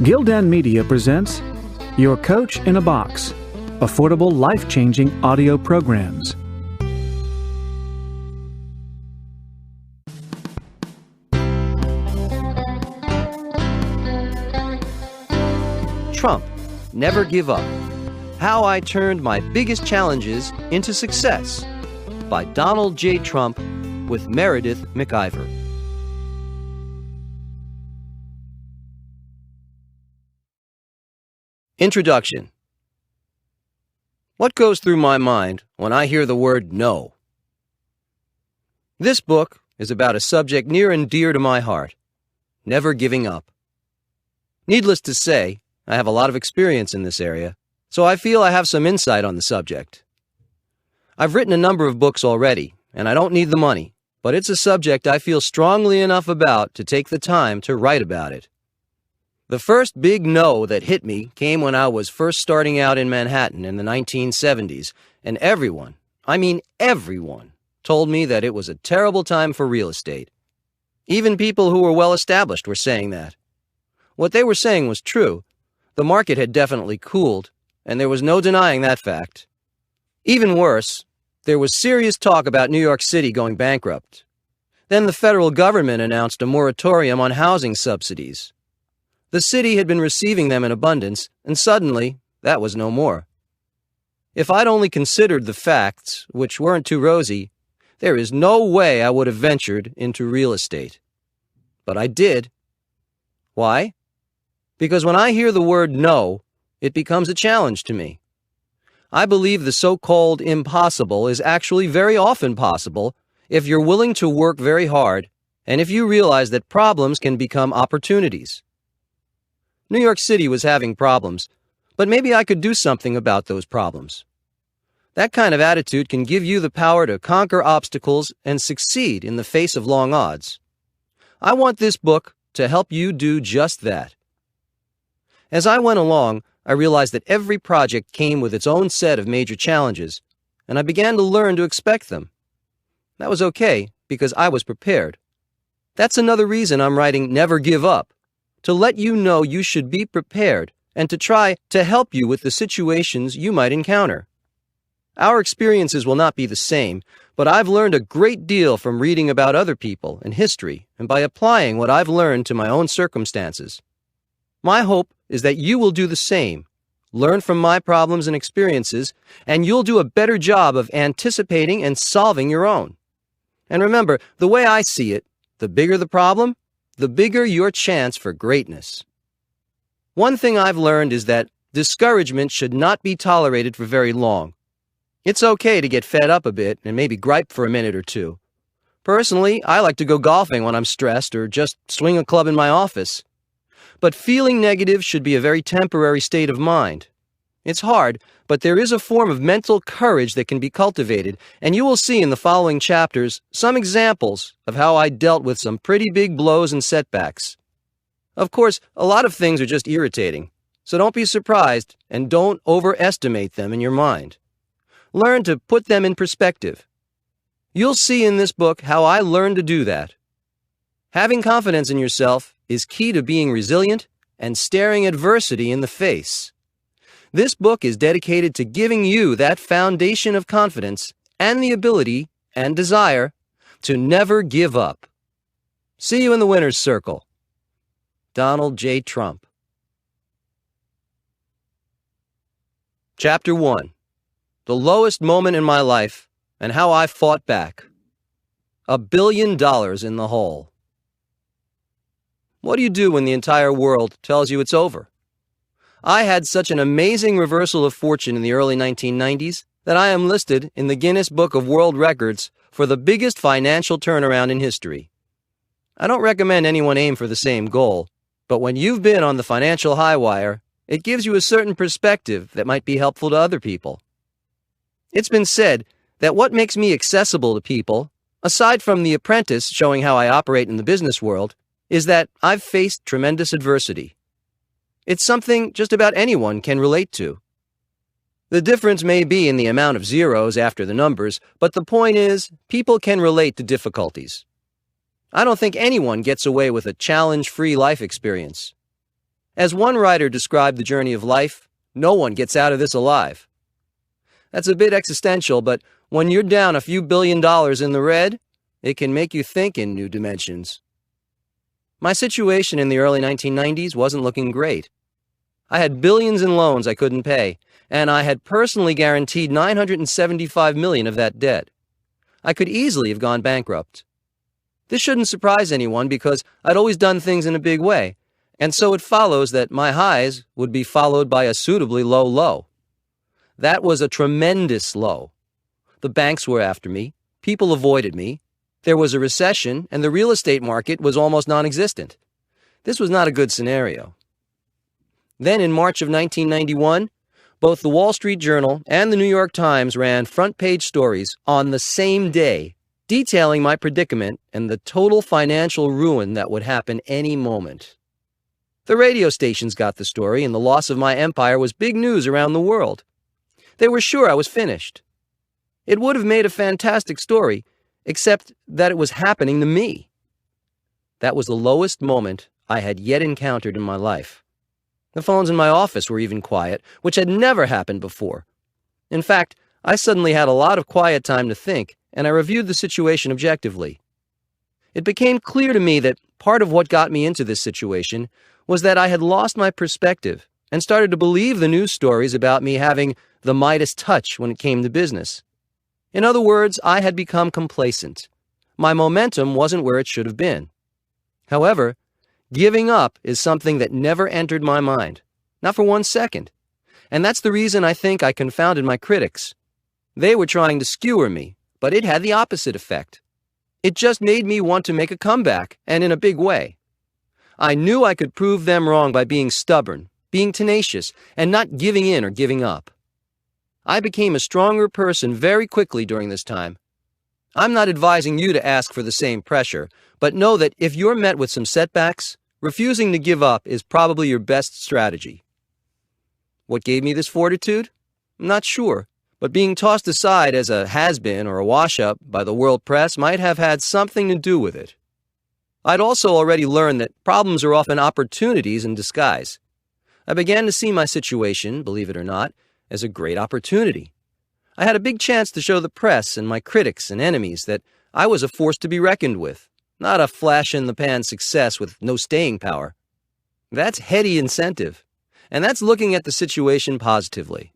Gildan Media presents Your Coach in a Box, affordable life-changing audio programs. Trump, Never Give Up. How I Turned My Biggest Challenges into Success by Donald J. Trump with Meredith McIver. Introduction. What goes through my mind when I hear the word no? This book is about a subject near and dear to my heart, never giving up. Needless to say, I have a lot of experience in this area, so I feel I have some insight on the subject. I've written a number of books already, and I don't need the money, but it's a subject I feel strongly enough about to take the time to write about it. The first big no that hit me came when I was first starting out in Manhattan in the 1970s, and everyone, I mean everyone, told me that it was a terrible time for real estate. Even people who were well established were saying that. What they were saying was true. The market had definitely cooled, and there was no denying that fact. Even worse, there was serious talk about New York City going bankrupt. Then the federal government announced a moratorium on housing subsidies. The city had been receiving them in abundance, and suddenly, that was no more. If I'd only considered the facts, which weren't too rosy, there is no way I would have ventured into real estate. But I did. Why? Because when I hear the word no, it becomes a challenge to me. I believe the so-called impossible is actually very often possible if you're willing to work very hard and if you realize that problems can become opportunities. New York City was having problems, but maybe I could do something about those problems. That kind of attitude can give you the power to conquer obstacles and succeed in the face of long odds. I want this book to help you do just that. As I went along, I realized that every project came with its own set of major challenges, and I began to learn to expect them. That was okay, because I was prepared. That's another reason I'm writing Never Give Up, to let you know you should be prepared and to try to help you with the situations you might encounter. Our experiences will not be the same, but I've learned a great deal from reading about other people and history and by applying what I've learned to my own circumstances. My hope is that you will do the same, learn from my problems and experiences, and you'll do a better job of anticipating and solving your own. And remember, the way I see it, the bigger the problem, the bigger your chance for greatness. One thing I've learned is that discouragement should not be tolerated for very long. It's okay to get fed up a bit and maybe gripe for a minute or two. Personally, I like to go golfing when I'm stressed or just swing a club in my office. But feeling negative should be a very temporary state of mind. It's hard, but there is a form of mental courage that can be cultivated, and you will see in the following chapters some examples of how I dealt with some pretty big blows and setbacks. Of course, a lot of things are just irritating, so don't be surprised and don't overestimate them in your mind. Learn to put them in perspective. You'll see in this book how I learned to do that. Having confidence in yourself is key to being resilient and staring adversity in the face. This book is dedicated to giving you that foundation of confidence and the ability and desire to never give up. See you in the winner's circle. Donald J. Trump. Chapter 1. The lowest moment in my life and how I fought back. $1 billion in the hole. What do you do when the entire world tells you it's over? I had such an amazing reversal of fortune in the early 1990s that I am listed in the Guinness Book of World Records for the biggest financial turnaround in history. I don't recommend anyone aim for the same goal, but when you've been on the financial high wire, it gives you a certain perspective that might be helpful to other people. It's been said that what makes me accessible to people, aside from The Apprentice showing how I operate in the business world, is that I've faced tremendous adversity. It's something just about anyone can relate to. The difference may be in the amount of zeros after the numbers, but the point is, people can relate to difficulties. I don't think anyone gets away with a challenge-free life experience. As one writer described the journey of life, no one gets out of this alive. That's a bit existential, but when you're down a few $1 billion in the red, it can make you think in new dimensions. My situation in the early 1990s wasn't looking great. I had billions in loans I couldn't pay, and I had personally guaranteed $975 million of that debt. I could easily have gone bankrupt. This shouldn't surprise anyone because I'd always done things in a big way, and so it follows that my highs would be followed by a suitably low low. That was a tremendous low. The banks were after me, people avoided me, there was a recession, and the real estate market was almost non-existent. This was not a good scenario. Then in March of 1991, both the Wall Street Journal and the New York Times ran front-page stories on the same day, detailing my predicament and the total financial ruin that would happen any moment. The radio stations got the story, and the loss of my empire was big news around the world. They were sure I was finished. It would have made a fantastic story, except that it was happening to me. That was the lowest moment I had yet encountered in my life. The phones in my office were even quiet, which had never happened before. In fact, I suddenly had a lot of quiet time to think, and I reviewed the situation objectively. It became clear to me that part of what got me into this situation was that I had lost my perspective and started to believe the news stories about me having the Midas touch when it came to business. In other words, I had become complacent. My momentum wasn't where it should have been. However, giving up is something that never entered my mind, not for 1 second. And that's the reason I think I confounded my critics. They were trying to skewer me, but it had the opposite effect. It just made me want to make a comeback, and in a big way. I knew I could prove them wrong by being stubborn, being tenacious, and not giving in or giving up. I became a stronger person very quickly during this time. I'm not advising you to ask for the same pressure, but know that if you're met with some setbacks, refusing to give up is probably your best strategy. What gave me this fortitude? I'm not sure, but being tossed aside as a has-been or a wash-up by the world press might have had something to do with it. I'd also already learned that problems are often opportunities in disguise. I began to see my situation, believe it or not, as a great opportunity. I had a big chance to show the press and my critics and enemies that I was a force to be reckoned with, not a flash-in-the-pan success with no staying power. That's heady incentive, and that's looking at the situation positively.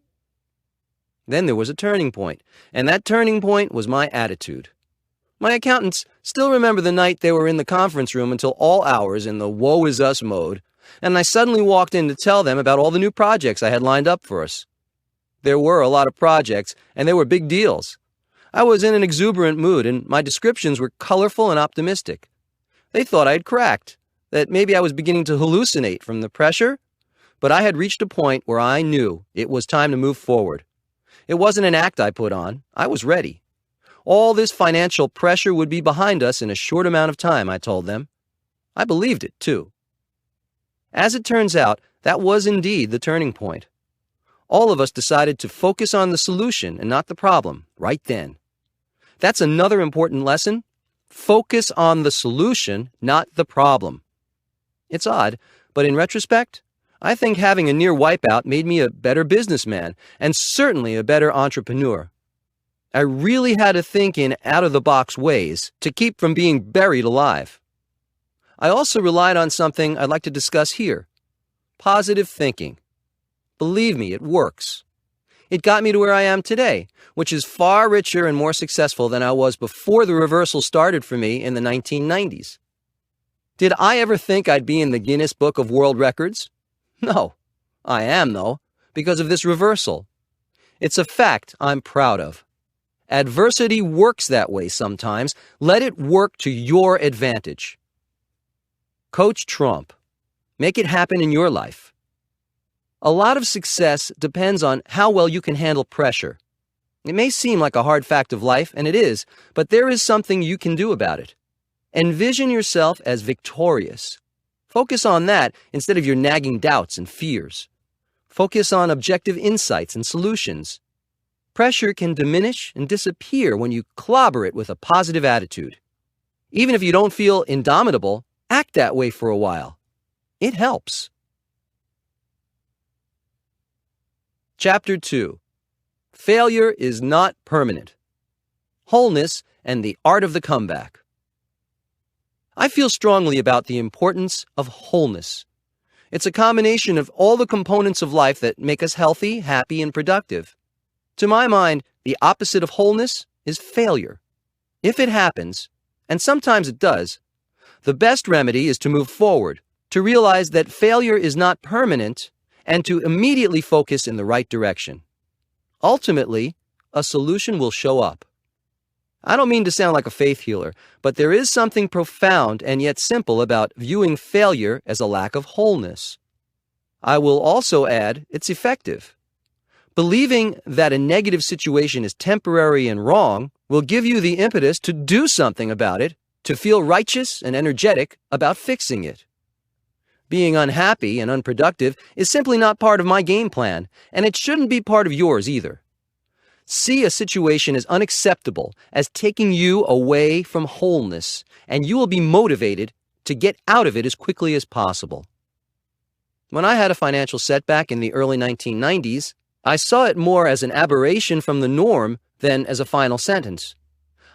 Then there was a turning point, and that turning point was my attitude. My accountants still remember the night they were in the conference room until all hours in the woe-is-us mode, and I suddenly walked in to tell them about all the new projects I had lined up for us. There were a lot of projects, and they were big deals. I was in an exuberant mood, and my descriptions were colorful and optimistic. They thought I had cracked, that maybe I was beginning to hallucinate from the pressure, but I had reached a point where I knew it was time to move forward. It wasn't an act I put on. I was ready. All this financial pressure would be behind us in a short amount of time, I told them. I believed it, too. As it turns out, that was indeed the turning point. All of us decided to focus on the solution and not the problem, right then. That's another important lesson. Focus on the solution, not the problem. It's odd, but in retrospect, I think having a near wipeout made me a better businessman and certainly a better entrepreneur. I really had to think in out-of-the-box ways to keep from being buried alive. I also relied on something I'd like to discuss here: positive thinking. Believe me, it works. It got me to where I am today, which is far richer and more successful than I was before the reversal started for me in the 1990s. Did I ever think I'd be in the Guinness Book of World Records? No. I am, though, because of this reversal. It's a fact I'm proud of. Adversity works that way sometimes. Let it work to your advantage. Coach Trump. Make it happen in your life. A lot of success depends on how well you can handle pressure. It may seem like a hard fact of life, and it is, but there is something you can do about it. Envision yourself as victorious. Focus on that instead of your nagging doubts and fears. Focus on objective insights and solutions. Pressure can diminish and disappear when you clobber it with a positive attitude. Even if you don't feel indomitable, act that way for a while. It helps. Chapter 2. Failure is not permanent. Wholeness and the art of the comeback. I feel strongly about the importance of wholeness. It's a combination of all the components of life that make us healthy, happy, and productive. To my mind, the opposite of wholeness is failure. If it happens, and sometimes it does, the best remedy is to move forward, to realize that failure is not permanent, and to immediately focus in the right direction. Ultimately, a solution will show up. I don't mean to sound like a faith healer, but there is something profound and yet simple about viewing failure as a lack of wholeness. I will also add it's effective. Believing that a negative situation is temporary and wrong will give you the impetus to do something about it, to feel righteous and energetic about fixing it. Being unhappy and unproductive is simply not part of my game plan, and it shouldn't be part of yours either. See a situation as unacceptable, as taking you away from wholeness, and you will be motivated to get out of it as quickly as possible. When I had a financial setback in the early 1990s, I saw it more as an aberration from the norm than as a final sentence.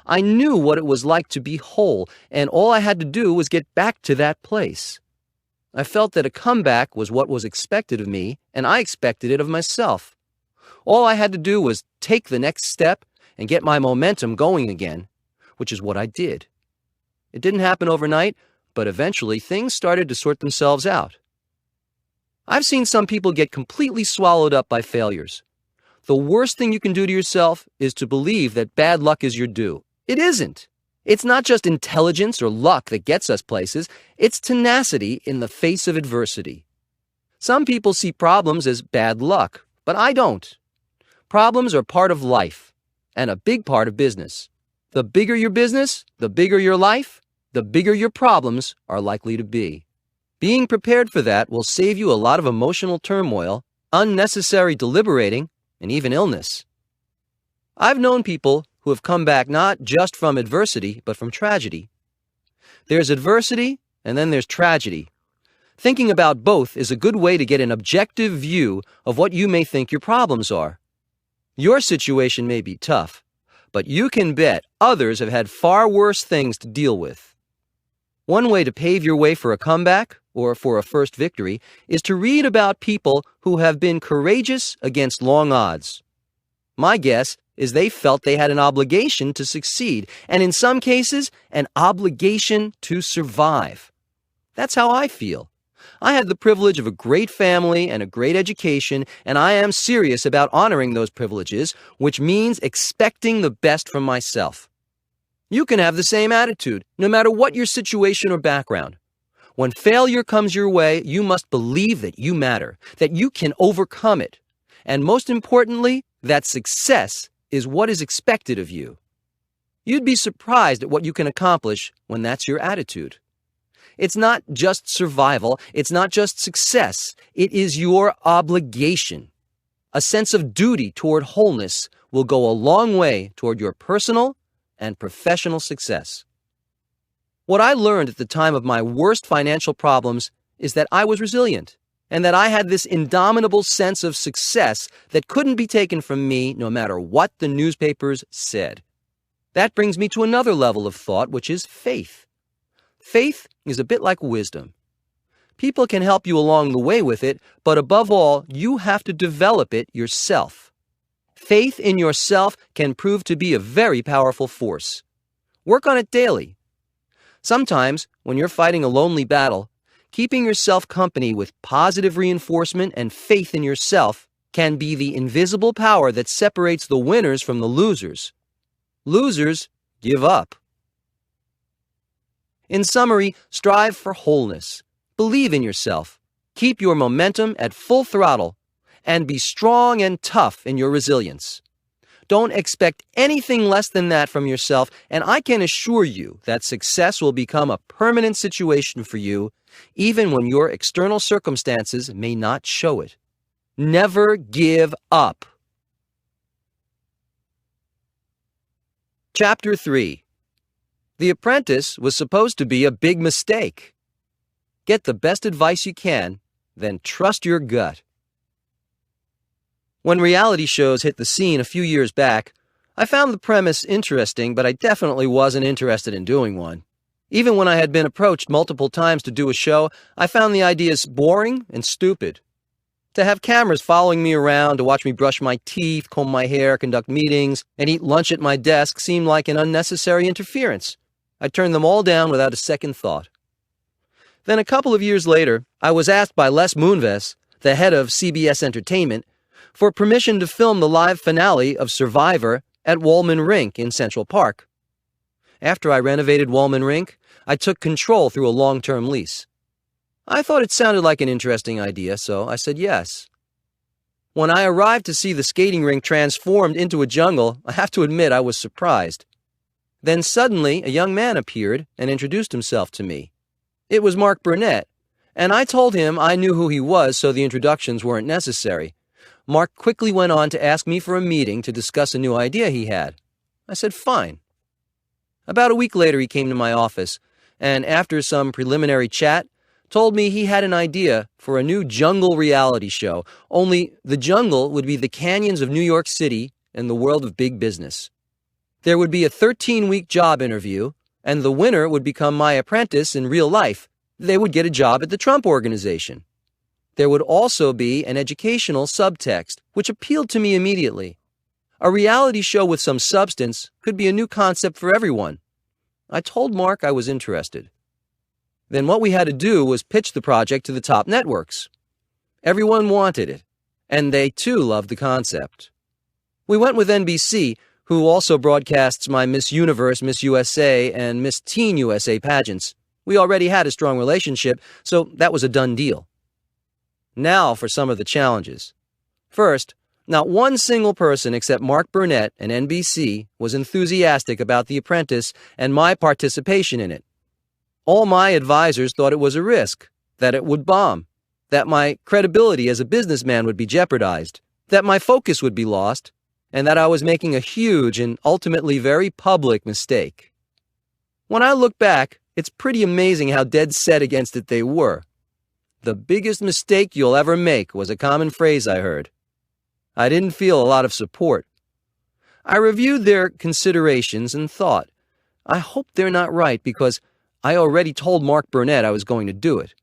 I knew what it was like to be whole, and all I had to do was get back to that place. I felt that a comeback was what was expected of me, and I expected it of myself. All I had to do was take the next step and get my momentum going again, which is what I did. It didn't happen overnight, but eventually things started to sort themselves out. I've seen some people get completely swallowed up by failures. The worst thing you can do to yourself is to believe that bad luck is your due. It isn't. It's not just intelligence or luck that gets us places, it's tenacity in the face of adversity. Some people see problems as bad luck, but I don't. Problems are part of life, and a big part of business. The bigger your business, the bigger your life, the bigger your problems are likely to be. Being prepared for that will save you a lot of emotional turmoil, unnecessary deliberating, and even illness. I've known people who have come back not just from adversity, but from tragedy. There's adversity, and then there's tragedy. Thinking about both is a good way to get an objective view of what you may think your problems are. Your situation may be tough, but you can bet others have had far worse things to deal with. One way to pave your way for a comeback, or for a first victory, is to read about people who have been courageous against long odds. My guess is they felt they had an obligation to succeed, and in some cases, an obligation to survive. That's how I feel. I had the privilege of a great family and a great education, and I am serious about honoring those privileges, which means expecting the best from myself. You can have the same attitude, no matter what your situation or background. When failure comes your way, you must believe that you matter, that you can overcome it, and most importantly, that success is what is expected of you. You'd be surprised at what you can accomplish when that's your attitude. It's not just survival, it's not just success, it is your obligation. A sense of duty toward wholeness will go a long way toward your personal and professional success. What I learned at the time of my worst financial problems is that I was resilient, and that I had this indomitable sense of success that couldn't be taken from me no matter what the newspapers said. That brings me to another level of thought, which is faith. Faith is a bit like wisdom. People can help you along the way with it, but above all, you have to develop it yourself. Faith in yourself can prove to be a very powerful force. Work on it daily. Sometimes, when you're fighting a lonely battle, keeping yourself company with positive reinforcement and faith in yourself can be the invisible power that separates the winners from the losers. Losers give up. In summary, strive for wholeness. Believe in yourself. Keep your momentum at full throttle, and be strong and tough in your resilience. Don't expect anything less than that from yourself, and I can assure you that success will become a permanent situation for you, even when your external circumstances may not show it. Never give up. Chapter 3. The Apprentice was supposed to be a big mistake. Get the best advice you can, then trust your gut. When reality shows hit the scene a few years back, I found the premise interesting, but I definitely wasn't interested in doing one. Even when I had been approached multiple times to do a show, I found the ideas boring and stupid. To have cameras following me around, to watch me brush my teeth, comb my hair, conduct meetings, and eat lunch at my desk seemed like an unnecessary interference. I turned them all down without a second thought. Then a couple of years later, I was asked by Les Moonves, the head of CBS Entertainment, for permission to film the live finale of Survivor at Wollman Rink in Central Park. After I renovated Wollman Rink, I took control through a long-term lease. I thought it sounded like an interesting idea, so I said yes. When I arrived to see the skating rink transformed into a jungle, I have to admit I was surprised. Then suddenly, a young man appeared and introduced himself to me. It was Mark Burnett, and I told him I knew who he was, so the introductions weren't necessary. Mark quickly went on to ask me for a meeting to discuss a new idea he had. I said, fine. About a week later, he came to my office, and after some preliminary chat, told me he had an idea for a new jungle reality show, only the jungle would be the canyons of New York City and the world of big business. There would be a 13-week job interview, and the winner would become my apprentice in real life. They would get a job at the Trump Organization. There would also be an educational subtext, which appealed to me immediately. A reality show with some substance could be a new concept for everyone. I told Mark I was interested. Then what we had to do was pitch the project to the top networks. Everyone wanted it, and they too loved the concept. We went with NBC, who also broadcasts my Miss Universe, Miss USA, and Miss Teen USA pageants. We already had a strong relationship, so that was a done deal. Now for some of the challenges. First, not one single person except Mark Burnett and NBC was enthusiastic about The Apprentice and my participation in it. All my advisors thought it was a risk, that it would bomb, that my credibility as a businessman would be jeopardized, that my focus would be lost, and that I was making a huge and ultimately very public mistake. When I look back, it's pretty amazing how dead set against it they were. The biggest mistake you'll ever make was a common phrase I heard. I didn't feel a lot of support. I reviewed their considerations and thought, I hope they're not right because I already told Mark Burnett I was going to do it.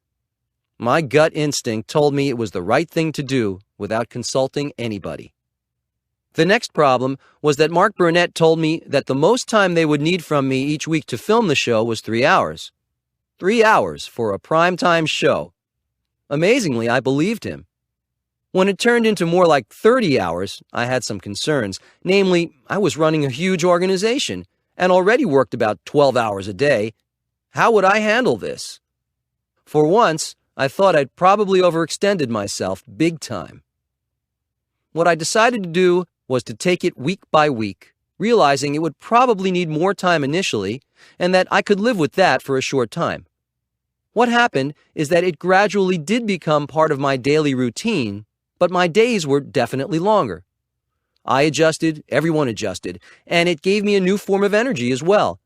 My gut instinct told me it was the right thing to do without consulting anybody. The next problem was that Mark Burnett told me that the most time they would need from me each week to film the show was 3 hours. 3 hours for a primetime show. Amazingly, I believed him. When it turned into more like 30 hours, I had some concerns. Namely, I was running a huge organization and already worked about 12 hours a day. How would I handle this? For once, I thought I'd probably overextended myself big time. What I decided to do was to take it week by week, realizing it would probably need more time initially and that I could live with that for a short time. What happened is that it gradually did become part of my daily routine, but my days were definitely longer. I adjusted, everyone adjusted, and it gave me a new form of energy as well.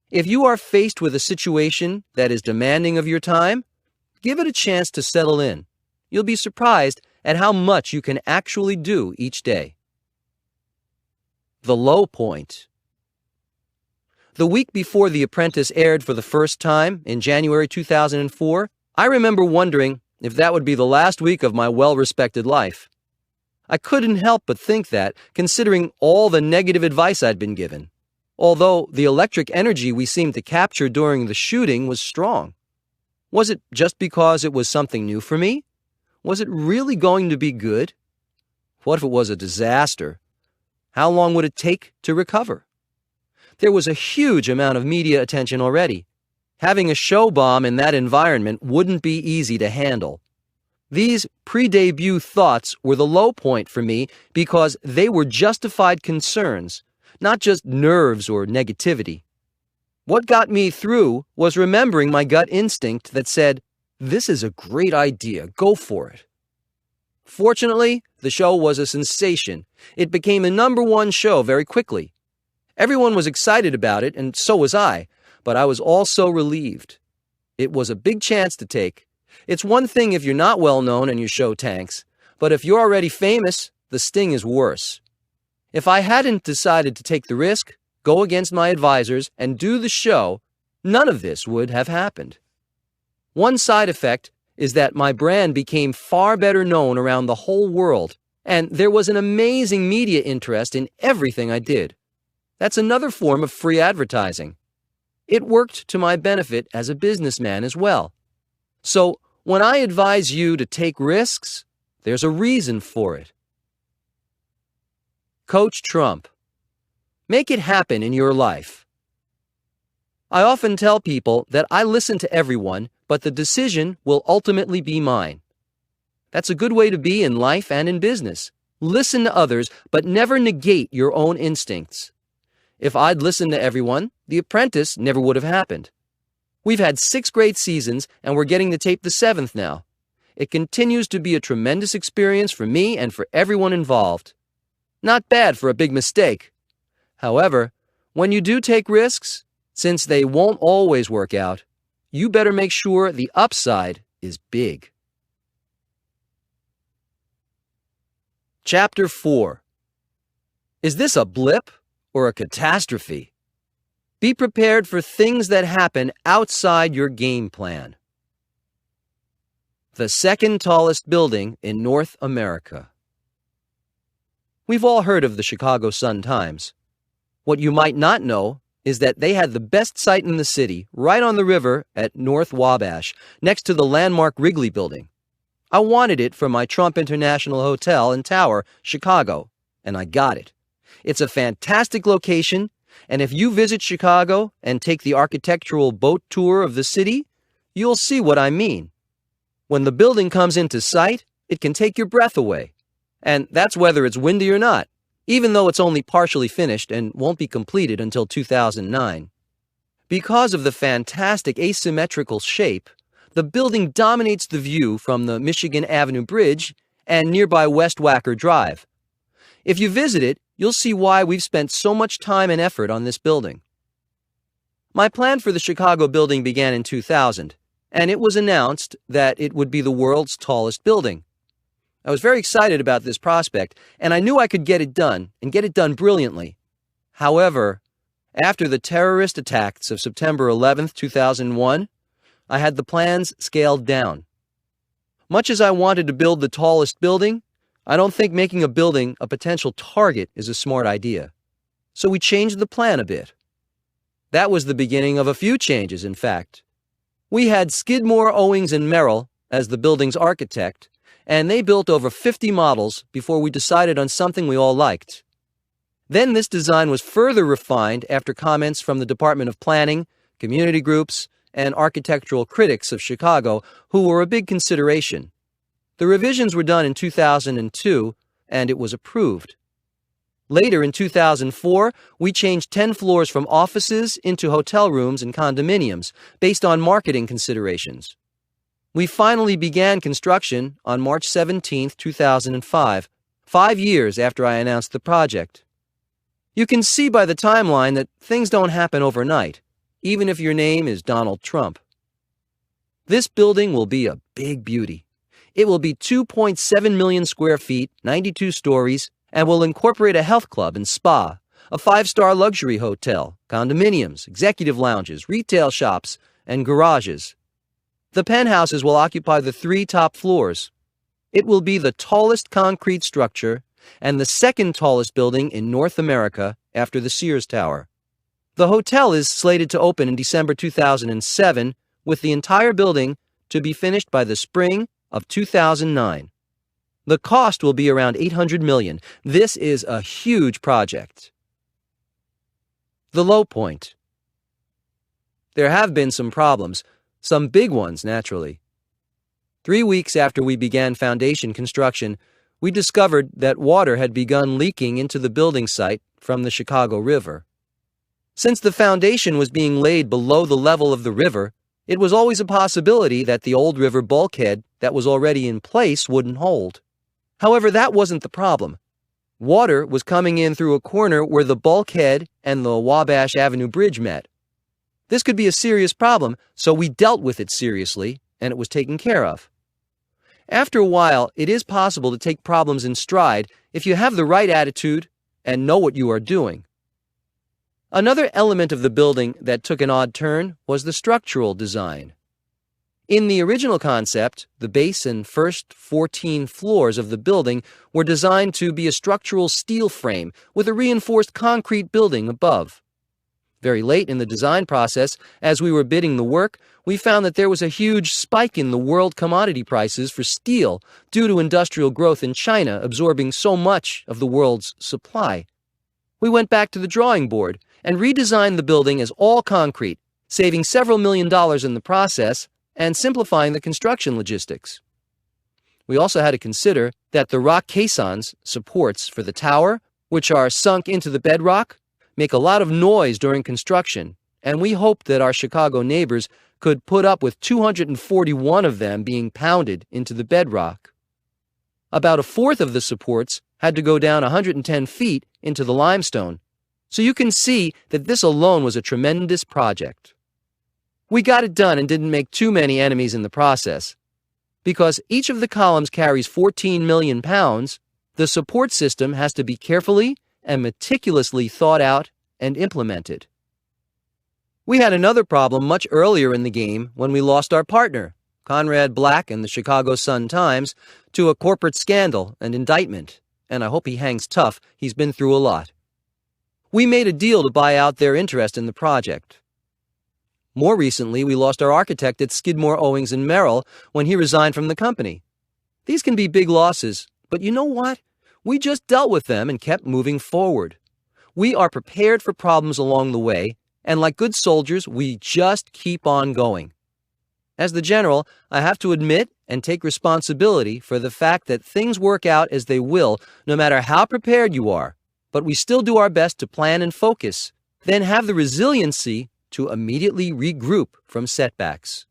If you are faced with a situation that is demanding of your time, give it a chance to settle in. You'll be surprised at how much you can actually do each day. The low point. The week before The Apprentice aired for the first time in January 2004, I remember wondering if that would be the last week of my well-respected life. I couldn't help but think that, considering all the negative advice I'd been given. Although the electric energy we seemed to capture during the shooting was strong. Was it just because it was something new for me? Was it really going to be good? What if it was a disaster? How long would it take to recover? There was a huge amount of media attention already. Having a show bomb in that environment wouldn't be easy to handle. These pre-debut thoughts were the low point for me because they were justified concerns, not just nerves or negativity. What got me through was remembering my gut instinct that said, "This is a great idea, go for it." Fortunately, the show was a sensation. It became a #1 show very quickly. Everyone was excited about it, and so was I, but I was also relieved. It was a big chance to take. It's one thing if you're not well known and your show tanks, but if you're already famous, the sting is worse. If I hadn't decided to take the risk, go against my advisors, and do the show, none of this would have happened. One side effect is that my brand became far better known around the whole world, and there was an amazing media interest in everything I did. That's another form of free advertising. It worked to my benefit as a businessman as well. So, when I advise you to take risks, there's a reason for it. Coach Trump. Make it happen in your life. I often tell people that I listen to everyone, but the decision will ultimately be mine. That's a good way to be in life and in business. Listen to others, but never negate your own instincts. If I'd listened to everyone, The Apprentice never would have happened. We've had 6 great seasons, and we're getting to tape the 7th now. It continues to be a tremendous experience for me and for everyone involved. Not bad for a big mistake. However, when you do take risks, since they won't always work out, you better make sure the upside is big. Chapter 4. Is this a blip or a catastrophe? Be prepared for things that happen outside your game plan. The second tallest building in North America. We've all heard of the Chicago Sun-Times. What you might not know is that they had the best site in the city, right on the river at North Wabash, next to the landmark Wrigley Building. I wanted it for my Trump International Hotel and Tower, Chicago, and I got it. It's a fantastic location, and if you visit Chicago and take the architectural boat tour of the city, you'll see what I mean. When the building comes into sight, it can take your breath away. And that's whether it's windy or not, even though it's only partially finished and won't be completed until 2009. Because of the fantastic asymmetrical shape, the building dominates the view from the Michigan Avenue Bridge and nearby West Wacker Drive. If you visit it, you'll see why we've spent so much time and effort on this building. My plan for the Chicago building began in 2000, and it was announced that it would be the world's tallest building. I was very excited about this prospect, and I knew I could get it done, and get it done brilliantly. However, after the terrorist attacks of September 11, 2001, I had the plans scaled down. Much as I wanted to build the tallest building, I don't think making a building a potential target is a smart idea. So we changed the plan a bit. That was the beginning of a few changes, in fact. We had Skidmore, Owings & Merrill as the building's architect, and they built over 50 models before we decided on something we all liked. Then this design was further refined after comments from the Department of Planning, community groups, and architectural critics of Chicago, who were a big consideration. The revisions were done in 2002, and it was approved. Later, in 2004, we changed 10 floors from offices into hotel rooms and condominiums, based on marketing considerations. We finally began construction on March 17, 2005, 5 years after I announced the project. You can see by the timeline that things don't happen overnight, even if your name is Donald Trump. This building will be a big beauty. It will be 2.7 million square feet, 92 stories, and will incorporate a health club and spa, a 5-star luxury hotel, condominiums, executive lounges, retail shops, and garages. The penthouses will occupy the 3 top floors. It will be the tallest concrete structure and the second tallest building in North America after the Sears Tower. The hotel is slated to open in December 2007, with the entire building to be finished by the spring of 2009. The cost will be around $800 million. This is a huge project. The low point. There have been some problems. Some big ones, naturally. 3 weeks after we began foundation construction, we discovered that water had begun leaking into the building site from the Chicago River. Since the foundation was being laid below the level of the river, it was always a possibility that the old river bulkhead that was already in place wouldn't hold. However, that wasn't the problem. Water was coming in through a corner where the bulkhead and the Wabash Avenue Bridge met. This could be a serious problem, so we dealt with it seriously, and it was taken care of. After a while, it is possible to take problems in stride if you have the right attitude and know what you are doing. Another element of the building that took an odd turn was the structural design. In the original concept, the base and first 14 floors of the building were designed to be a structural steel frame with a reinforced concrete building above. Very late in the design process, as we were bidding the work, we found that there was a huge spike in the world commodity prices for steel due to industrial growth in China absorbing so much of the world's supply. We went back to the drawing board and redesigned the building as all concrete, saving several $1,000,000 in the process and simplifying the construction logistics. We also had to consider that the rock caissons, supports for the tower, which are sunk into the bedrock, make a lot of noise during construction, and we hoped that our Chicago neighbors could put up with 241 of them being pounded into the bedrock. About a fourth of the supports had to go down 110 feet into the limestone, so you can see that this alone was a tremendous project. We got it done and didn't make too many enemies in the process. Because each of the columns carries 14 million pounds, the support system has to be carefully and meticulously thought out and implemented. We had another problem much earlier in the game when we lost our partner, Conrad Black and the Chicago Sun-Times, to a corporate scandal and indictment, and I hope he hangs tough. He's been through a lot. We made a deal to buy out their interest in the project. More recently, we lost our architect at Skidmore, Owings & Merrill when he resigned from the company. These can be big losses, but you know what? We just dealt with them and kept moving forward. We are prepared for problems along the way, and like good soldiers, we just keep on going. As the general, I have to admit and take responsibility for the fact that things work out as they will, no matter how prepared you are, but we still do our best to plan and focus, then have the resiliency to immediately regroup from setbacks.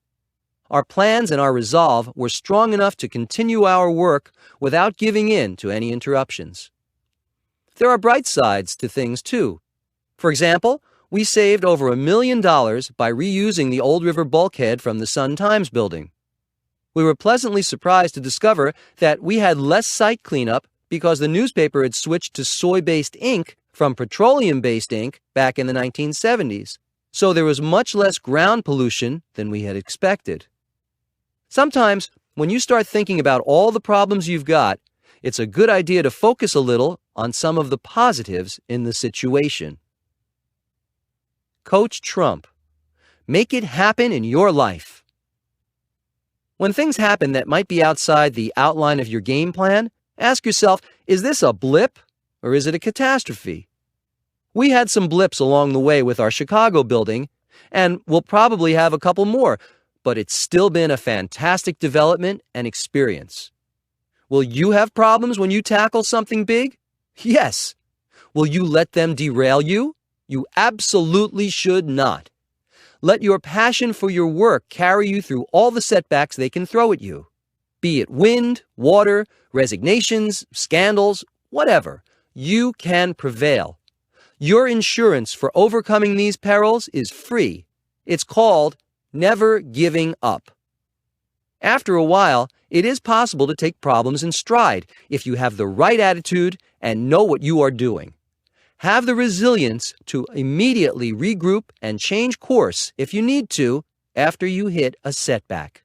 Our plans and our resolve were strong enough to continue our work without giving in to any interruptions. There are bright sides to things, too. For example, we saved over $1 million by reusing the Old River bulkhead from the Sun-Times building. We were pleasantly surprised to discover that we had less site cleanup because the newspaper had switched to soy-based ink from petroleum-based ink back in the 1970s, so there was much less ground pollution than we had expected. Sometimes, when you start thinking about all the problems you've got, it's a good idea to focus a little on some of the positives in the situation. Coach Trump. Make it happen in your life. When things happen that might be outside the outline of your game plan, ask yourself, is this a blip or is it a catastrophe? We had some blips along the way with our Chicago building, and we'll probably have a couple more, but it's still been a fantastic development and experience. Will you have problems when you tackle something big? Yes. Will you let them derail you? You absolutely should not. Let your passion for your work carry you through all the setbacks they can throw at you. Be it wind, water, resignations, scandals, whatever, you can prevail. Your insurance for overcoming these perils is free. It's called never giving up. After a while, it is possible to take problems in stride if you have the right attitude and know what you are doing. Have the resilience to immediately regroup and change course if you need to after you hit a setback.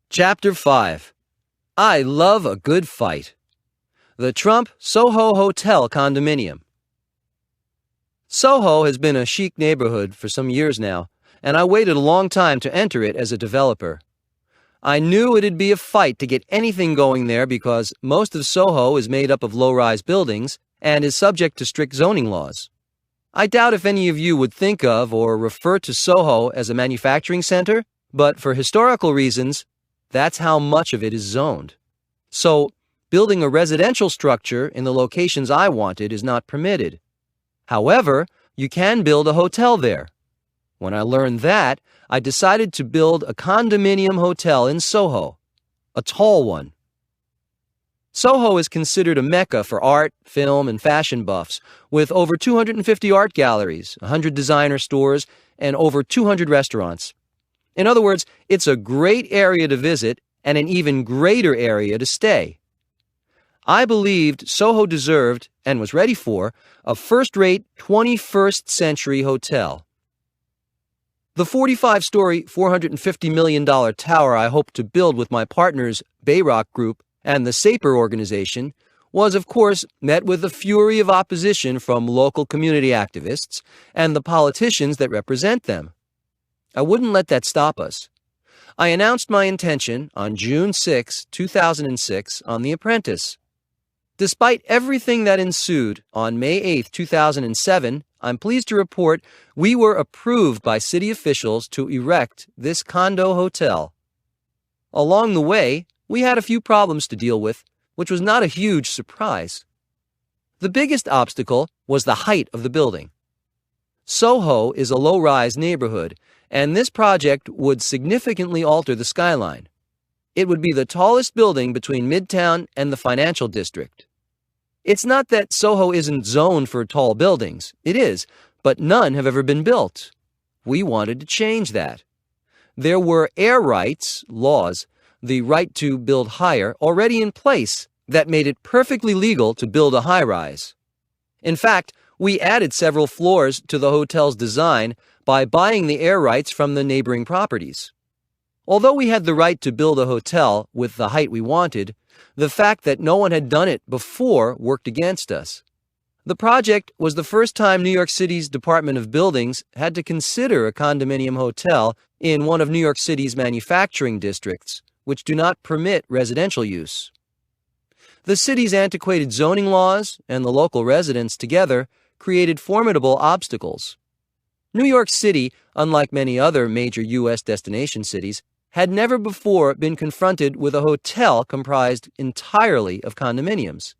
Chapter 5. I love a good fight. The Trump Soho Hotel Condominium. Soho has been a chic neighborhood for some years now, and I waited a long time to enter it as a developer. I knew it'd be a fight to get anything going there because most of Soho is made up of low-rise buildings and is subject to strict zoning laws. I doubt if any of you would think of or refer to Soho as a manufacturing center, but for historical reasons, that's how much of it is zoned. So, building a residential structure in the locations I wanted is not permitted. However, you can build a hotel there. When I learned that, I decided to build a condominium hotel in Soho, a tall one. Soho is considered a mecca for art, film, and fashion buffs, with over 250 art galleries, 100 designer stores, and over 200 restaurants. In other words, it's a great area to visit and an even greater area to stay. I believed Soho deserved, and was ready for, a first-rate 21st century hotel. The 45-story, $450 million tower I hoped to build with my partners Bayrock Group and the Saper organization was, of course, met with a fury of opposition from local community activists and the politicians that represent them. I wouldn't let that stop us. I announced my intention on June 6, 2006, on The Apprentice. Despite everything that ensued, on May 8, 2007, I'm pleased to report we were approved by city officials to erect this condo hotel. Along the way, we had a few problems to deal with, which was not a huge surprise. The biggest obstacle was the height of the building. Soho is a low-rise neighborhood, and this project would significantly alter the skyline. It would be the tallest building between Midtown and the financial district. It's not that Soho isn't zoned for tall buildings. It is, but none have ever been built. We wanted to change that. There were air rights, laws, the right to build higher, already in place that made it perfectly legal to build a high-rise. In fact, we added several floors to the hotel's design by buying the air rights from the neighboring properties. Although we had the right to build a hotel with the height we wanted, the fact that no one had done it before worked against us. The project was the first time New York City's Department of Buildings had to consider a condominium hotel in one of New York City's manufacturing districts, which do not permit residential use. The city's antiquated zoning laws and the local residents together created formidable obstacles. New York City, unlike many other major U.S. destination cities, had never before been confronted with a hotel comprised entirely of condominiums.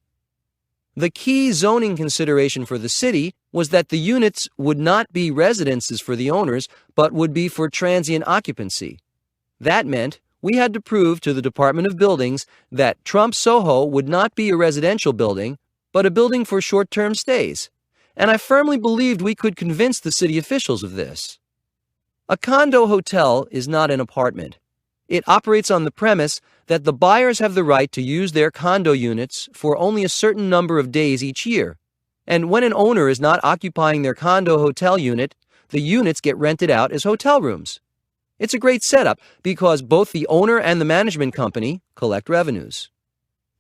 The key zoning consideration for the city was that the units would not be residences for the owners, but would be for transient occupancy. That meant we had to prove to the Department of Buildings that Trump Soho would not be a residential building, but a building for short-term stays. And I firmly believed we could convince the city officials of this. A condo hotel is not an apartment. It operates on the premise that the buyers have the right to use their condo units for only a certain number of days each year. And when an owner is not occupying their condo hotel unit, the units get rented out as hotel rooms. It's a great setup because both the owner and the management company collect revenues.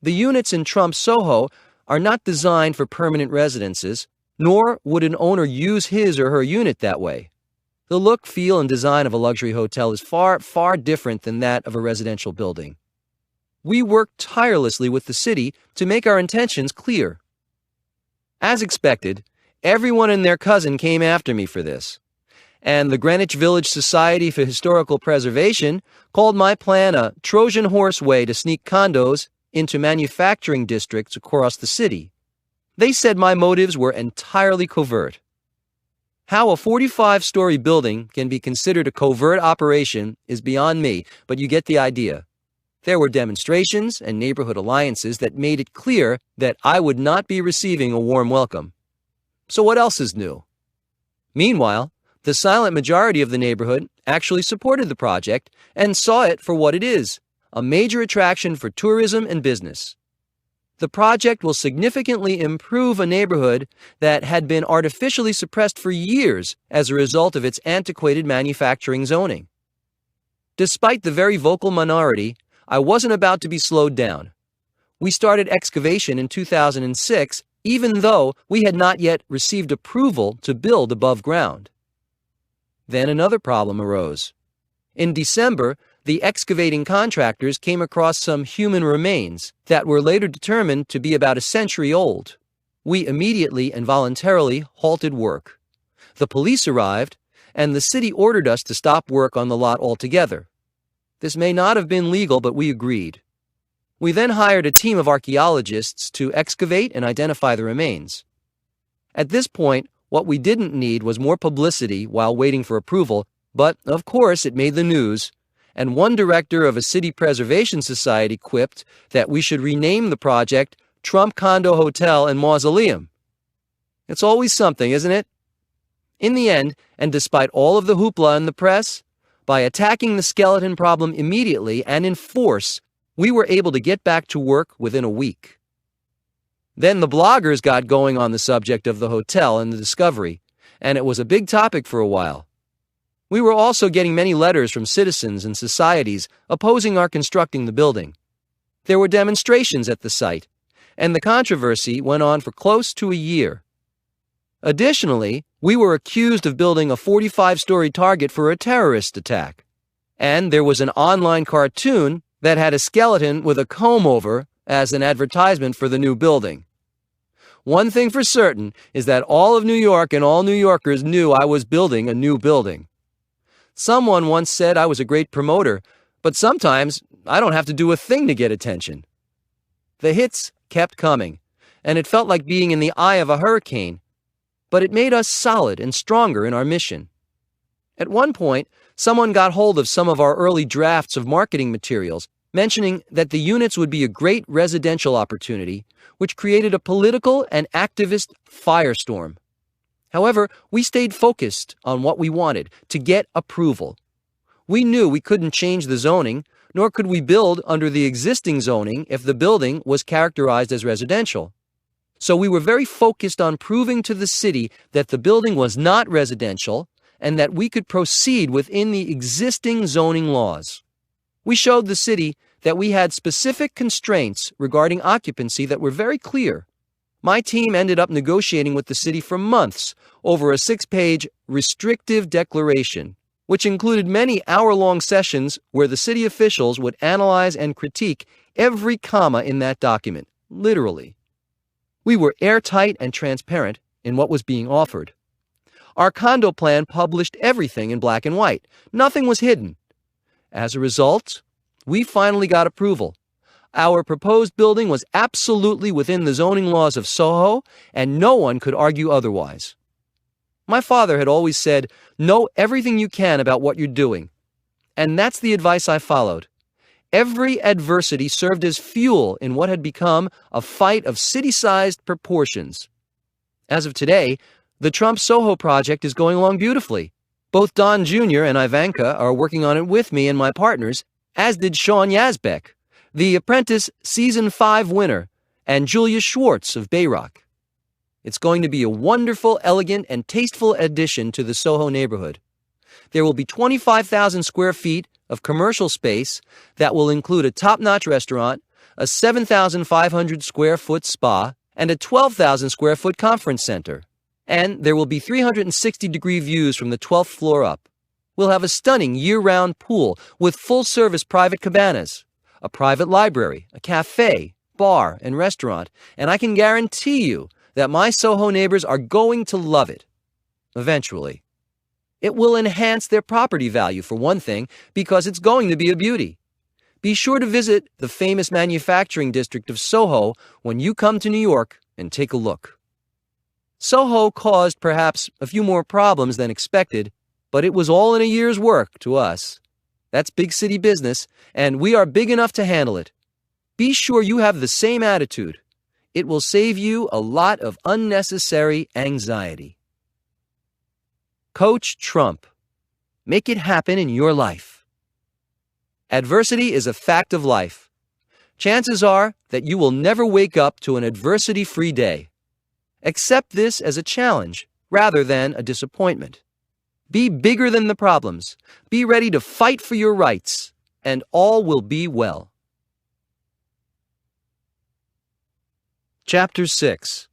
The units in Trump Soho are not designed for permanent residences, nor would an owner use his or her unit that way. The look, feel, and design of a luxury hotel is far, far different than that of a residential building. We worked tirelessly with the city to make our intentions clear. As expected, everyone and their cousin came after me for this, and the Greenwich Village Society for Historical Preservation called my plan a Trojan horse way to sneak condos into manufacturing districts across the city. They said my motives were entirely covert. How a 45-story building can be considered a covert operation is beyond me, but you get the idea. There were demonstrations and neighborhood alliances that made it clear that I would not be receiving a warm welcome. So what else is new? Meanwhile, the silent majority of the neighborhood actually supported the project and saw it for what it is, a major attraction for tourism and business. The project will significantly improve a neighborhood that had been artificially suppressed for years as a result of its antiquated manufacturing zoning. Despite the very vocal minority, I wasn't about to be slowed down. We started excavation in 2006, even though we had not yet received approval to build above ground. Then another problem arose. In December, the excavating contractors came across some human remains that were later determined to be about a century old. We immediately and voluntarily halted work. The police arrived, and the city ordered us to stop work on the lot altogether. This may not have been legal, but we agreed. We then hired a team of archaeologists to excavate and identify the remains. At this point, what we didn't need was more publicity while waiting for approval, but of course it made the news. And one director of a city preservation society quipped that we should rename the project Trump Condo Hotel and Mausoleum. It's always something, isn't it? In the end, and despite all of the hoopla in the press, By attacking the skeleton problem immediately and in force, we were able to get back to work within a week. Then the bloggers got going on the subject of the hotel and the discovery, and it was a big topic for a while. We were also getting many letters from citizens and societies opposing our constructing the building. There were demonstrations at the site, and the controversy went on for close to a year. Additionally, we were accused of building a 45-story target for a terrorist attack, and there was an online cartoon that had a skeleton with a comb-over as an advertisement for the new building. One thing for certain is that all of New York and all New Yorkers knew I was building a new building. Someone once said I was a great promoter, but sometimes I don't have to do a thing to get attention. The hits kept coming, and it felt like being in the eye of a hurricane, but it made us solid and stronger in our mission. At one point, someone got hold of some of our early drafts of marketing materials, mentioning that the units would be a great residential opportunity, which created a political and activist firestorm. However, we stayed focused on what we wanted, to get approval. We knew we couldn't change the zoning, nor could we build under the existing zoning if the building was characterized as residential. So we were very focused on proving to the city that the building was not residential and that we could proceed within the existing zoning laws. We showed the city that we had specific constraints regarding occupancy that were very clear. My team ended up negotiating with the city for months over a 6-page restrictive declaration, which included many hour-long sessions where the city officials would analyze and critique every comma in that document, literally. We were airtight and transparent in what was being offered. Our condo plan published everything in black and white. Nothing was hidden. As a result, we finally got approval. Our proposed building was absolutely within the zoning laws of Soho, and no one could argue otherwise. My father had always said, know everything you can about what you're doing. And that's the advice I followed. Every adversity served as fuel in what had become a fight of city-sized proportions. As of today, the Trump Soho project is going along beautifully. Both Don Jr. and Ivanka are working on it with me and my partners, as did Sean Yazbek, The Apprentice Season 5 winner, and Julia Schwartz of Bayrock. It's going to be a wonderful, elegant, and tasteful addition to the Soho neighborhood. There will be 25,000 square feet of commercial space that will include a top-notch restaurant, a 7,500 square foot spa, and a 12,000 square foot conference center. And there will be 360-degree views from the 12th floor up. We'll have a stunning year-round pool with full-service private cabanas, a private library, a cafe, bar, and restaurant, and I can guarantee you that my Soho neighbors are going to love it. Eventually. It will enhance their property value, for one thing, because it's going to be a beauty. Be sure to visit the famous manufacturing district of Soho when you come to New York and take a look. Soho caused perhaps a few more problems than expected, but it was all in a year's work to us. That's big city business, and we are big enough to handle it. Be sure you have the same attitude. It will save you a lot of unnecessary anxiety. Coach Trump. Make it happen in your life. Adversity is a fact of life. Chances are that you will never wake up to an adversity-free day. Accept this as a challenge rather than a disappointment. Be bigger than the problems. Be ready to fight for your rights, and all will be well. Chapter 6.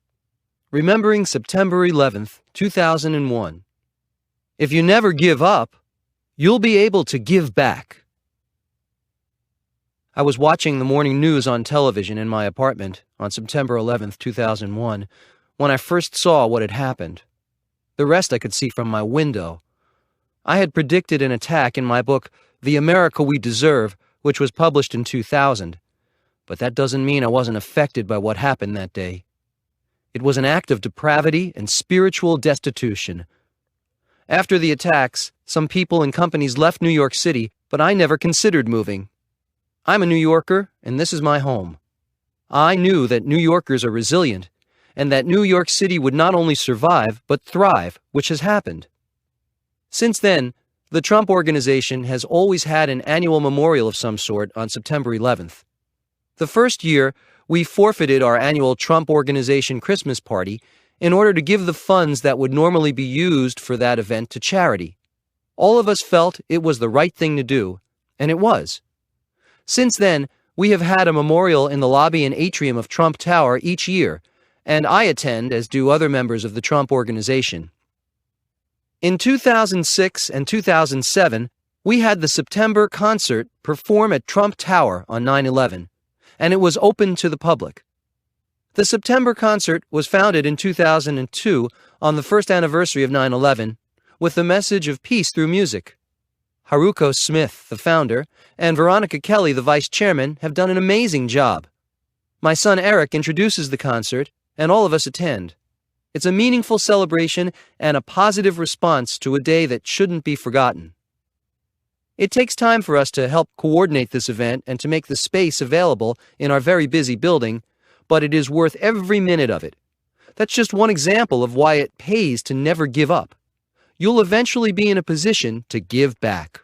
Remembering September 11th, 2001. If you never give up, you'll be able to give back. I was watching the morning news on television in my apartment on September 11th, 2001, when I first saw what had happened. The rest I could see from my window. I had predicted an attack in my book, The America We Deserve, which was published in 2000. But that doesn't mean I wasn't affected by what happened that day. It was an act of depravity and spiritual destitution. After the attacks, some people and companies left New York City, but I never considered moving. I'm a New Yorker, and this is my home. I knew that New Yorkers are resilient, and that New York City would not only survive, but thrive, which has happened. Since then, The Trump Organization has always had an annual memorial of some sort on September 11th. The first year, we forfeited our annual Trump Organization Christmas party in order to give the funds that would normally be used for that event to charity. All of us felt it was the right thing to do, and it was. Since then, we have had a memorial in the lobby and atrium of Trump Tower each year, and I attend, as do other members of the Trump Organization. In 2006 and 2007, we had the September concert perform at Trump Tower on 9/11, and it was open to the public. The September concert was founded in 2002 on the first anniversary of 9/11 with the message of peace through music. Haruko Smith, the founder, and Veronica Kelly, the vice chairman, have done an amazing job. My son Eric introduces the concert, and all of us attend. It's a meaningful celebration and a positive response to a day that shouldn't be forgotten. It takes time for us to help coordinate this event and to make the space available in our very busy building, but it is worth every minute of it. That's just one example of why it pays to never give up. You'll eventually be in a position to give back.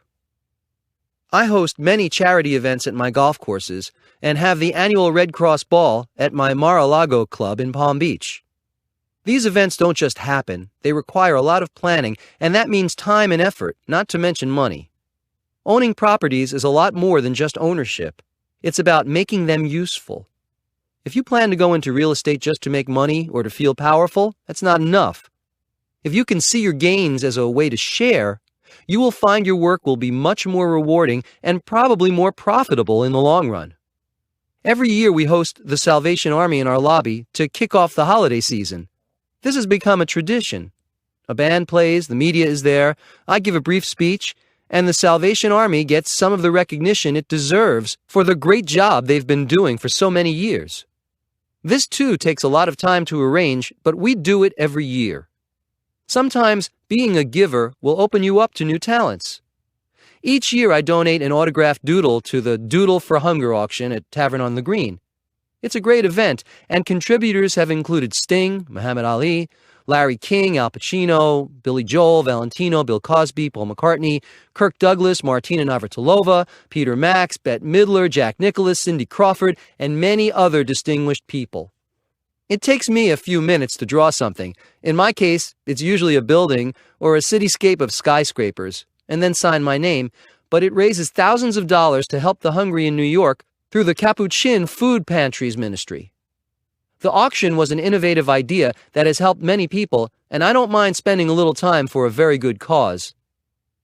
I host many charity events at my golf courses and have the annual Red Cross Ball at my Mar-a-Lago club in Palm Beach. These events don't just happen, they require a lot of planning, and that means time and effort, not to mention money. Owning properties is a lot more than just ownership. It's about making them useful. If you plan to go into real estate just to make money or to feel powerful, that's not enough. If you can see your gains as a way to share, you will find your work will be much more rewarding and probably more profitable in the long run. Every year we host the Salvation Army in our lobby to kick off the holiday season. This has become a tradition. A band plays, the media is there, I give a brief speech, and the Salvation Army gets some of the recognition it deserves for the great job they've been doing for so many years. This too takes a lot of time to arrange, but we do it every year. Sometimes being a giver will open you up to new talents. Each year I donate an autographed doodle to the Doodle for Hunger auction at Tavern on the Green. It's a great event, and contributors have included Sting, Muhammad Ali, Larry King, Al Pacino, Billy Joel, Valentino, Bill Cosby, Paul McCartney, Kirk Douglas, Martina Navratilova, Peter Max, Bette Midler, Jack Nicklaus, Cindy Crawford, and many other distinguished people. It takes me a few minutes to draw something. In my case, it's usually a building or a cityscape of skyscrapers, and then sign my name, but it raises thousands of dollars to help the hungry in New York through the Capuchin Food Pantries Ministry. The auction was an innovative idea that has helped many people, and I don't mind spending a little time for a very good cause.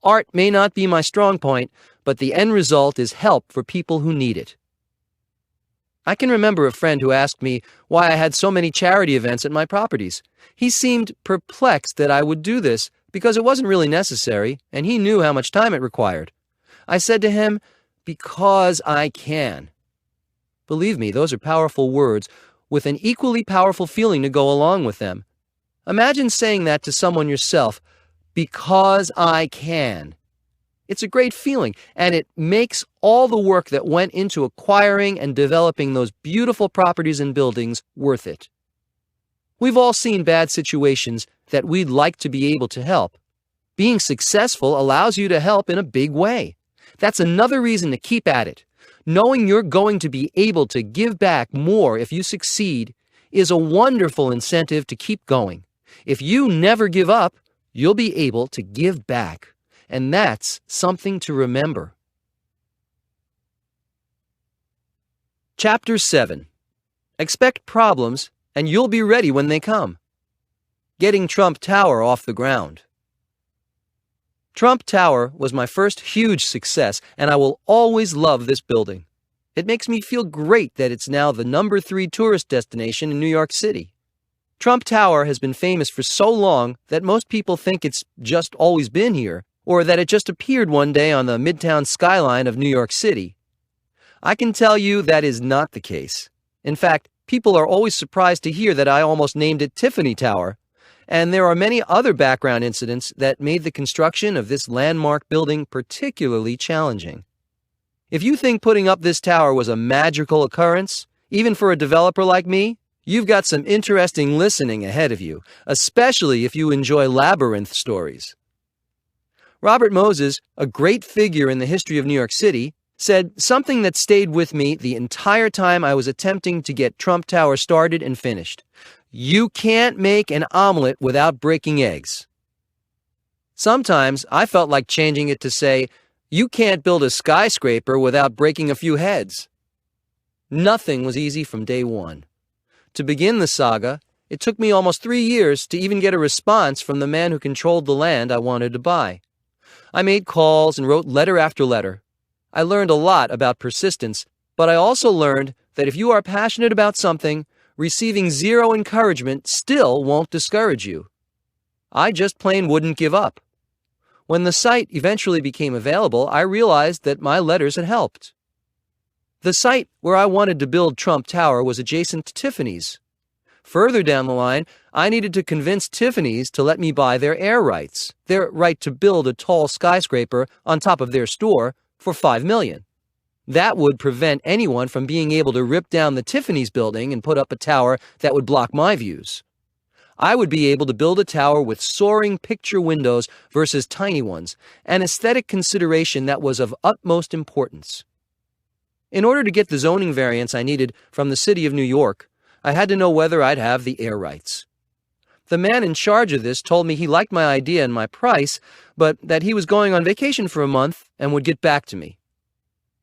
Art may not be my strong point, but the end result is help for people who need it. I can remember a friend who asked me why I had so many charity events at my properties. He seemed perplexed that I would do this because it wasn't really necessary, and he knew how much time it required. I said to him, "Because I can." Believe me, those are powerful words, with an equally powerful feeling to go along with them. Imagine saying that to someone yourself, "Because I can." It's a great feeling, and it makes all the work that went into acquiring and developing those beautiful properties and buildings worth it. We've all seen bad situations that we'd like to be able to help. Being successful allows you to help in a big way. That's another reason to keep at it. Knowing you're going to be able to give back more if you succeed is a wonderful incentive to keep going. If you never give up, you'll be able to give back. And that's something to remember. Chapter 7. Expect problems, and you'll be ready when they come. Getting Trump Tower off the ground. Trump Tower was my first huge success, and I will always love this building. It makes me feel great that it's now the number 3 tourist destination in New York City. Trump Tower has been famous for so long that most people think it's just always been here, or that it just appeared one day on the Midtown skyline of New York City. I can tell you that is not the case. In fact, people are always surprised to hear that I almost named it Tiffany Tower, and there are many other background incidents that made the construction of this landmark building particularly challenging. If you think putting up this tower was a magical occurrence, even for a developer like me, you've got some interesting listening ahead of you, especially if you enjoy labyrinth stories. Robert Moses, a great figure in the history of New York City, said something that stayed with me the entire time I was attempting to get Trump Tower started and finished. You can't make an omelet without breaking eggs. Sometimes I felt like changing it to say, you can't build a skyscraper without breaking a few heads. Nothing was easy from day one. To begin the saga, it took me almost 3 years to even get a response from the man who controlled the land I wanted to buy. I made calls and wrote letter after letter. I learned a lot about persistence, but I also learned that if you are passionate about something, receiving zero encouragement still won't discourage you. I just plain wouldn't give up. When the site eventually became available, I realized that my letters had helped. The site where I wanted to build Trump Tower was adjacent to Tiffany's. Further down the line, I needed to convince Tiffany's to let me buy their air rights, their right to build a tall skyscraper on top of their store for $5 million. That would prevent anyone from being able to rip down the Tiffany's building and put up a tower that would block my views. I would be able to build a tower with soaring picture windows versus tiny ones, an aesthetic consideration that was of utmost importance. In order to get the zoning variance I needed from the city of New York, I had to know whether I'd have the air rights. The man in charge of this told me he liked my idea and my price, but that he was going on vacation for a month and would get back to me.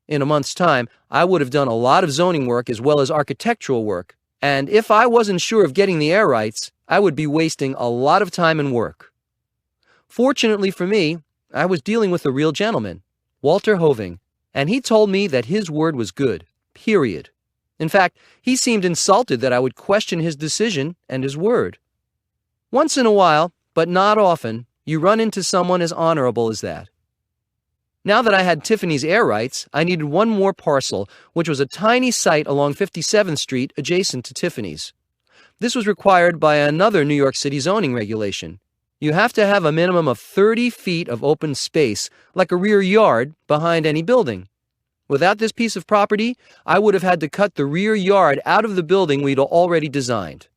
In a month's time, I would have done a lot of zoning work as well as architectural work, and if I wasn't sure of getting the air rights, I would be wasting a lot of time and work. Fortunately for me, I was dealing with a real gentleman, Walter Hoving, and he told me that his word was good, period. In fact, he seemed insulted that I would question his decision and his word. Once in a while, but not often, you run into someone as honorable as that. Now that I had Tiffany's air rights, I needed one more parcel, which was a tiny site along 57th Street adjacent to Tiffany's. This was required by another New York City zoning regulation. You have to have a minimum of 30 feet of open space, like a rear yard, behind any building. Without this piece of property, I would have had to cut the rear yard out of the building we'd already designed.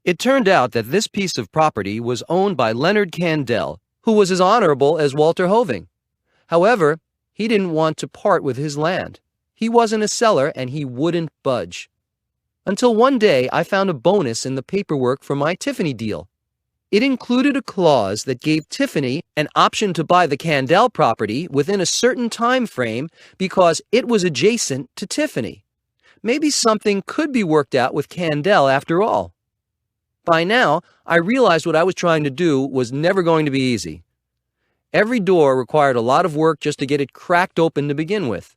It turned out that this piece of property was owned by Leonard Candell, who was as honorable as Walter Hoving. However, he didn't want to part with his land. He wasn't a seller and he wouldn't budge. Until one day I found a bonus in the paperwork for my Tiffany deal. It included a clause that gave Tiffany an option to buy the Candell property within a certain time frame because it was adjacent to Tiffany. Maybe something could be worked out with Candell after all. By now, I realized what I was trying to do was never going to be easy. Every door required a lot of work just to get it cracked open to begin with.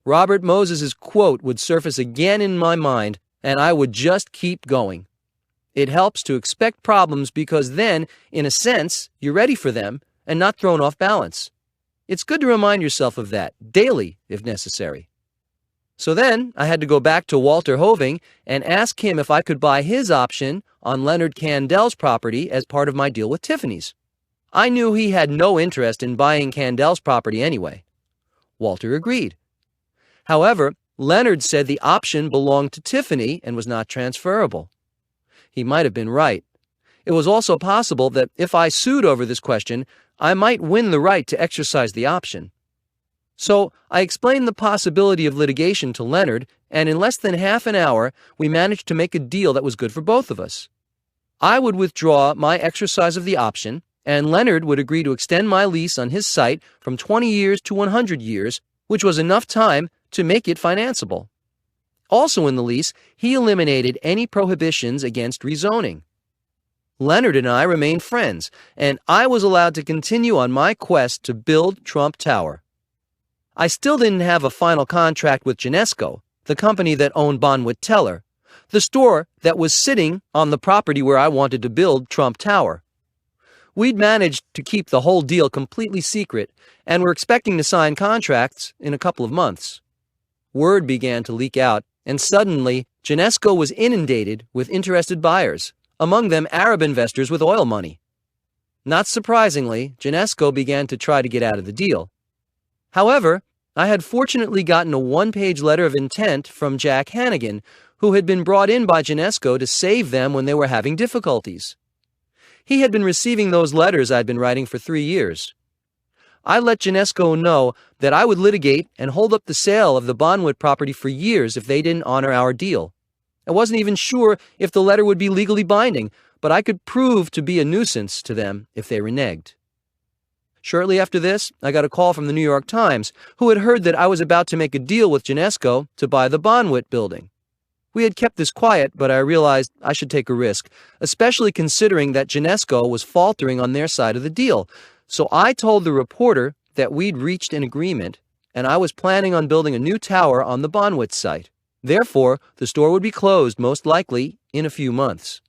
Robert Moses's quote would surface again in my mind, and I would just keep going. It helps to expect problems because then, in a sense, you're ready for them and not thrown off balance. It's good to remind yourself of that, daily if necessary. So then, I had to go back to Walter Hoving and ask him if I could buy his option on Leonard Candell's property as part of my deal with Tiffany's. I knew he had no interest in buying Candell's property anyway. Walter agreed. However, Leonard said the option belonged to Tiffany and was not transferable. He might have been right. It was also possible that if I sued over this question, I might win the right to exercise the option. So I explained the possibility of litigation to Leonard, and in less than half an hour, we managed to make a deal that was good for both of us. I would withdraw my exercise of the option, and Leonard would agree to extend my lease on his site from 20 years to 100 years, which was enough time to make it financeable. Also in the lease, he eliminated any prohibitions against rezoning. Leonard and I remained friends, and I was allowed to continue on my quest to build Trump Tower. I still didn't have a final contract with Genesco, the company that owned Bonwit Teller, the store that was sitting on the property where I wanted to build Trump Tower. We'd managed to keep the whole deal completely secret, and were expecting to sign contracts in a couple of months. Word began to leak out, and suddenly, Genesco was inundated with interested buyers, among them Arab investors with oil money. Not surprisingly, Genesco began to try to get out of the deal. However, I had fortunately gotten a one-page letter of intent from Jack Hannigan, who had been brought in by Genesco to save them when they were having difficulties. He had been receiving those letters I'd been writing for 3 years. I let Genesco know that I would litigate and hold up the sale of the Bonwit property for years if they didn't honor our deal. I wasn't even sure if the letter would be legally binding, but I could prove to be a nuisance to them if they reneged. Shortly after this, I got a call from the New York Times, who had heard that I was about to make a deal with Genesco to buy the Bonwit building. We had kept this quiet, but I realized I should take a risk, especially considering that Genesco was faltering on their side of the deal. So I told the reporter that we'd reached an agreement, and I was planning on building a new tower on the Bonwit site. Therefore, the store would be closed, most likely, in a few months.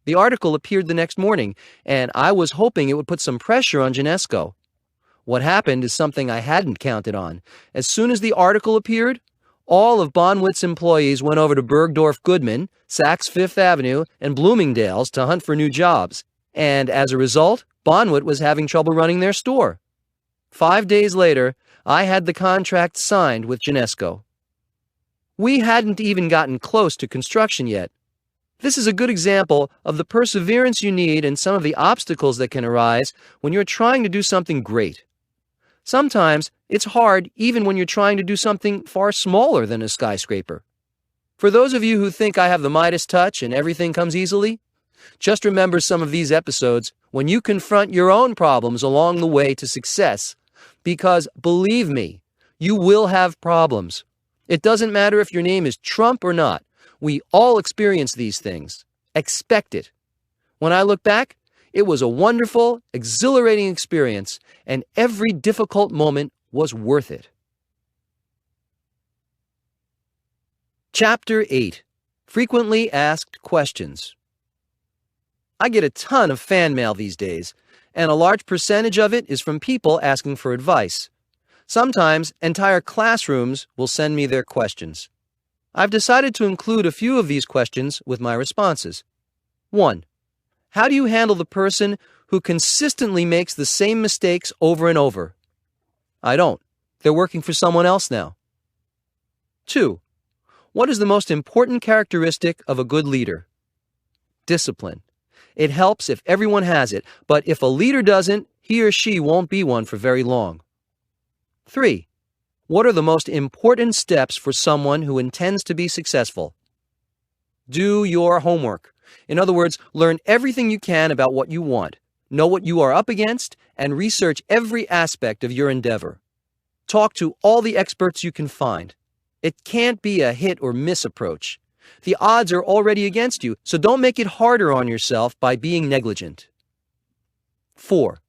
The article appeared the next morning, and I was hoping it would put some pressure on Genesco. What happened is something I hadn't counted on. As soon as the article appeared, all of Bonwit's employees went over to Bergdorf Goodman, Saks Fifth Avenue, and Bloomingdale's to hunt for new jobs, and as a result, Bonwit was having trouble running their store. 5 days later, I had the contract signed with Genesco. We hadn't even gotten close to construction yet. This is a good example of the perseverance you need and some of the obstacles that can arise when you're trying to do something great. Sometimes it's hard even when you're trying to do something far smaller than a skyscraper. For those of you who think I have the Midas touch and everything comes easily, just remember some of these episodes when you confront your own problems along the way to success, because believe me, you will have problems. It doesn't matter if your name is Trump or not. We all experience these things. Expect it. When I look back, it was a wonderful, exhilarating experience, and every difficult moment was worth it. Chapter 8. Frequently Asked Questions. I get a ton of fan mail these days, and a large percentage of it is from people asking for advice. Sometimes entire classrooms will send me their questions. I've decided to include a few of these questions with my responses. 1. How do you handle the person who consistently makes the same mistakes over and over? I don't. They're working for someone else now. 2. What is the most important characteristic of a good leader? Discipline. It helps if everyone has it, but if a leader doesn't, he or she won't be one for very long. 3. What are the most important steps for someone who intends to be successful? Do your homework. In other words, learn everything you can about what you want, know what you are up against, and research every aspect of your endeavor. Talk to all the experts you can find. It can't be a hit or miss approach. The odds are already against you, so don't make it harder on yourself by being negligent. 4.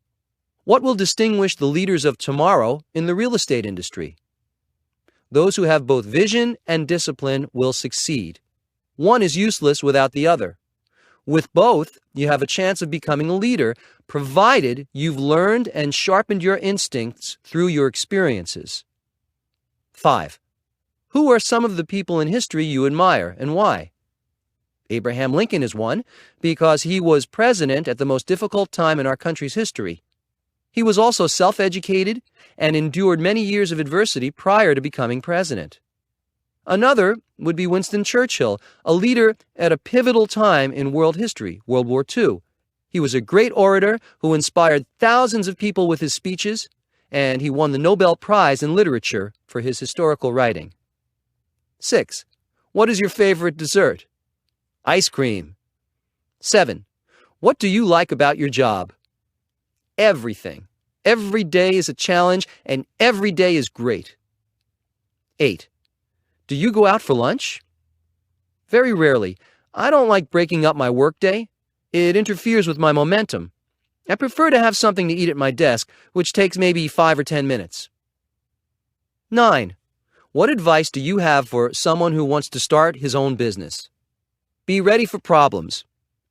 What will distinguish the leaders of tomorrow in the real estate industry? Those who have both vision and discipline will succeed. One is useless without the other. With both, you have a chance of becoming a leader, provided you've learned and sharpened your instincts through your experiences. 5. Who are some of the people in history you admire and why? Abraham Lincoln is one, because he was president at the most difficult time in our country's history. He was also self-educated and endured many years of adversity prior to becoming president. Another would be Winston Churchill, a leader at a pivotal time in world history, World War II. He was a great orator who inspired thousands of people with his speeches, and he won the Nobel Prize in Literature for his historical writing. 6. What is your favorite dessert? Ice cream. 7. What do you like about your job? Everything. Every day is a challenge, and every day is great. 8. Do you go out for lunch? Very rarely. I don't like breaking up my workday. It interferes with my momentum. I prefer to have something to eat at my desk, which takes maybe 5 or 10 minutes. 9. What advice do you have for someone who wants to start his own business? Be ready for problems.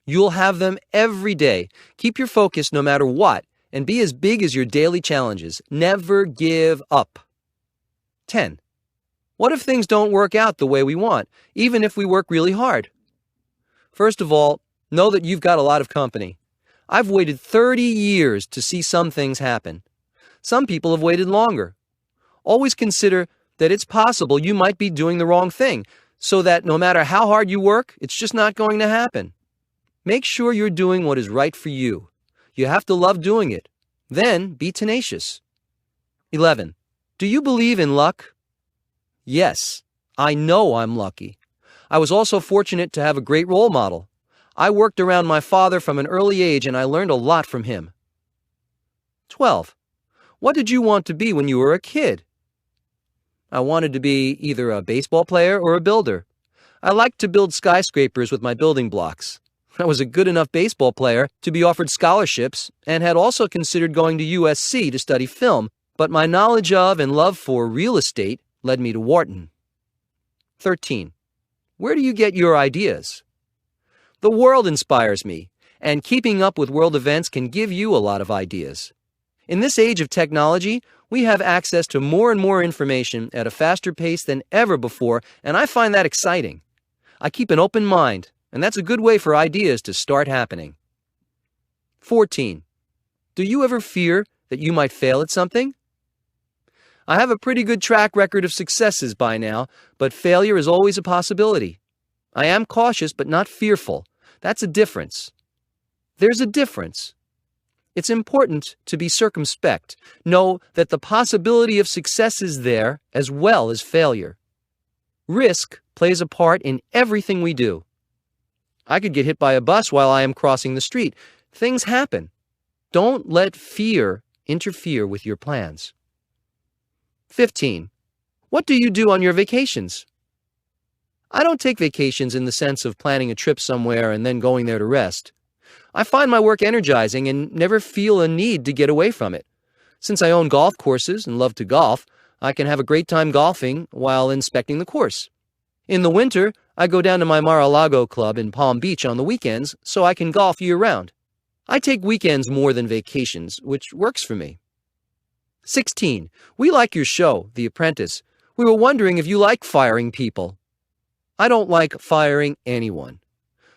You'll have them every day. Keep your focus no matter what, and be as big as your daily challenges. Never give up. 10. What if things don't work out the way we want, even if we work really hard? First of all, know that you've got a lot of company. I've waited 30 years to see some things happen. Some people have waited longer. Always consider that it's possible you might be doing the wrong thing, so that no matter how hard you work, it's just not going to happen. Make sure you're doing what is right for you. You have to love doing it. Then be tenacious. 11. Do you believe in luck? Yes, I know I'm lucky. I was also fortunate to have a great role model. I worked around my father from an early age and I learned a lot from him. 12. What did you want to be when you were a kid? I wanted to be either a baseball player or a builder. I liked to build skyscrapers with my building blocks. I was a good enough baseball player to be offered scholarships and had also considered going to USC to study film, but my knowledge of and love for real estate led me to Wharton. 13. Where do you get your ideas? The world inspires me, and keeping up with world events can give you a lot of ideas. In this age of technology, we have access to more and more information at a faster pace than ever before, and I find that exciting. I keep an open mind, and that's a good way for ideas to start happening. 14. Do you ever fear that you might fail at something? I have a pretty good track record of successes by now, but failure is always a possibility. I am cautious but not fearful. That's a difference. There's a difference. It's important to be circumspect. Know that the possibility of success is there as well as failure. Risk plays a part in everything we do. I could get hit by a bus while I am crossing the street. Things happen. Don't let fear interfere with your plans. 15. What do you do on your vacations? I don't take vacations in the sense of planning a trip somewhere and then going there to rest. I find my work energizing and never feel a need to get away from it. Since I own golf courses and love to golf, I can have a great time golfing while inspecting the course. In the winter, I go down to my Mar-a-Lago club in Palm Beach on the weekends so I can golf year-round. I take weekends more than vacations, which works for me. 16. We like your show, The Apprentice. We were wondering if you like firing people. I don't like firing anyone.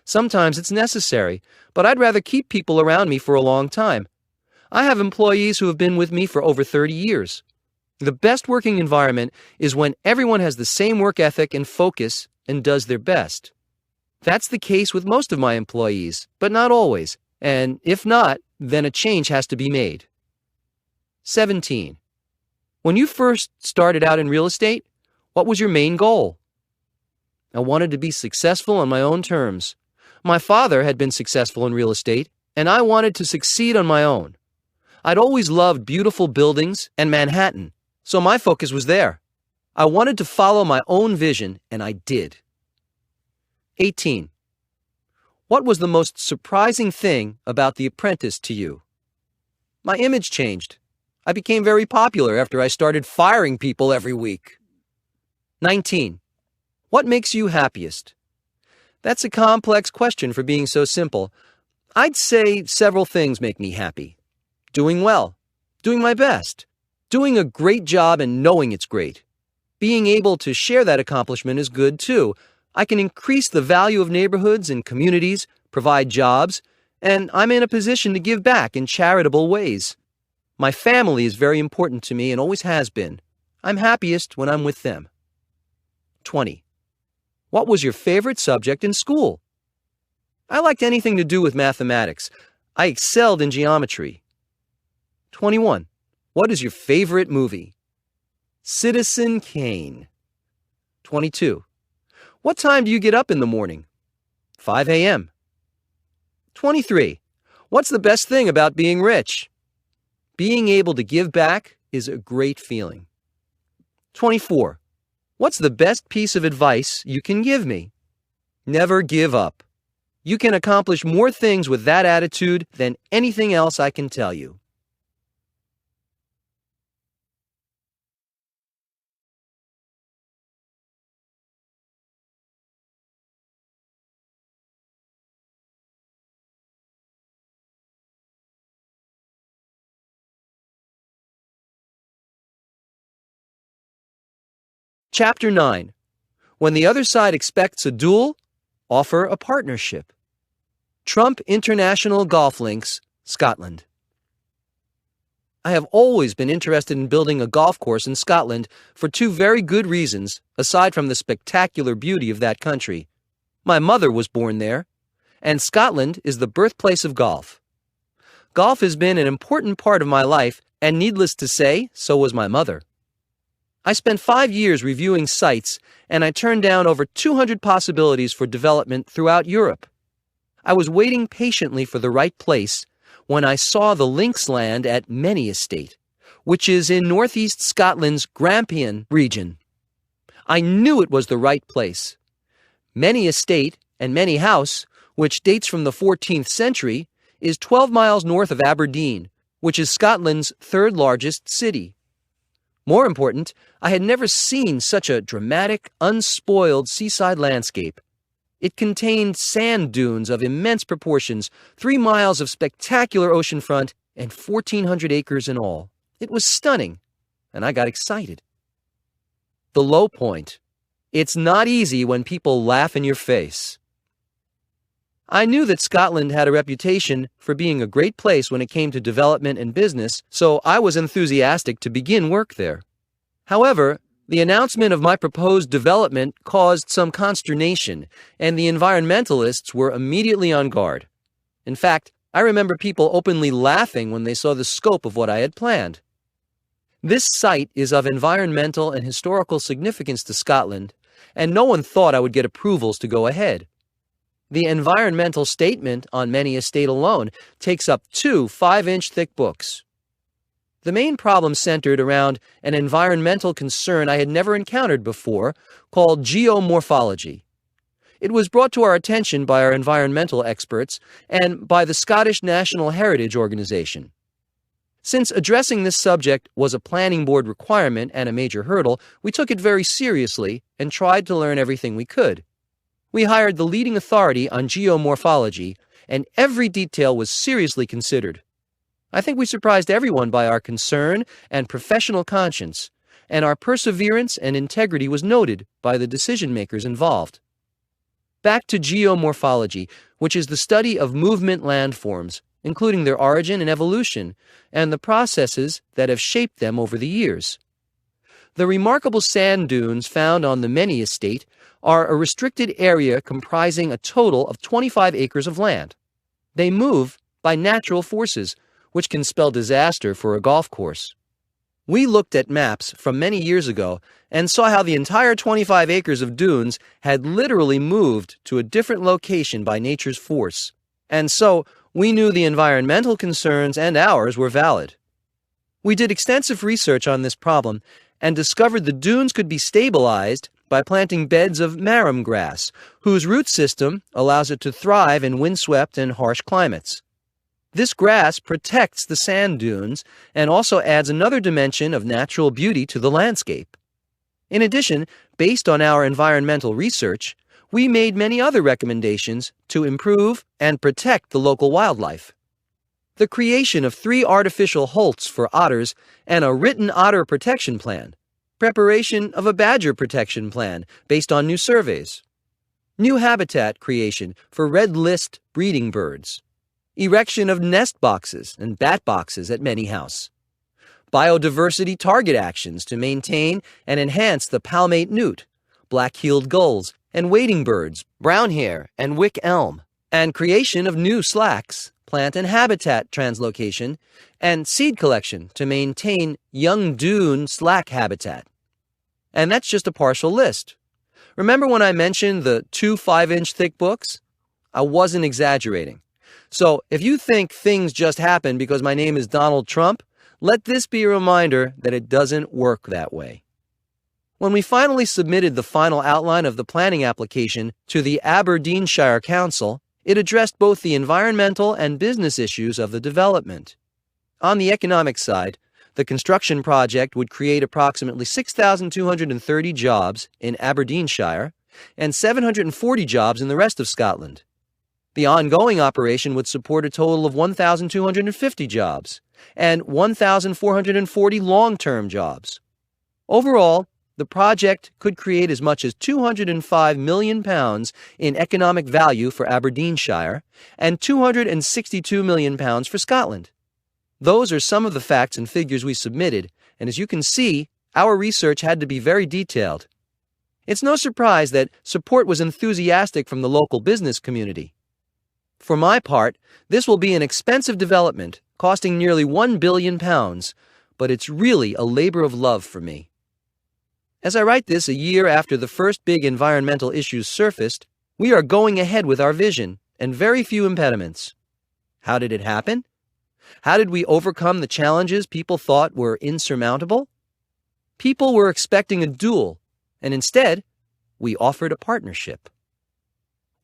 Sometimes it's necessary, but I'd rather keep people around me for a long time. I have employees who have been with me for over 30 years. The best working environment is when everyone has the same work ethic and focus and does their best. That's the case with most of my employees, but not always, and if not, then a change has to be made. 17. When you first started out in real estate, what was your main goal? I wanted to be successful on my own terms. My father had been successful in real estate, and I wanted to succeed on my own. I'd always loved beautiful buildings and Manhattan, so my focus was there. I wanted to follow my own vision, and I did. 18. What was the most surprising thing about The Apprentice to you? My image changed. I became very popular after I started firing people every week. 19. What makes you happiest? That's a complex question for being so simple. I'd say several things make me happy. Doing well, doing my best, doing a great job and knowing it's great. Being able to share that accomplishment is good too. I can increase the value of neighborhoods and communities, provide jobs, and I'm in a position to give back in charitable ways. My family is very important to me and always has been. I'm happiest when I'm with them. 20. What was your favorite subject in school? I liked anything to do with mathematics. I excelled in geometry. 21. What is your favorite movie? Citizen Kane. 22. What time do you get up in the morning? 5 a.m. 23. What's the best thing about being rich? Being able to give back is a great feeling. 24. What's the best piece of advice you can give me? Never give up. You can accomplish more things with that attitude than anything else I can tell you. Chapter 9. When the other side expects a duel, offer a partnership. Trump International Golf Links, Scotland. I have always been interested in building a golf course in Scotland for two very good reasons, aside from the spectacular beauty of that country. My mother was born there, and Scotland is the birthplace of golf. Golf has been an important part of my life, and needless to say, so was my mother. I spent 5 years reviewing sites, and I turned down over 200 possibilities for development throughout Europe. I was waiting patiently for the right place when I saw the links land at Many Estate, which is in northeast Scotland's Grampian region. I knew it was the right place. Many Estate and Many House, which dates from the 14th century, is 12 miles north of Aberdeen, which is Scotland's third largest city. More important, I had never seen such a dramatic, unspoiled seaside landscape. It contained sand dunes of immense proportions, 3 miles of spectacular oceanfront, and 1,400 acres in all. It was stunning, and I got excited. The low point. It's not easy when people laugh in your face. I knew that Scotland had a reputation for being a great place when it came to development and business, so I was enthusiastic to begin work there. However, the announcement of my proposed development caused some consternation, and the environmentalists were immediately on guard. In fact, I remember people openly laughing when they saw the scope of what I had planned. This site is of environmental and historical significance to Scotland, and no one thought I would get approvals to go ahead. The environmental statement on Many Estate alone takes up 2 5-inch thick books. The main problem centered around an environmental concern I had never encountered before, called geomorphology. It was brought to our attention by our environmental experts and by the Scottish National Heritage Organization. Since addressing this subject was a planning board requirement and a major hurdle, we took it very seriously and tried to learn everything we could. We hired the leading authority on geomorphology, and every detail was seriously considered. I think we surprised everyone by our concern and professional conscience, and our perseverance and integrity was noted by the decision-makers involved. Back to geomorphology, which is the study of movement landforms, including their origin and evolution, and the processes that have shaped them over the years. The remarkable sand dunes found on the Many Estate are a restricted area comprising a total of 25 acres of land. They move by natural forces, which can spell disaster for a golf course. We looked at maps from many years ago and saw how the entire 25 acres of dunes had literally moved to a different location by nature's force. And so, we knew the environmental concerns and ours were valid. We did extensive research on this problem and discovered the dunes could be stabilized by planting beds of marram grass, whose root system allows it to thrive in windswept and harsh climates. This grass protects the sand dunes and also adds another dimension of natural beauty to the landscape. In addition, based on our environmental research, we made many other recommendations to improve and protect the local wildlife. The creation of 3 artificial holts for otters and a written otter protection plan, preparation of a badger protection plan based on new surveys, new habitat creation for red list breeding birds, erection of nest boxes and bat boxes at Many House, biodiversity target actions to maintain and enhance the palmate newt, black-heeled gulls, and wading birds, brown hare, and wick elm, and creation of new slacks, plant and habitat translocation, and seed collection to maintain young dune slack habitat. And that's just a partial list. Remember when I mentioned the 2 5-inch thick books? I wasn't exaggerating. So if you think things just happen because my name is Donald Trump, let this be a reminder that it doesn't work that way. When we finally submitted the final outline of the planning application to the Aberdeenshire Council, it addressed both the environmental and business issues of the development. On the economic side, the construction project would create approximately 6,230 jobs in Aberdeenshire and 740 jobs in the rest of Scotland. The ongoing operation would support a total of 1,250 jobs and 1,440 long-term jobs. Overall, the project could create as much as £205 million in economic value for Aberdeenshire and £262 million for Scotland. Those are some of the facts and figures we submitted, and as you can see, our research had to be very detailed. It's no surprise that support was enthusiastic from the local business community. For my part, this will be an expensive development, costing nearly £1 billion, but it's really a labor of love for me. As I write this a year after the first big environmental issues surfaced, we are going ahead with our vision and very few impediments. How did it happen? How did we overcome the challenges people thought were insurmountable? People were expecting a duel, and instead, we offered a partnership.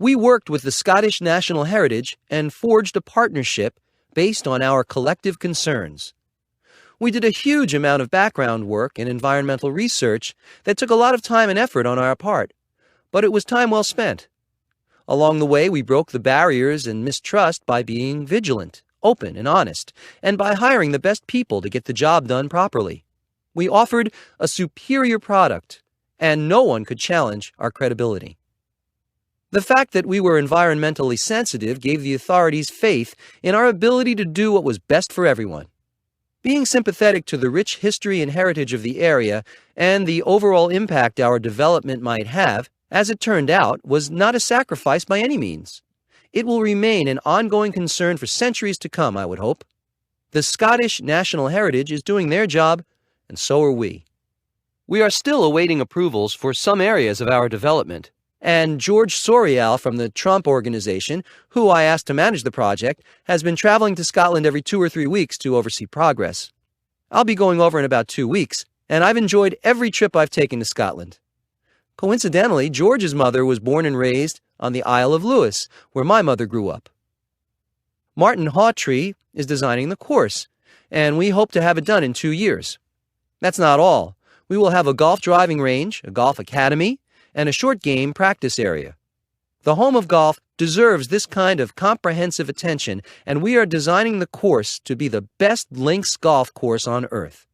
We worked with the Scottish National Heritage and forged a partnership based on our collective concerns. We did a huge amount of background work and environmental research that took a lot of time and effort on our part, but it was time well spent. Along the way, we broke the barriers and mistrust by being vigilant, open, and honest, and by hiring the best people to get the job done properly. We offered a superior product, and no one could challenge our credibility. The fact that we were environmentally sensitive gave the authorities faith in our ability to do what was best for everyone. Being sympathetic to the rich history and heritage of the area and the overall impact our development might have, as it turned out, was not a sacrifice by any means. It will remain an ongoing concern for centuries to come, I would hope. The Scottish National Heritage is doing their job, and so are we. We are still awaiting approvals for some areas of our development, and George Sorial from the Trump Organization, who I asked to manage the project, has been traveling to Scotland every 2 or 3 weeks to oversee progress. I'll be going over in about 2 weeks, and I've enjoyed every trip I've taken to Scotland. Coincidentally, George's mother was born and raised on the Isle of Lewis, where my mother grew up. Martin Hawtree is designing the course, and we hope to have it done in 2 years. That's not all. We will have a golf driving range, a golf academy, and a short game practice area. The home of golf deserves this kind of comprehensive attention, and we are designing the course to be the best links golf course on earth.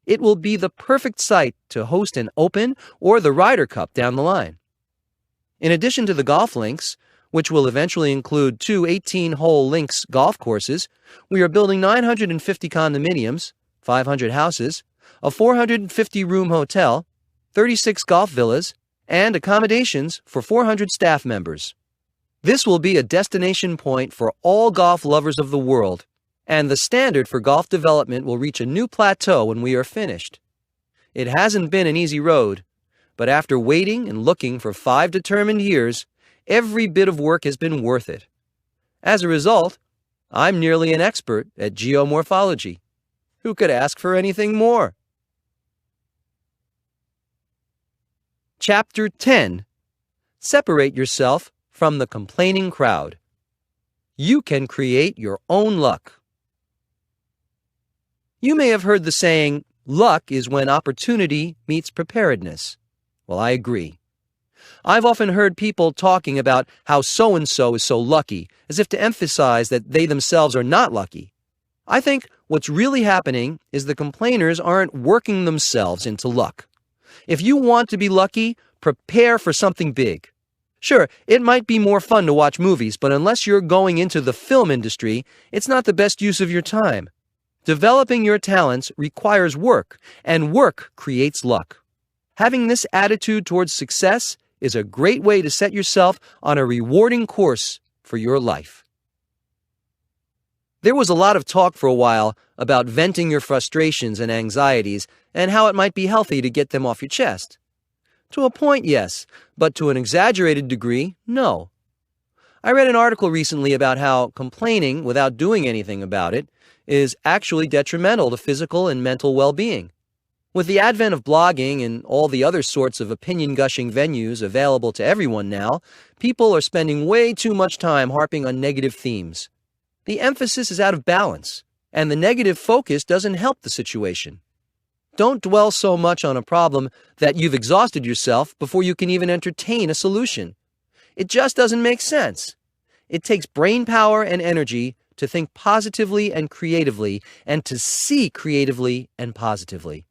It will be the perfect site to host an Open or the Ryder Cup down the line. In addition to the golf links, which will eventually include 2 18-hole links golf courses, we are building 950 condominiums, 500 houses, a 450-room hotel, 36 golf villas, and accommodations for 400 staff members. This will be a destination point for all golf lovers of the world, and the standard for golf development will reach a new plateau when we are finished. It hasn't been an easy road, but after waiting and looking for 5 determined years, every bit of work has been worth it. As a result, I'm nearly an expert at geomorphology. Who could ask for anything more? Chapter 10. Separate yourself from the complaining crowd. You can create your own luck. You may have heard the saying, luck is when opportunity meets preparedness. Well, I agree. I've often heard people talking about how so-and-so is so lucky, as if to emphasize that they themselves are not lucky. I think what's really happening is the complainers aren't working themselves into luck. If you want to be lucky, prepare for something big. Sure, it might be more fun to watch movies, but unless you're going into the film industry, it's not the best use of your time. Developing your talents requires work, and work creates luck. Having this attitude towards success is a great way to set yourself on a rewarding course for your life. There was a lot of talk for a while about venting your frustrations and anxieties and how it might be healthy to get them off your chest. To a point, yes, but to an exaggerated degree, no. I read an article recently about how complaining without doing anything about it is actually detrimental to physical and mental well-being. With the advent of blogging and all the other sorts of opinion-gushing venues available to everyone now, people are spending way too much time harping on negative themes. The emphasis is out of balance, and the negative focus doesn't help the situation. Don't dwell so much on a problem that you've exhausted yourself before you can even entertain a solution. It just doesn't make sense. It takes brain power and energy to think positively and creatively, and to see creatively and positively.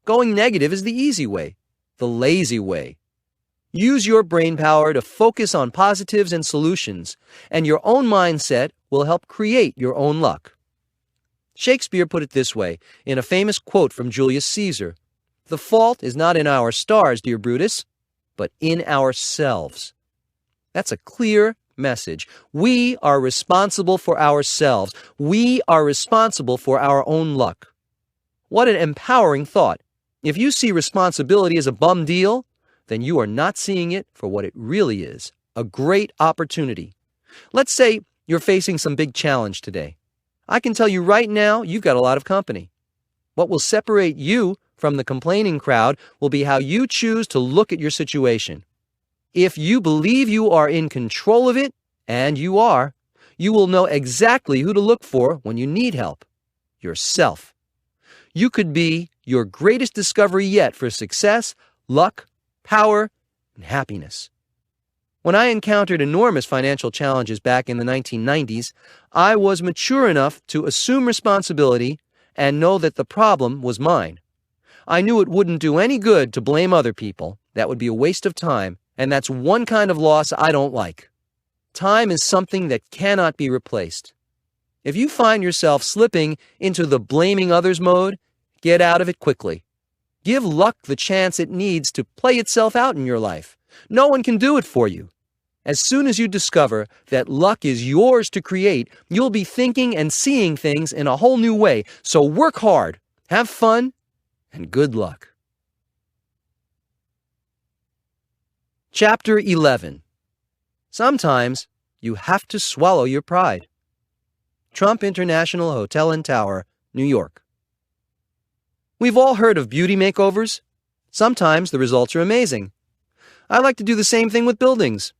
Going negative is the easy way, the lazy way. Use your brain power to focus on positives and solutions, and your own mindset will help create your own luck. Shakespeare put it this way in a famous quote from Julius Caesar: "The fault is not in our stars, dear Brutus, but in ourselves." That's a clear, message. We are responsible for ourselves. We are responsible for our own luck. What an empowering thought. If you see responsibility as a bum deal, then you are not seeing it for what it really is, a great opportunity. Let's say you're facing some big challenge today. I can tell you right now, you've got a lot of company. What will separate you from the complaining crowd will be how you choose to look at your situation. If you believe you are in control of it, and you are, you will know exactly who to look for when you need help. Yourself. You could be your greatest discovery yet for success, luck, power, and happiness. When I encountered enormous financial challenges back in the 1990s, I was mature enough to assume responsibility and know that the problem was mine. I knew it wouldn't do any good to blame other people. That would be a waste of time, and that's one kind of loss I don't like. Time is something that cannot be replaced. If you find yourself slipping into the blaming others mode, get out of it quickly. Give luck the chance it needs to play itself out in your life. No one can do it for you. As soon as you discover that luck is yours to create, you'll be thinking and seeing things in a whole new way. So work hard, have fun, and good luck. Chapter 11. Sometimes you have to swallow your pride. Trump International Hotel and Tower, New York. We've all heard of beauty makeovers. Sometimes the results are amazing. I like to do the same thing with buildings.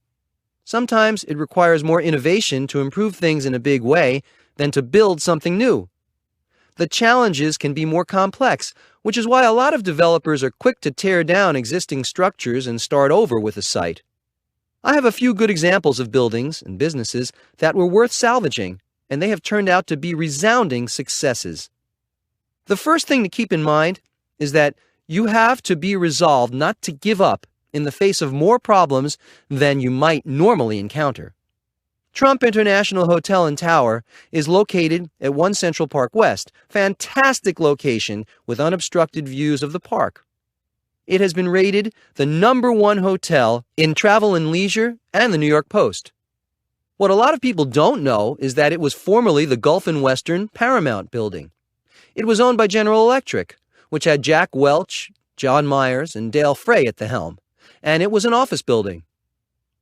Sometimes it requires more innovation to improve things in a big way than to build something new. The challenges can be more complex, which is why a lot of developers are quick to tear down existing structures and start over with a site. I have a few good examples of buildings and businesses that were worth salvaging, and they have turned out to be resounding successes. The first thing to keep in mind is that you have to be resolved not to give up in the face of more problems than you might normally encounter. Trump International Hotel and Tower is located at 1 Central Park West, fantastic location with unobstructed views of the park. It has been rated the #1 hotel in Travel and Leisure and the New York Post. What a lot of people don't know is that it was formerly the Gulf and Western Paramount building. It was owned by General Electric, which had Jack Welch, John Myers, and Dale Frey at the helm, and it was an office building.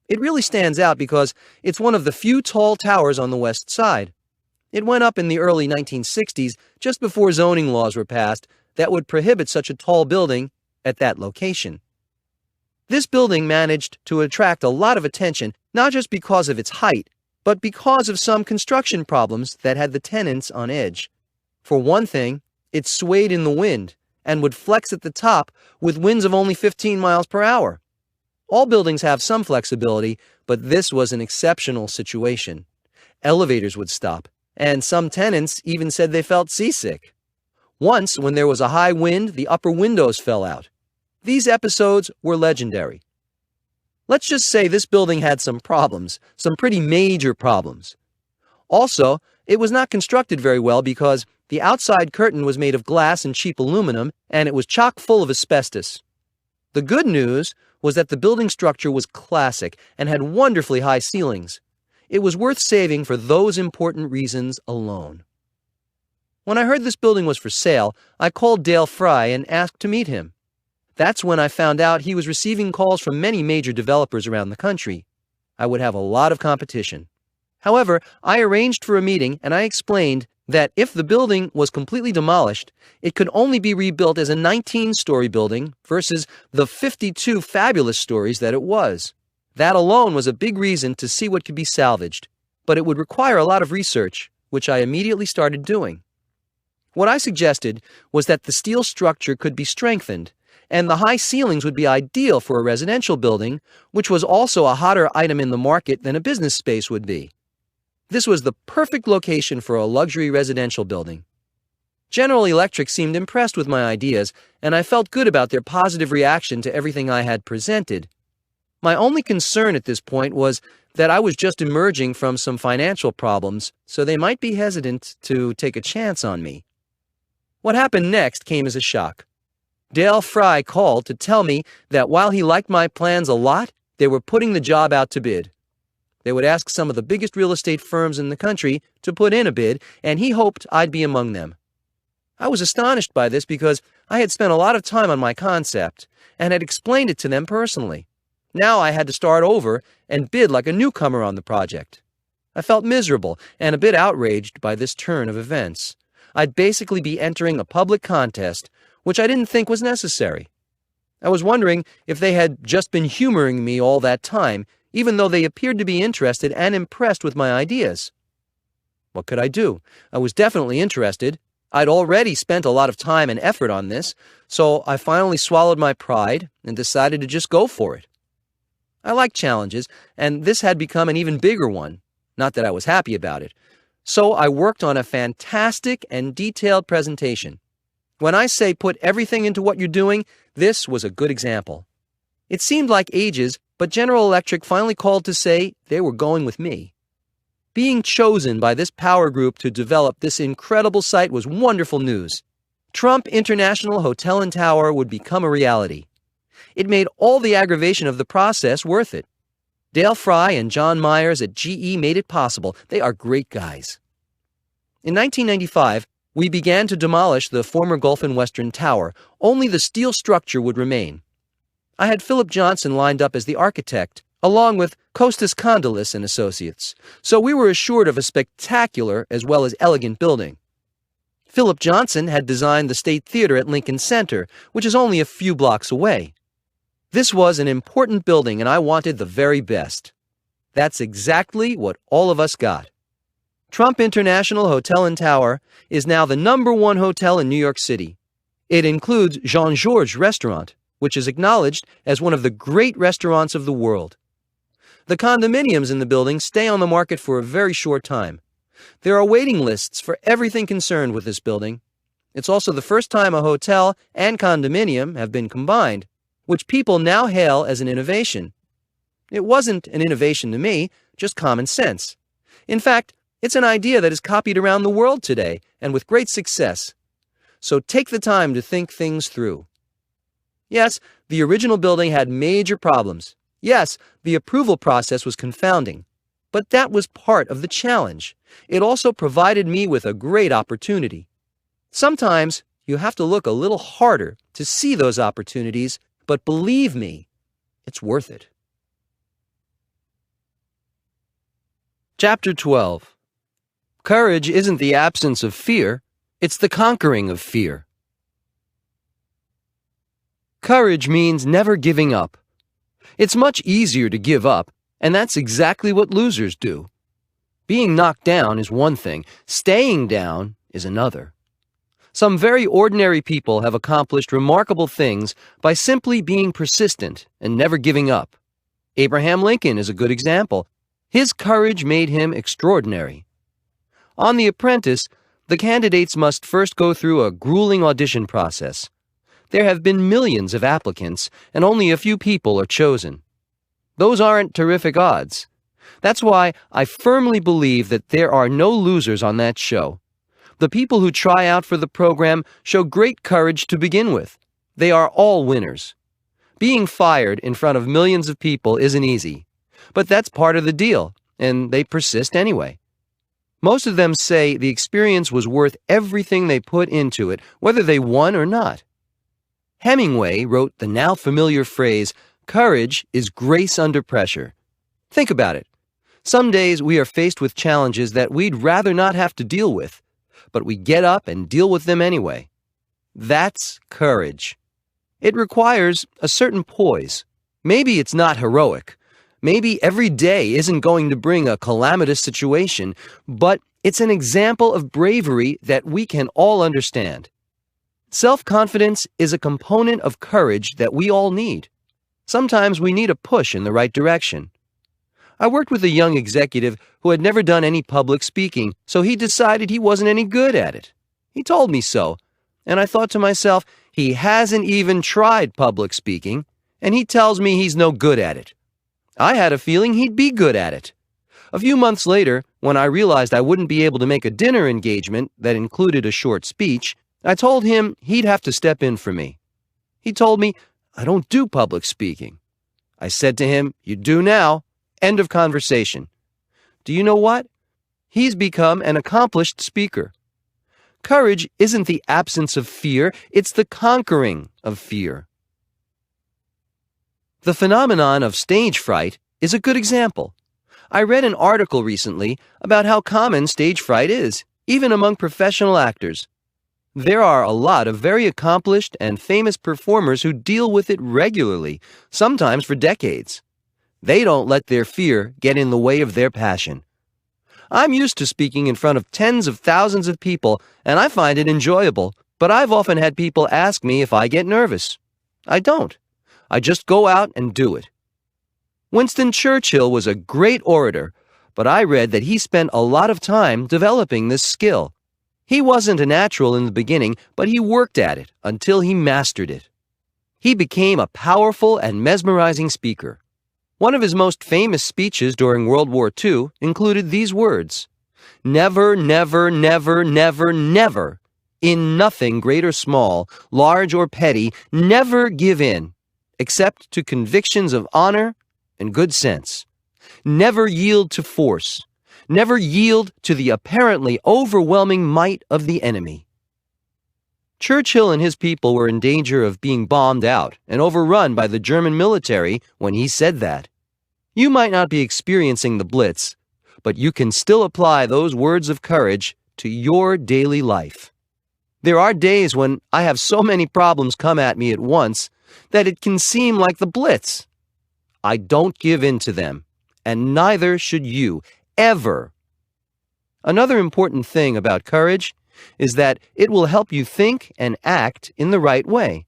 It really stands out because it's one of the few tall towers on the west side. It went up in the early 1960s, just before zoning laws were passed that would prohibit such a tall building at that location. This building managed to attract a lot of attention, not just because of its height, but because of some construction problems that had the tenants on edge. For one thing, it swayed in the wind and would flex at the top with winds of only 15 miles per hour. All buildings have some flexibility, but this was an exceptional situation. Elevators would stop, and some tenants even said they felt seasick. Once, when there was a high wind, the upper windows fell out. These episodes were legendary. Let's just say this building had some problems, some pretty major problems. Also, it was not constructed very well because the outside curtain was made of glass and cheap aluminum, and it was chock full of asbestos. The good news was that the building structure was classic and had wonderfully high ceilings. It was worth saving for those important reasons alone. When I heard this building was for sale, I called Dale Frey and asked to meet him. That's when I found out he was receiving calls from many major developers around the country. I would have a lot of competition. However, I arranged for a meeting and I explained that if the building was completely demolished, it could only be rebuilt as a 19-story building versus the 52 fabulous stories that it was. That alone was a big reason to see what could be salvaged, but it would require a lot of research, which I immediately started doing. What I suggested was that the steel structure could be strengthened, and the high ceilings would be ideal for a residential building, which was also a hotter item in the market than a business space would be. This was the perfect location for a luxury residential building. General Electric seemed impressed with my ideas, and I felt good about their positive reaction to everything I had presented. My only concern at this point was that I was just emerging from some financial problems, so they might be hesitant to take a chance on me. What happened next came as a shock. Dale Frey called to tell me that while he liked my plans a lot, they were putting the job out to bid. They would ask some of the biggest real estate firms in the country to put in a bid, and he hoped I'd be among them. I was astonished by this because I had spent a lot of time on my concept and had explained it to them personally. Now I had to start over and bid like a newcomer on the project. I felt miserable and a bit outraged by this turn of events. I'd basically be entering a public contest, which I didn't think was necessary. I was wondering if they had just been humoring me all that time, even though they appeared to be interested and impressed with my ideas. What could I do? I was definitely interested. I'd already spent a lot of time and effort on this, so I finally swallowed my pride and decided to just go for it. I like challenges, and this had become an even bigger one. Not that I was happy about it. So I worked on a fantastic and detailed presentation. When I say put everything into what you're doing, this was a good example. It seemed like ages, but General Electric finally called to say they were going with me. Being chosen by this power group to develop this incredible site was wonderful news. Trump International Hotel and Tower would become a reality. It made all the aggravation of the process worth it. Dale Fry and John Myers at GE made it possible. They are great guys. In 1995, we began to demolish the former Gulf and Western Tower. Only the steel structure would remain. I had Philip Johnson lined up as the architect, along with Costas Condylis and Associates, so we were assured of a spectacular as well as elegant building. Philip Johnson had designed the State Theater at Lincoln Center, which is only a few blocks away. This was an important building, and I wanted the very best. That's exactly what all of us got. Trump International Hotel and Tower is now the #1 hotel in New York City. It includes Jean-Georges Restaurant, which is acknowledged as one of the great restaurants of the world. The condominiums in the building stay on the market for a very short time. There are waiting lists for everything concerned with this building. It's also the first time a hotel and condominium have been combined, which people now hail as an innovation. It wasn't an innovation to me, just common sense. In fact, it's an idea that is copied around the world today, and with great success. So take the time to think things through. Yes, the original building had major problems. Yes, the approval process was confounding. But that was part of the challenge. It also provided me with a great opportunity. Sometimes you have to look a little harder to see those opportunities, but believe me, it's worth it. Chapter 12. Courage isn't the absence of fear, it's the conquering of fear. Courage means never giving up. It's much easier to give up, and that's exactly what losers do. Being knocked down is one thing, staying down is another. Some very ordinary people have accomplished remarkable things by simply being persistent and never giving up. Abraham Lincoln is a good example. His courage made him extraordinary. On The Apprentice, the candidates must first go through a grueling audition process. There have been millions of applicants, and only a few people are chosen. Those aren't terrific odds. That's why I firmly believe that there are no losers on that show. The people who try out for the program show great courage to begin with. They are all winners. Being fired in front of millions of people isn't easy, but that's part of the deal, and they persist anyway. Most of them say the experience was worth everything they put into it, whether they won or not. Hemingway wrote the now familiar phrase, "Courage is grace under pressure." Think about it. Some days we are faced with challenges that we'd rather not have to deal with, but we get up and deal with them anyway. That's courage. It requires a certain poise. Maybe it's not heroic. Maybe every day isn't going to bring a calamitous situation, but it's an example of bravery that we can all understand. Self-confidence is a component of courage that we all need. Sometimes we need a push in the right direction. I worked with a young executive who had never done any public speaking, so he decided he wasn't any good at it. He told me so, and I thought to myself, he hasn't even tried public speaking, and he tells me he's no good at it. I had a feeling he'd be good at it. A few months later, when I realized I wouldn't be able to make a dinner engagement that included a short speech, I told him he'd have to step in for me. He told me, "I don't do public speaking." I said to him, "You do now." End of conversation. do you know what? He's become an accomplished speaker. Courage isn't the absence of fear, it's the conquering of fear. The phenomenon of stage fright is a good example. I read an article recently about how common stage fright is, even among professional actors. There are a lot of very accomplished and famous performers who deal with it regularly, sometimes for decades. They don't let their fear get in the way of their passion. I'm used to speaking in front of tens of thousands of people, and I find it enjoyable, but I've often had people ask me if I get nervous. I don't. I just go out and do it. Winston Churchill was a great orator, but I read that he spent a lot of time developing this skill. He wasn't a natural in the beginning, but he worked at it until he mastered it. He became a powerful and mesmerizing speaker. One of his most famous speeches during World War II included these words: "Never, never, never, never, never, in nothing great or small, large or petty, never give in, except to convictions of honor and good sense. Never yield to force. Never yield to the apparently overwhelming might of the enemy." Churchill and his people were in danger of being bombed out and overrun by the German military when he said that. You might not be experiencing the Blitz, but you can still apply those words of courage to your daily life. There are days when I have so many problems come at me at once that it can seem like the Blitz. I don't give in to them, and neither should you, ever. Another important thing about courage is that it will help you think and act in the right way.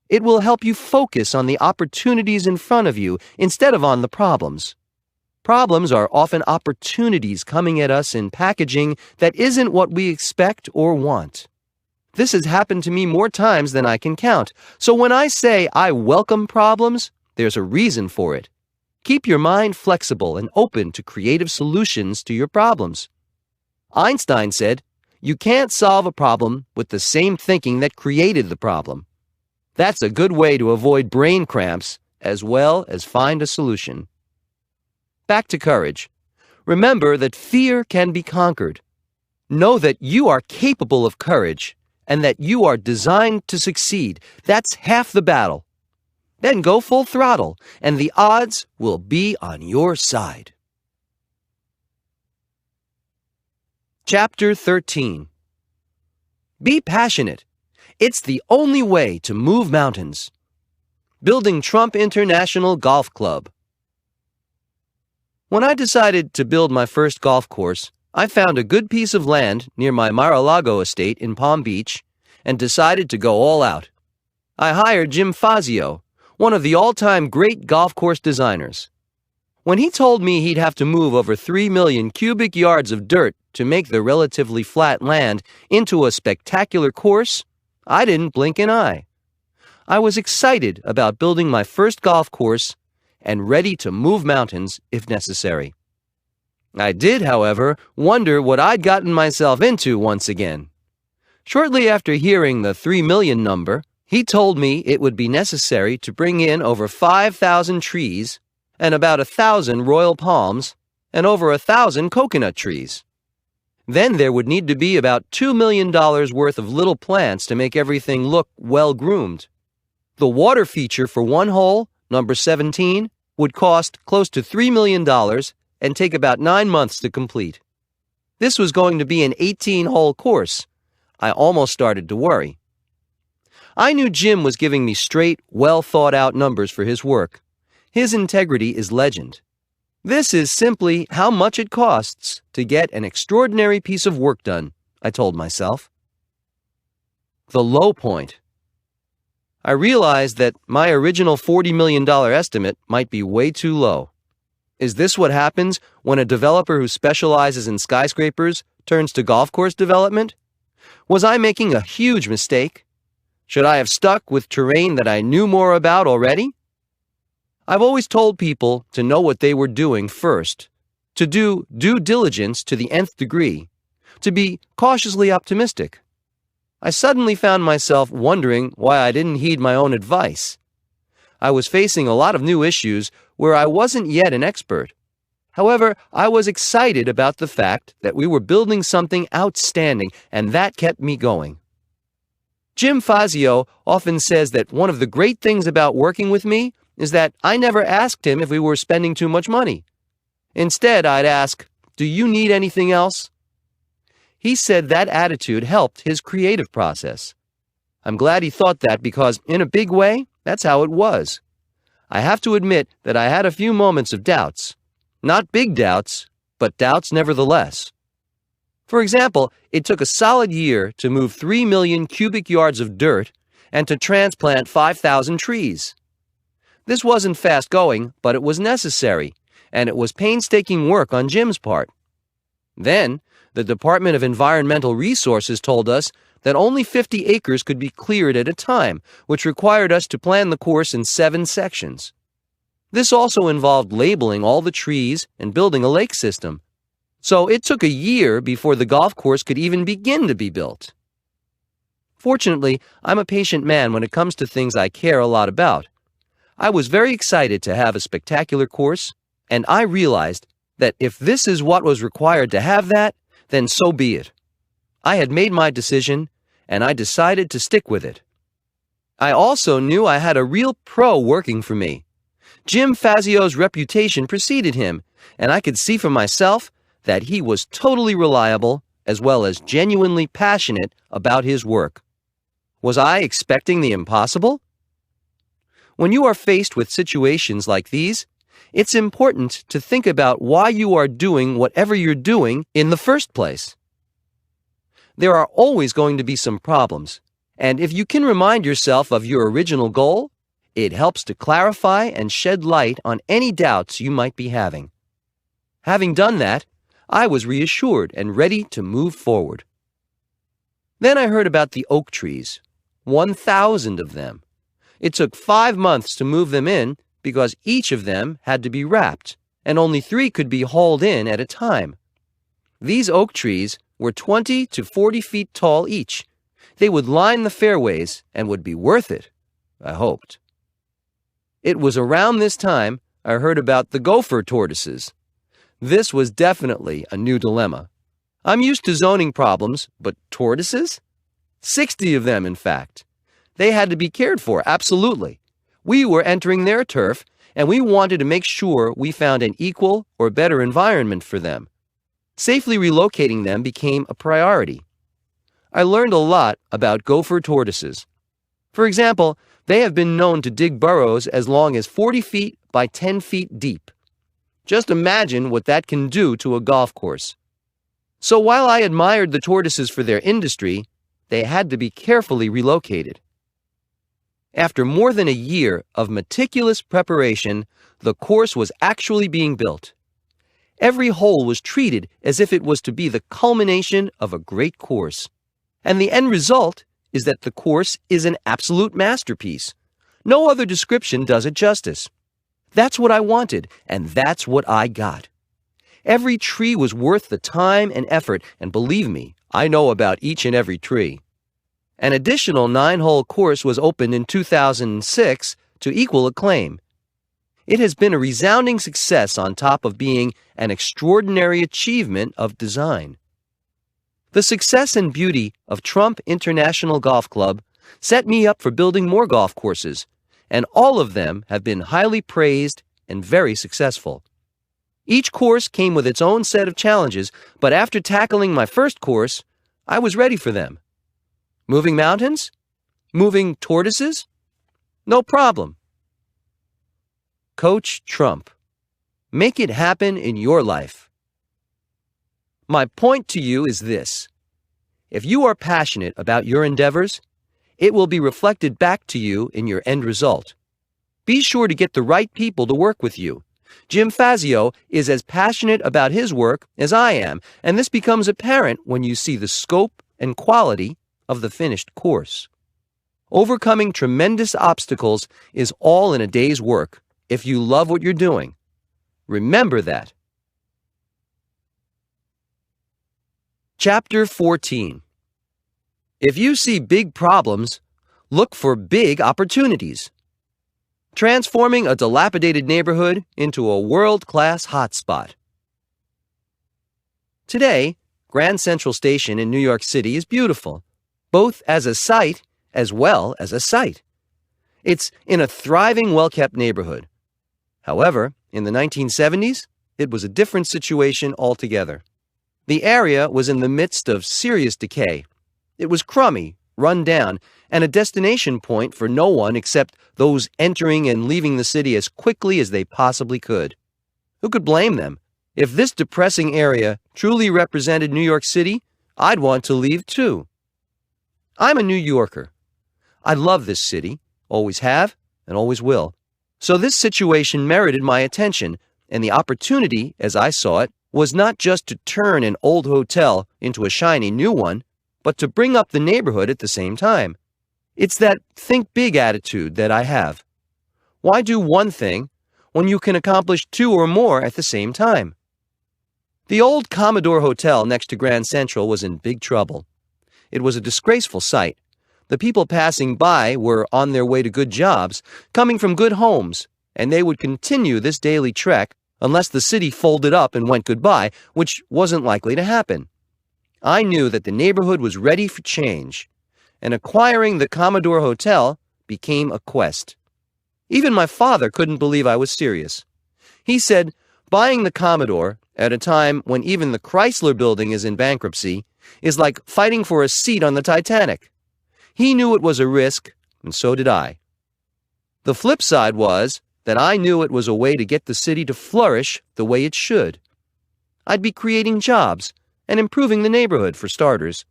It will help you focus on the opportunities in front of you instead of on the problems. Problems are often opportunities coming at us in packaging that isn't what we expect or want. This has happened to me more times than I can count, so when I say I welcome problems, there's a reason for it. Keep your mind flexible and open to creative solutions to your problems. Einstein said, "You can't solve a problem with the same thinking that created the problem." That's a good way to avoid brain cramps as well as find a solution. Back to courage. Remember that fear can be conquered. Know that you are capable of courage and that you are designed to succeed. That's half the battle. Then go full throttle, and the odds will be on your side. Chapter 13. Be passionate. It's the only way to move mountains. Building Trump International Golf Club. When I decided to build my first golf course, I found a good piece of land near my Mar-a-Lago estate in Palm Beach and decided to go all out. I hired Jim Fazio, one of the all-time great golf course designers. When he told me he'd have to move over 3 million cubic yards of dirt to make the relatively flat land into a spectacular course, I didn't blink an eye. I was excited about building my first golf course and ready to move mountains if necessary. I did, however, wonder what I'd gotten myself into once again. Shortly after hearing the 3 million number, he told me it would be necessary to bring in over 5,000 trees and about 1,000 royal palms and over 1,000 coconut trees. Then there would need to be about $2 million worth of little plants to make everything look well-groomed. The water feature for one hole, number 17, would cost close to $3 million and take about 9 months to complete. This was going to be an 18-hole course. I almost started to worry. I knew Jim was giving me straight, well-thought-out numbers for his work. His integrity is legend. This is simply how much it costs to get an extraordinary piece of work done, I told myself. The low point. I realized that my original $40 million estimate might be way too low. Is this what happens when a developer who specializes in skyscrapers turns to golf course development? Was I making a huge mistake? Should I have stuck with terrain that I knew more about already? I've always told people to know what they were doing first, to do due diligence to the nth degree, to be cautiously optimistic. I suddenly found myself wondering why I didn't heed my own advice. I was facing a lot of new issues where I wasn't yet an expert. However, I was excited about the fact that we were building something outstanding, and that kept me going. Jim Fazio often says that one of the great things about working with me is that I never asked him if we were spending too much money. Instead, I'd ask, "Do you need anything else?" He said that attitude helped his creative process. I'm glad he thought that because, in a big way, that's how it was. I have to admit that I had a few moments of doubts. Not big doubts, but doubts nevertheless. For example, it took a solid year to move 3 million cubic yards of dirt and to transplant 5,000 trees. This wasn't fast going, but it was necessary, and it was painstaking work on Jim's part. Then, the Department of Environmental Resources told us that only 50 acres could be cleared at a time, which required us to plan the course in 7 sections. This also involved labeling all the trees and building a lake system. So it took a year before the golf course could even begin to be built. Fortunately, I'm a patient man when it comes to things I care a lot about. I was very excited to have a spectacular course, and I realized that if this is what was required to have that, then so be it. I had made my decision, and I decided to stick with it. I also knew I had a real pro working for me. Jim Fazio's reputation preceded him, and I could see for myself that he was totally reliable as well as genuinely passionate about his work. Was I expecting the impossible? When you are faced with situations like these, it's important to think about why you are doing whatever you're doing in the first place. There are always going to be some problems, and if you can remind yourself of your original goal, it helps to clarify and shed light on any doubts you might be having. Having done that, I was reassured and ready to move forward. Then I heard about the oak trees, 1,000 of them. It took 5 months to move them in because each of them had to be wrapped, and only 3 could be hauled in at a time. These oak trees were 20 to 40 feet tall each. They would line the fairways and would be worth it, I hoped. It was around this time I heard about the gopher tortoises. This was definitely a new dilemma. I'm used to zoning problems, but tortoises? 60 of them, in fact. They had to be cared for, absolutely. We were entering their turf, and we wanted to make sure we found an equal or better environment for them. Safely relocating them became a priority. I learned a lot about gopher tortoises. For example, they have been known to dig burrows as long as 40 feet by 10 feet deep. Just imagine what that can do to a golf course. So while I admired the tortoises for their industry, they had to be carefully relocated. After more than a year of meticulous preparation, the course was actually being built. Every hole was treated as if it was to be the culmination of a great course. And the end result is that the course is an absolute masterpiece. No other description does it justice. That's what I wanted, and that's what I got. Every tree was worth the time and effort, and believe me, I know about each and every tree. An additional 9-hole course was opened in 2006 to equal acclaim. It has been a resounding success on top of being an extraordinary achievement of design. The success and beauty of Trump International Golf Club set me up for building more golf courses, and all of them have been highly praised and very successful. Each course came with its own set of challenges, but after tackling my first course, I was ready for them. Moving mountains? Moving tortoises? No problem. Coach Trump. Make it happen in your life. My point to you is this. If you are passionate about your endeavors, it will be reflected back to you in your end result. Be sure to get the right people to work with you. Jim Fazio is as passionate about his work as I am, and this becomes apparent when you see the scope and quality of the finished course. Overcoming tremendous obstacles is all in a day's work if you love what you're doing. Remember that. Chapter 14. If you see big problems, look for big opportunities. Transforming a dilapidated neighborhood into a world-class hotspot. Today, Grand Central Station in New York City is beautiful, both as a site as well as a site. It's in a thriving, well-kept neighborhood. However, in the 1970s, it was a different situation altogether. The area was in the midst of serious decay. It was crummy, run down, and a destination point for no one except those entering and leaving the city as quickly as they possibly could. Who could blame them? If this depressing area truly represented New York City, I'd want to leave too. I'm a New Yorker. I love this city, always have and always will. So this situation merited my attention, and the opportunity, as I saw it, was not just to turn an old hotel into a shiny new one, but to bring up the neighborhood at the same time. It's that think big attitude that I have. Why do one thing when you can accomplish two or more at the same time? The old Commodore Hotel next to Grand Central was in big trouble. It was a disgraceful sight. The people passing by were on their way to good jobs, coming from good homes, and they would continue this daily trek unless the city folded up and went goodbye, which wasn't likely to happen. I knew that the neighborhood was ready for change, and acquiring the Commodore Hotel became a quest. Even my father couldn't believe I was serious. He said, buying the Commodore at a time when even the Chrysler Building is in bankruptcy is like fighting for a seat on the Titanic. He knew it was a risk, and so did I. The flip side was that I knew it was a way to get the city to flourish the way it should. I'd be creating jobs and improving the neighborhood for starters.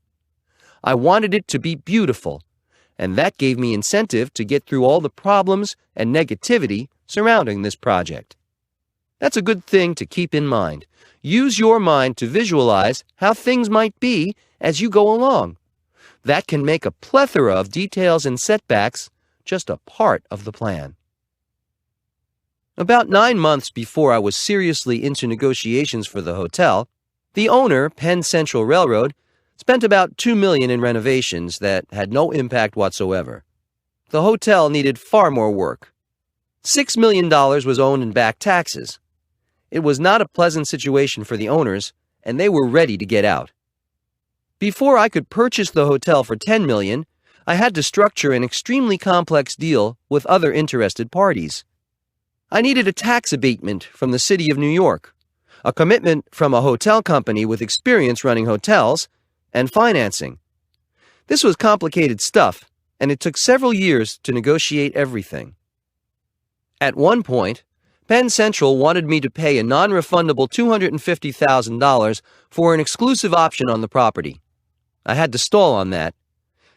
I wanted it to be beautiful, and that gave me incentive to get through all the problems and negativity surrounding this project. That's a good thing to keep in mind. Use your mind to visualize how things might be as you go along. That can make a plethora of details and setbacks just a part of the plan. About 9 months before I was seriously into negotiations for the hotel, the owner, Penn Central Railroad, spent about $2 million in renovations that had no impact whatsoever. The hotel needed far more work. $6 million was owed in back taxes. It was not a pleasant situation for the owners, and they were ready to get out. Before I could purchase the hotel for $10 million, I had to structure an extremely complex deal with other interested parties. I needed a tax abatement from the city of New York, a commitment from a hotel company with experience running hotels, and financing. This was complicated stuff, and it took several years to negotiate everything. At one point, Penn Central wanted me to pay a non-refundable $250,000 for an exclusive option on the property. I had to stall on that.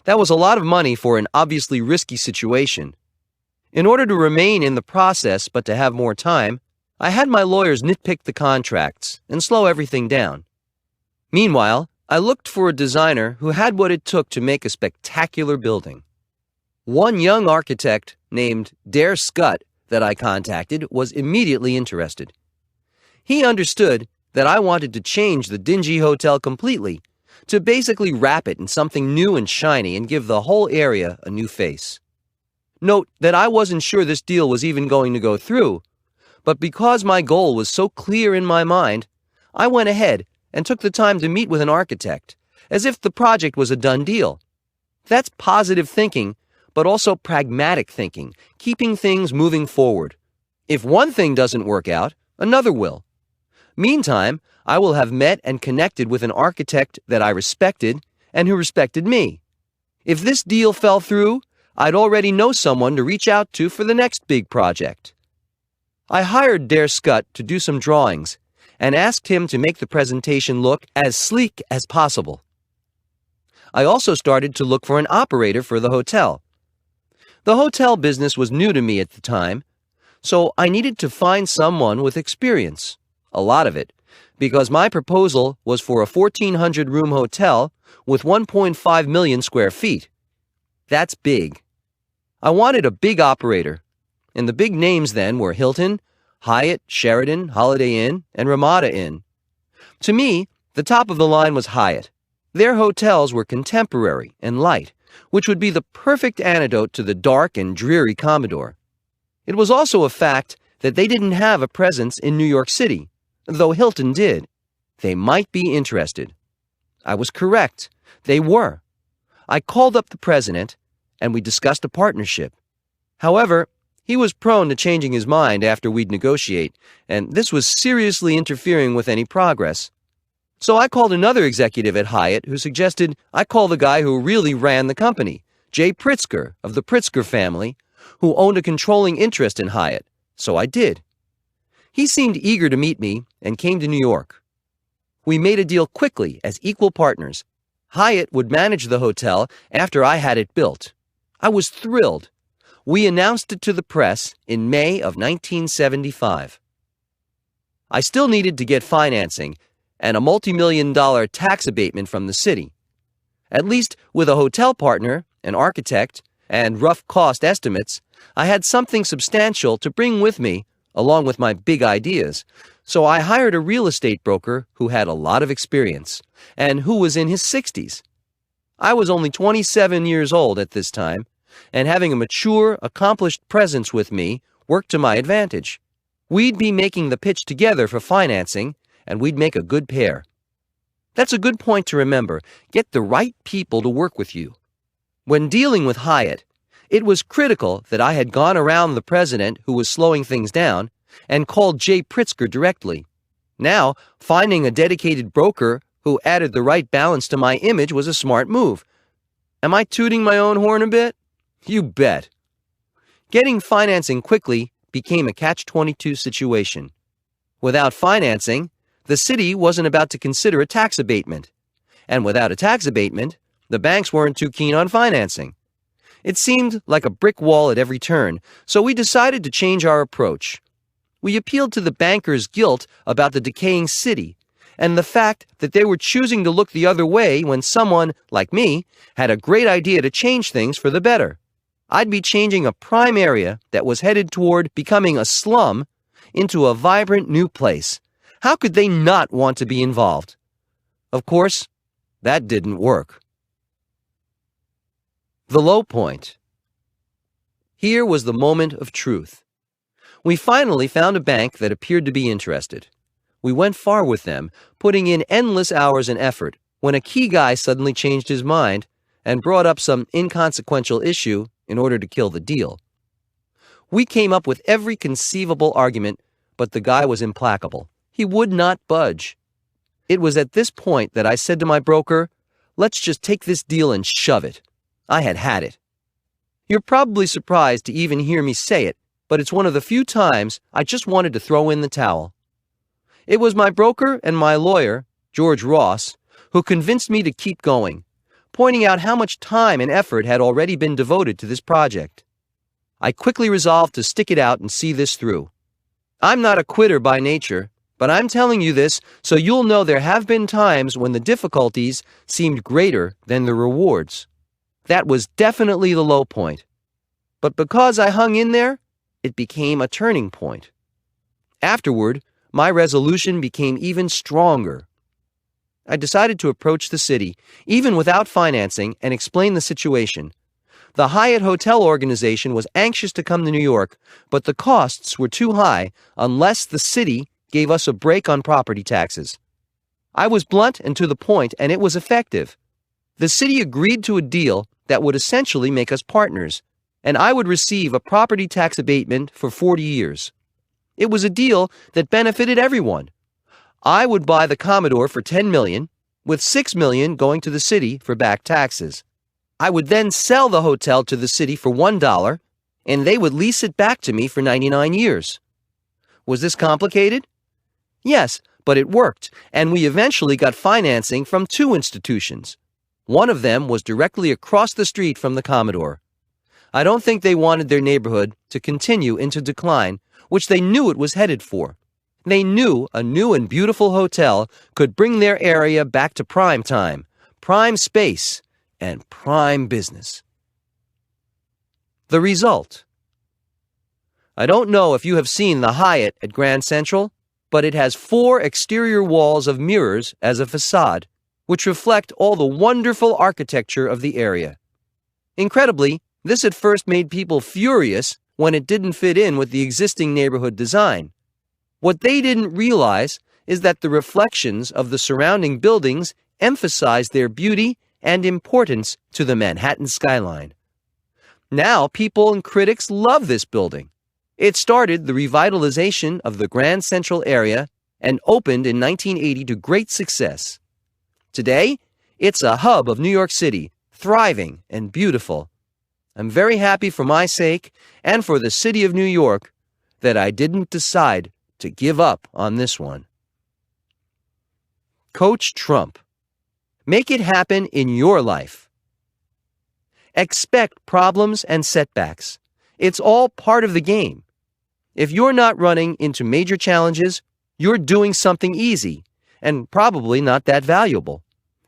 That was a lot of money for an obviously risky situation. In order to remain in the process but to have more time, I had my lawyers nitpick the contracts and slow everything down. Meanwhile, I looked for a designer who had what it took to make a spectacular building. One young architect named Dare Scott that I contacted was immediately interested. He understood that I wanted to change the dingy hotel completely, to basically wrap it in something new and shiny and give the whole area a new face. Note that I wasn't sure this deal was even going to go through, but because my goal was so clear in my mind, I went ahead and took the time to meet with an architect, as if the project was a done deal. That's positive thinking, but also pragmatic thinking, keeping things moving forward. If one thing doesn't work out, another will. Meantime, I will have met and connected with an architect that I respected and who respected me. If this deal fell through, I'd already know someone to reach out to for the next big project. I hired Dare Scott to do some drawings and asked him to make the presentation look as sleek as possible. I also started to look for an operator for the hotel. The hotel business was new to me at the time, so I needed to find someone with experience, a lot of it, because my proposal was for a 1,400-room hotel with 1.5 million square feet. That's big. I wanted a big operator, and the big names then were Hilton, Hyatt, Sheraton, Holiday Inn, and Ramada Inn. To me, the top of the line was Hyatt. Their hotels were contemporary and light, which would be the perfect antidote to the dark and dreary Commodore. It was also a fact that they didn't have a presence in New York City, though Hilton did. they might be interested. I was correct. They were. I called up the president, and we discussed a partnership. However, he was prone to changing his mind after we'd negotiate, and this was seriously interfering with any progress. So I called another executive at Hyatt who suggested I call the guy who really ran the company, Jay Pritzker of the Pritzker family, who owned a controlling interest in Hyatt. So I did. He seemed eager to meet me and came to New York. We made a deal quickly as equal partners. Hyatt would manage the hotel after I had it built. I was thrilled. We announced it to the press in May of 1975. I still needed to get financing and a multi-million-dollar tax abatement from the city. At least with a hotel partner, an architect, and rough cost estimates, I had something substantial to bring with me along with my big ideas. So I hired a real estate broker who had a lot of experience and who was in his 60s. I was only 27 years old at this time, and having a mature, accomplished presence with me worked to my advantage. We'd be making the pitch together for financing, and we'd make a good pair. That's a good point to remember. Get the right people to work with you. When dealing with Hyatt, it was critical that I had gone around the president who was slowing things down and called Jay Pritzker directly. Now, finding a dedicated broker who added the right balance to my image was a smart move. Am I tooting my own horn a bit? You bet. Getting financing quickly became a catch-22 situation. Without financing, the city wasn't about to consider a tax abatement. And without a tax abatement, the banks weren't too keen on financing. It seemed like a brick wall at every turn, so we decided to change our approach. We appealed to the bankers' guilt about the decaying city and the fact that they were choosing to look the other way when someone, like me, had a great idea to change things for the better. I'd be changing a prime area that was headed toward becoming a slum into a vibrant new place. How could they not want to be involved? Of course, that didn't work. The low point. Here was the moment of truth. We finally found a bank that appeared to be interested. We went far with them, putting in endless hours and effort, when a key guy suddenly changed his mind and brought up some inconsequential issue in order to kill the deal. We came up with every conceivable argument, but the guy was implacable. He would not budge. It was at this point that I said to my broker, "Let's just take this deal and shove it." I had it. You're probably surprised to even hear me say it, but it's one of the few times I just wanted to throw in the towel. It was my broker and my lawyer, George Ross, who convinced me to keep going, pointing out how much time and effort had already been devoted to this project. I quickly resolved to stick it out and see this through. I'm not a quitter by nature, but I'm telling you this so you'll know there have been times when the difficulties seemed greater than the rewards. That was definitely the low point. But because I hung in there, it became a turning point. Afterward, my resolution became even stronger. I decided to approach the city, even without financing, and explain the situation. The Hyatt Hotel organization was anxious to come to New York, but the costs were too high unless the city gave us a break on property taxes. I was blunt and to the point, and it was effective. The city agreed to a deal that would essentially make us partners, and I would receive a property tax abatement for 40 years. It was a deal that benefited everyone. I would buy the Commodore for $10 million, with $6 million going to the city for back taxes. I would then sell the hotel to the city for $1, and they would lease it back to me for 99 years. Was this complicated? Yes, but it worked, and we eventually got financing from 2 institutions. One of them was directly across the street from the Commodore. I don't think they wanted their neighborhood to continue into decline, which they knew it was headed for. They knew a new and beautiful hotel could bring their area back to prime time, prime space, and prime business. The result. I don't know if you have seen the Hyatt at Grand Central, but it has 4 exterior walls of mirrors as a facade, which reflect all the wonderful architecture of the area. Incredibly, this at first made people furious when it didn't fit in with the existing neighborhood design. What they didn't realize is that the reflections of the surrounding buildings emphasize their beauty and importance to the Manhattan skyline. Now, people and critics love this building. It started the revitalization of the Grand Central area and opened in 1980 to great success. Today, it's a hub of New York City, thriving and beautiful. I'm very happy for my sake and for the city of New York that I didn't decide to give up on this one. Coach Trump. Make it happen in your life. Expect problems and setbacks. It's all part of the game. If you're not running into major challenges, you're doing something easy and probably not that valuable.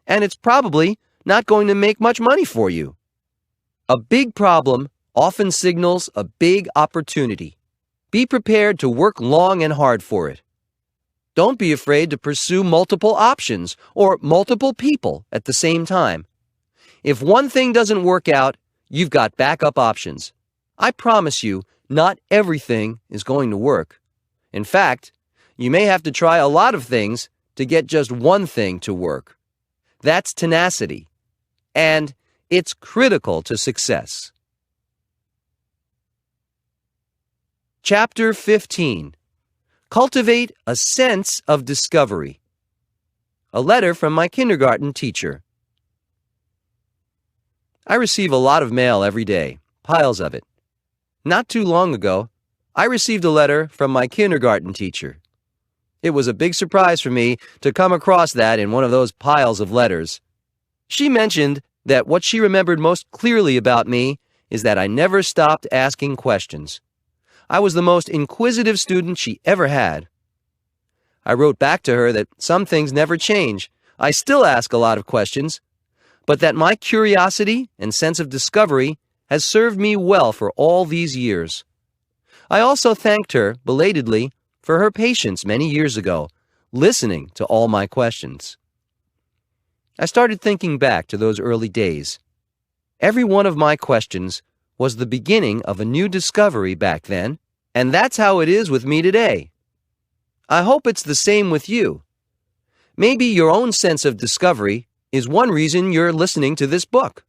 And it's probably not going to make much money for you. A big problem often signals a big opportunity. Be prepared to work long and hard for it. Don't be afraid to pursue multiple options or multiple people at the same time. If one thing doesn't work out, you've got backup options. I promise you, not everything is going to work. In fact, you may have to try a lot of things to get just one thing to work. That's tenacity, and it's critical to success. Chapter 15. Cultivate a sense of discovery. A letter from my kindergarten teacher. I receive a lot of mail every day, piles of it. Not too long ago, I received a letter from my kindergarten teacher. It was a big surprise for me to come across that in one of those piles of letters. She mentioned that what she remembered most clearly about me is that I never stopped asking questions. I was the most inquisitive student she ever had. I wrote back to her that some things never change. I still ask a lot of questions, but that my curiosity and sense of discovery has served me well for all these years. I also thanked her, belatedly, for her patience many years ago, listening to all my questions. I started thinking back to those early days. Every one of my questions was the beginning of a new discovery back then, and that's how it is with me today. I hope it's the same with you. Maybe your own sense of discovery is one reason you're listening to this book.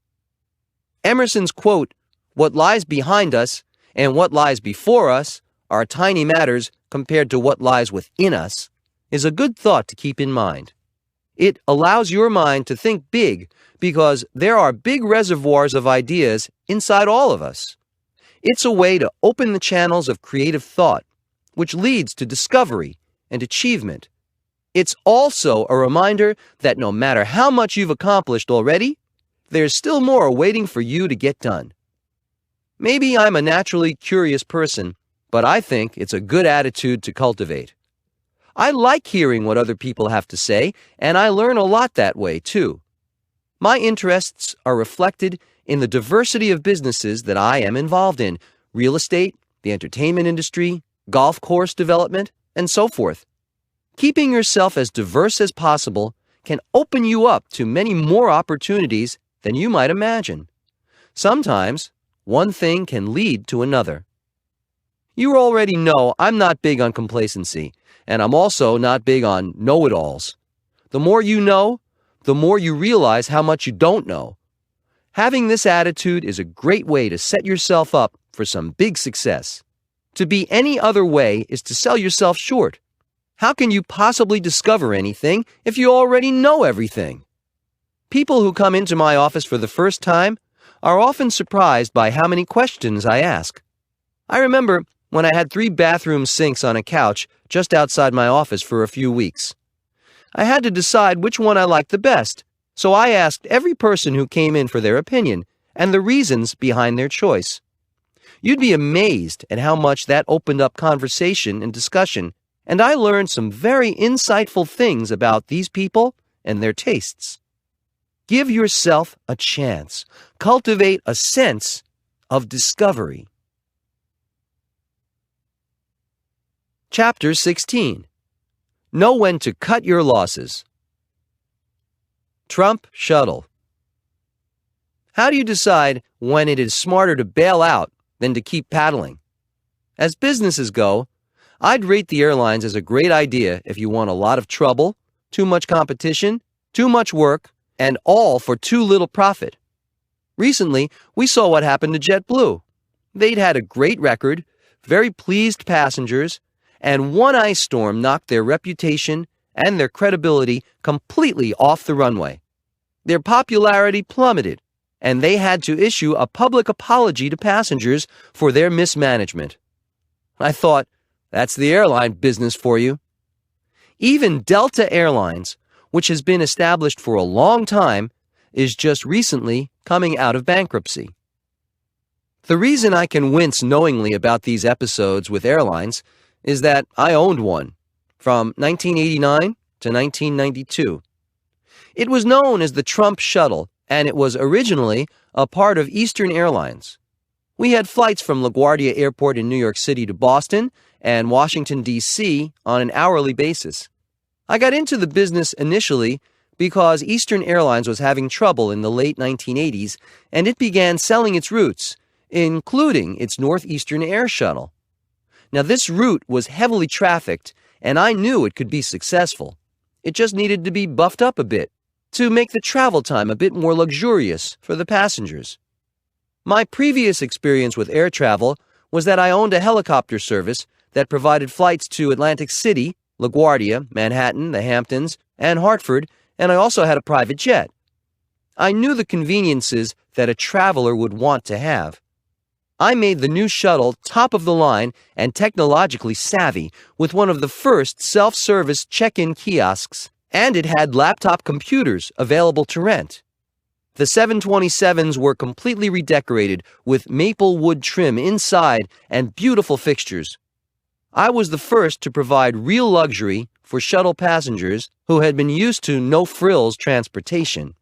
Emerson's quote, "What lies behind us and what lies before us are tiny matters compared to what lies within us," is a good thought to keep in mind. It allows your mind to think big because there are big reservoirs of ideas inside all of us. It's a way to open the channels of creative thought, which leads to discovery and achievement. It's also a reminder that no matter how much you've accomplished already, there's still more waiting for you to get done. Maybe I'm a naturally curious person, but I think it's a good attitude to cultivate. I like hearing what other people have to say, and I learn a lot that way, too. My interests are reflected in the diversity of businesses that I am involved in: real estate, the entertainment industry, golf course development, and so forth. Keeping yourself as diverse as possible can open you up to many more opportunities than you might imagine. Sometimes, one thing can lead to another. You already know I'm not big on complacency, and I'm also not big on know-it-alls. The more you know, the more you realize how much you don't know. Having this attitude is a great way to set yourself up for some big success. To be any other way is to sell yourself short. How can you possibly discover anything if you already know everything? People who come into my office for the first time are often surprised by how many questions I ask. I remember when I had 3 bathroom sinks on a couch just outside my office for a few weeks. I had to decide which one I liked the best, so I asked every person who came in for their opinion and the reasons behind their choice. You'd be amazed at how much that opened up conversation and discussion, and I learned some very insightful things about these people and their tastes. Give yourself a chance. Cultivate a sense of discovery. Chapter 16. Know when to cut your losses. Trump Shuttle. How do you decide when it is smarter to bail out than to keep paddling? As businesses go, I'd rate the airlines as a great idea if you want a lot of trouble, too much competition, too much work, and all for too little profit. Recently, we saw what happened to JetBlue. They'd had a great record, very pleased passengers, and one ice storm knocked their reputation and their credibility completely off the runway. Their popularity plummeted, and they had to issue a public apology to passengers for their mismanagement. I thought, that's the airline business for you. Even Delta Airlines, which has been established for a long time, is just recently coming out of bankruptcy. The reason I can wince knowingly about these episodes with airlines is that I owned one from 1989 to 1992. It was known as the Trump Shuttle, and it was originally a part of Eastern Airlines. We had flights from LaGuardia Airport in New York City to Boston and Washington, D.C. on an hourly basis. I got into the business initially because Eastern Airlines was having trouble in the late 1980s, and it began selling its routes, including its Northeastern Air Shuttle. Now, this route was heavily trafficked, and I knew it could be successful. It just needed to be buffed up a bit to make the travel time a bit more luxurious for the passengers. My previous experience with air travel was that I owned a helicopter service that provided flights to Atlantic City, LaGuardia, Manhattan, the Hamptons, and Hartford, and I also had a private jet. I knew the conveniences that a traveler would want to have. I made the new shuttle top of the line and technologically savvy with one of the first self-service check-in kiosks, and it had laptop computers available to rent. The 727s were completely redecorated with maple wood trim inside and beautiful fixtures. I was the first to provide real luxury for shuttle passengers who had been used to no-frills transportation.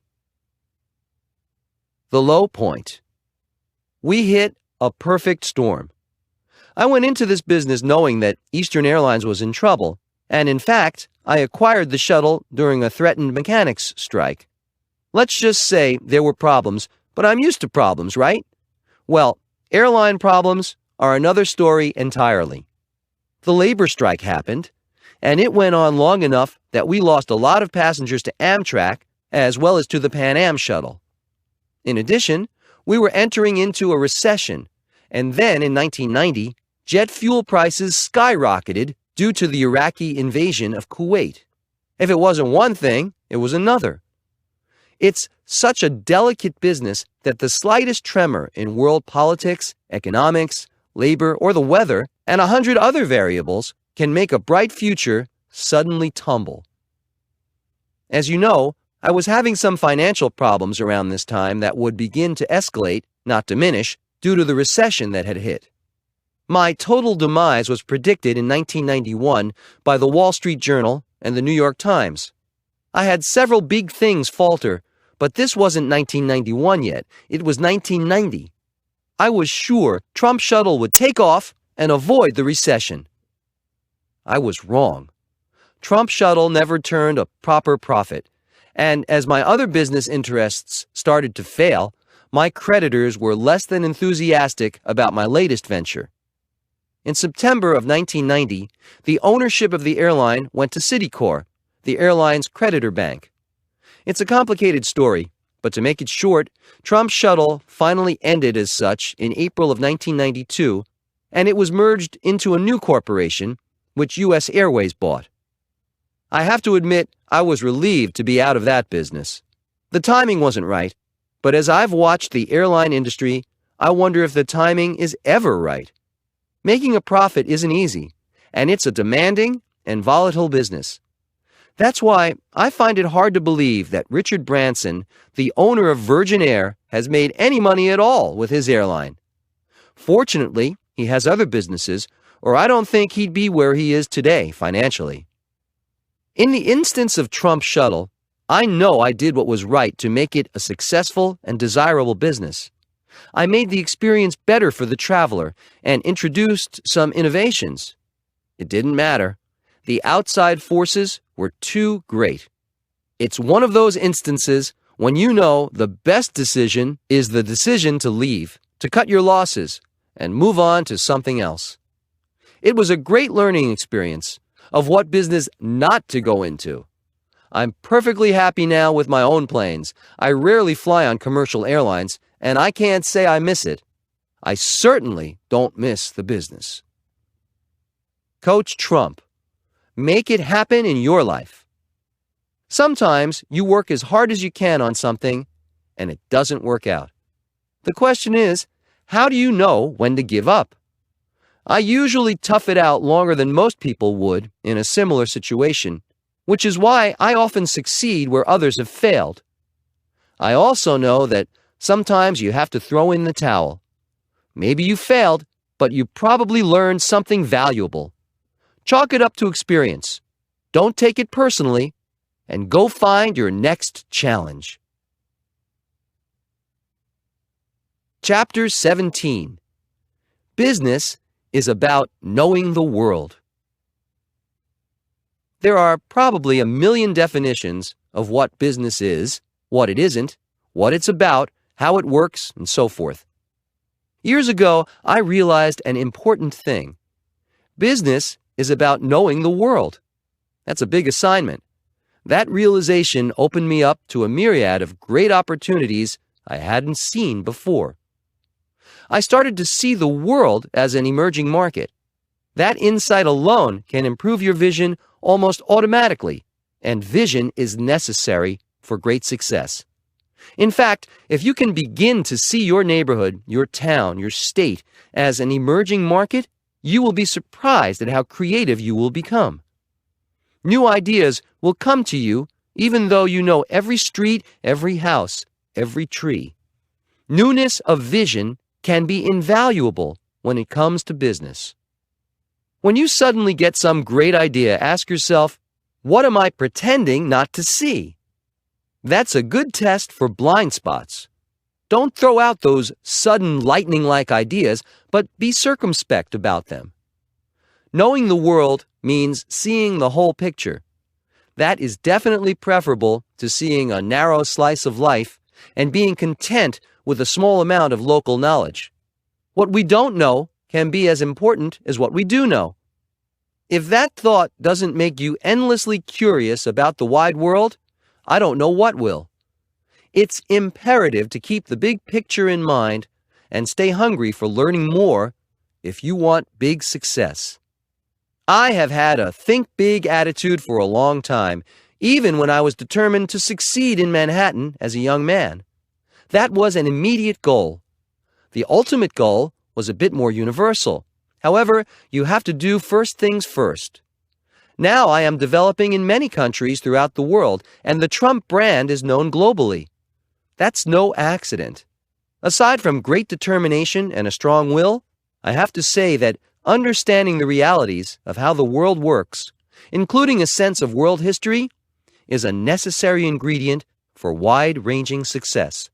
The low point. We hit a perfect storm. I went into this business knowing that Eastern Airlines was in trouble, and in fact, I acquired the shuttle during a threatened mechanics strike. Let's just say there were problems, but I'm used to problems, right? Well, airline problems are another story entirely. The labor strike happened, and it went on long enough that we lost a lot of passengers to Amtrak as well as to the Pan Am shuttle. In addition, we were entering into a recession, and then in 1990, jet fuel prices skyrocketed due to the Iraqi invasion of Kuwait. If it wasn't one thing, it was another. It's such a delicate business that the slightest tremor in world politics, economics, labor, or the weather, and 100 other variables can make a bright future suddenly tumble. As you know, I was having some financial problems around this time that would begin to escalate, not diminish, due to the recession that had hit. My total demise was predicted in 1991 by the Wall Street Journal and the New York Times. I had several big things falter, but this wasn't 1991 yet. It was 1990. I was sure Trump Shuttle would take off and avoid the recession. I was wrong. Trump Shuttle never turned a proper profit, and as my other business interests started to fail, my creditors were less than enthusiastic about my latest venture. In September of 1990, the ownership of the airline went to Citicorp, the airline's creditor bank. It's a complicated story, but to make it short, Trump Shuttle finally ended as such in April of 1992, and it was merged into a new corporation, which U.S. Airways bought. I have to admit, I was relieved to be out of that business. The timing wasn't right, but as I've watched the airline industry, I wonder if the timing is ever right. Making a profit isn't easy, and it's a demanding and volatile business. That's why I find it hard to believe that Richard Branson, the owner of Virgin Air, has made any money at all with his airline. Fortunately, he has other businesses, or I don't think he'd be where he is today financially. In the instance of Trump Shuttle, I know I did what was right to make it a successful and desirable business. I made the experience better for the traveler and introduced some innovations. It didn't matter. The outside forces were too great. It's one of those instances when you know the best decision is the decision to leave, to cut your losses, and move on to something else. It was a great learning experience of what business not to go into. I'm perfectly happy now with my own planes. I rarely fly on commercial airlines, and I can't say I miss it. I certainly don't miss the business. Coach Trump. Make it happen in your life. Sometimes you work as hard as you can on something, and it doesn't work out. The question is, how do you know when to give up? I usually tough it out longer than most people would in a similar situation, which is why I often succeed where others have failed. I also know that sometimes you have to throw in the towel. Maybe you failed, but you probably learned something valuable. Chalk it up to experience. Don't take it personally, and go find your next challenge. Chapter 17. Business is about knowing the world. There are probably a million definitions of what business is, what it isn't, what it's about, how it works, and so forth. Years ago, I realized an important thing. Business is about knowing the world. That's a big assignment. That realization opened me up to a myriad of great opportunities I hadn't seen before. I started to see the world as an emerging market. That insight alone can improve your vision almost automatically, and vision is necessary for great success. In fact, if you can begin to see your neighborhood, your town, your state as an emerging market, you will be surprised at how creative you will become. New ideas will come to you even though you know every street, every house, every tree. Newness of vision can be invaluable when it comes to business. When you suddenly get some great idea, ask yourself, what am I pretending not to see? That's a good test for blind spots. Don't throw out those sudden lightning-like ideas, but be circumspect about them. Knowing the world means seeing the whole picture. That is definitely preferable to seeing a narrow slice of life and being content with a small amount of local knowledge. What we don't know can be as important as what we do know. If that thought doesn't make you endlessly curious about the wide world, I don't know what will. It's imperative to keep the big picture in mind and stay hungry for learning more if you want big success. I have had a think big attitude for a long time, even when I was determined to succeed in Manhattan as a young man. That was an immediate goal. The ultimate goal was a bit more universal. However, you have to do first things first. Now I am developing in many countries throughout the world, and the Trump brand is known globally. That's no accident. Aside from great determination and a strong will, I have to say that understanding the realities of how the world works, including a sense of world history, is a necessary ingredient for wide-ranging success.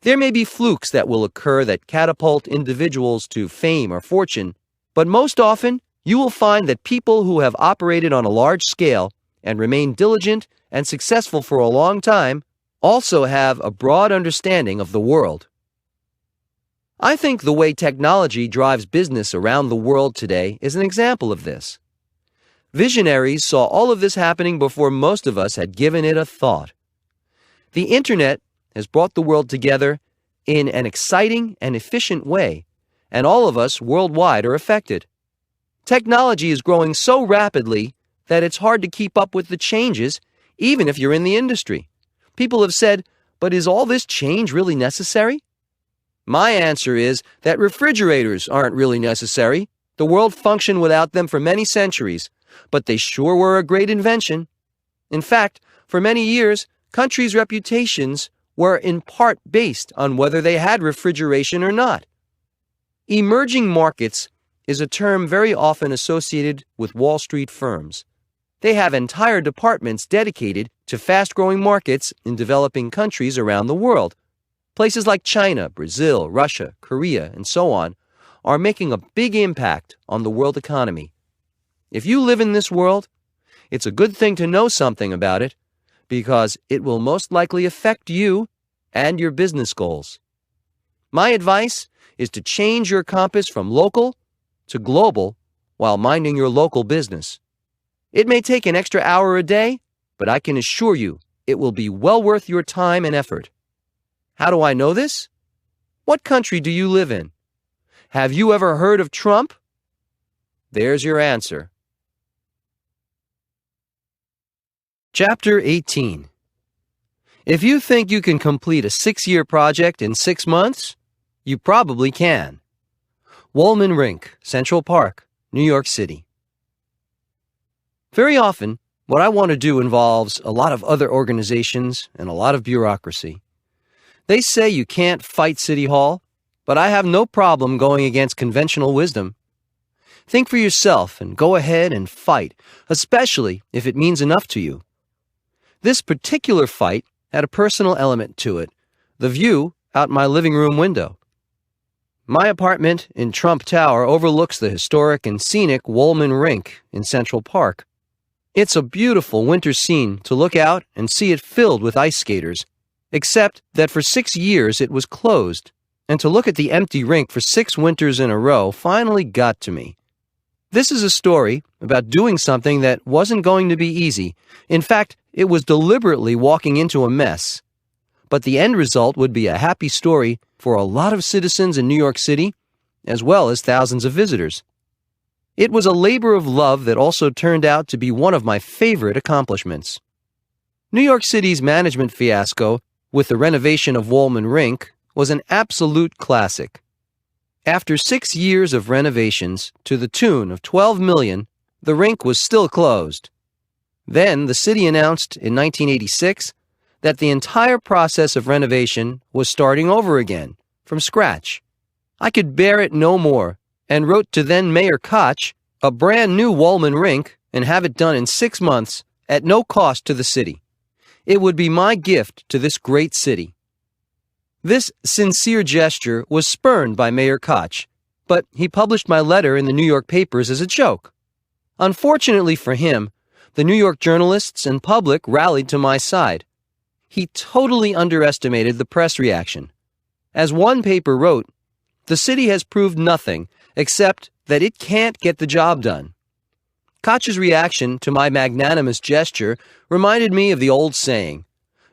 There may be flukes that will occur that catapult individuals to fame or fortune, but most often you will find that people who have operated on a large scale and remain diligent and successful for a long time also have a broad understanding of the world. I think the way technology drives business around the world today is an example of this. Visionaries saw all of this happening before most of us had given it a thought. The Internet has brought the world together in an exciting and efficient way, and all of us worldwide are affected. Technology is growing so rapidly that it's hard to keep up with the changes, even if you're in the industry. People have said, but is all this change really necessary? My answer is that refrigerators aren't really necessary. The world functioned without them for many centuries, but they sure were a great invention. In fact, for many years, countries' reputations were in part based on whether they had refrigeration or not. Emerging markets is a term very often associated with Wall Street firms. They have entire departments dedicated to fast-growing markets in developing countries around the world. Places like China, Brazil, Russia, Korea, and so on are making a big impact on the world economy. If you live in this world, it's a good thing to know something about it because it will most likely affect you and your business goals. My advice is to change your compass from local to global while minding your local business. It may take an extra hour a day, but I can assure you it will be well worth your time and effort. How do I know this? What country do you live in? Have you ever heard of Trump? There's your answer. Chapter 18. If you think you can complete a 6-year project in 6 months, you probably can. Woolman Rink, Central Park, New York City. Very often, what I want to do involves a lot of other organizations and a lot of bureaucracy. They say you can't fight City Hall, but I have no problem going against conventional wisdom. Think for yourself and go ahead and fight, especially if it means enough to you. This particular fight had a personal element to it, the view out my living room window. My apartment in Trump Tower overlooks the historic and scenic Woolman Rink in Central Park. It's a beautiful winter scene to look out and see it filled with ice skaters, except that for 6 years it was closed, and to look at the empty rink for 6 winters in a row finally got to me. This is a story about doing something that wasn't going to be easy. In fact, it was deliberately walking into a mess. But the end result would be a happy story for a lot of citizens in New York City, as well as thousands of visitors. It was a labor of love that also turned out to be one of my favorite accomplishments. New York City's management fiasco with the renovation of Woolman Rink was an absolute classic. After 6 years of renovations to the tune of $12 million, the rink was still closed. Then the city announced in 1986 that the entire process of renovation was starting over again, from scratch. I could bear it no more and wrote to then Mayor Koch a brand new Woolman Rink and have it done in 6 months at no cost to the city. It would be my gift to this great city. This sincere gesture was spurned by Mayor Koch, but he published my letter in the New York papers as a joke. Unfortunately for him, the New York journalists and public rallied to my side. He totally underestimated the press reaction. As one paper wrote, the city has proved nothing except that it can't get the job done. Koch's reaction to my magnanimous gesture reminded me of the old saying,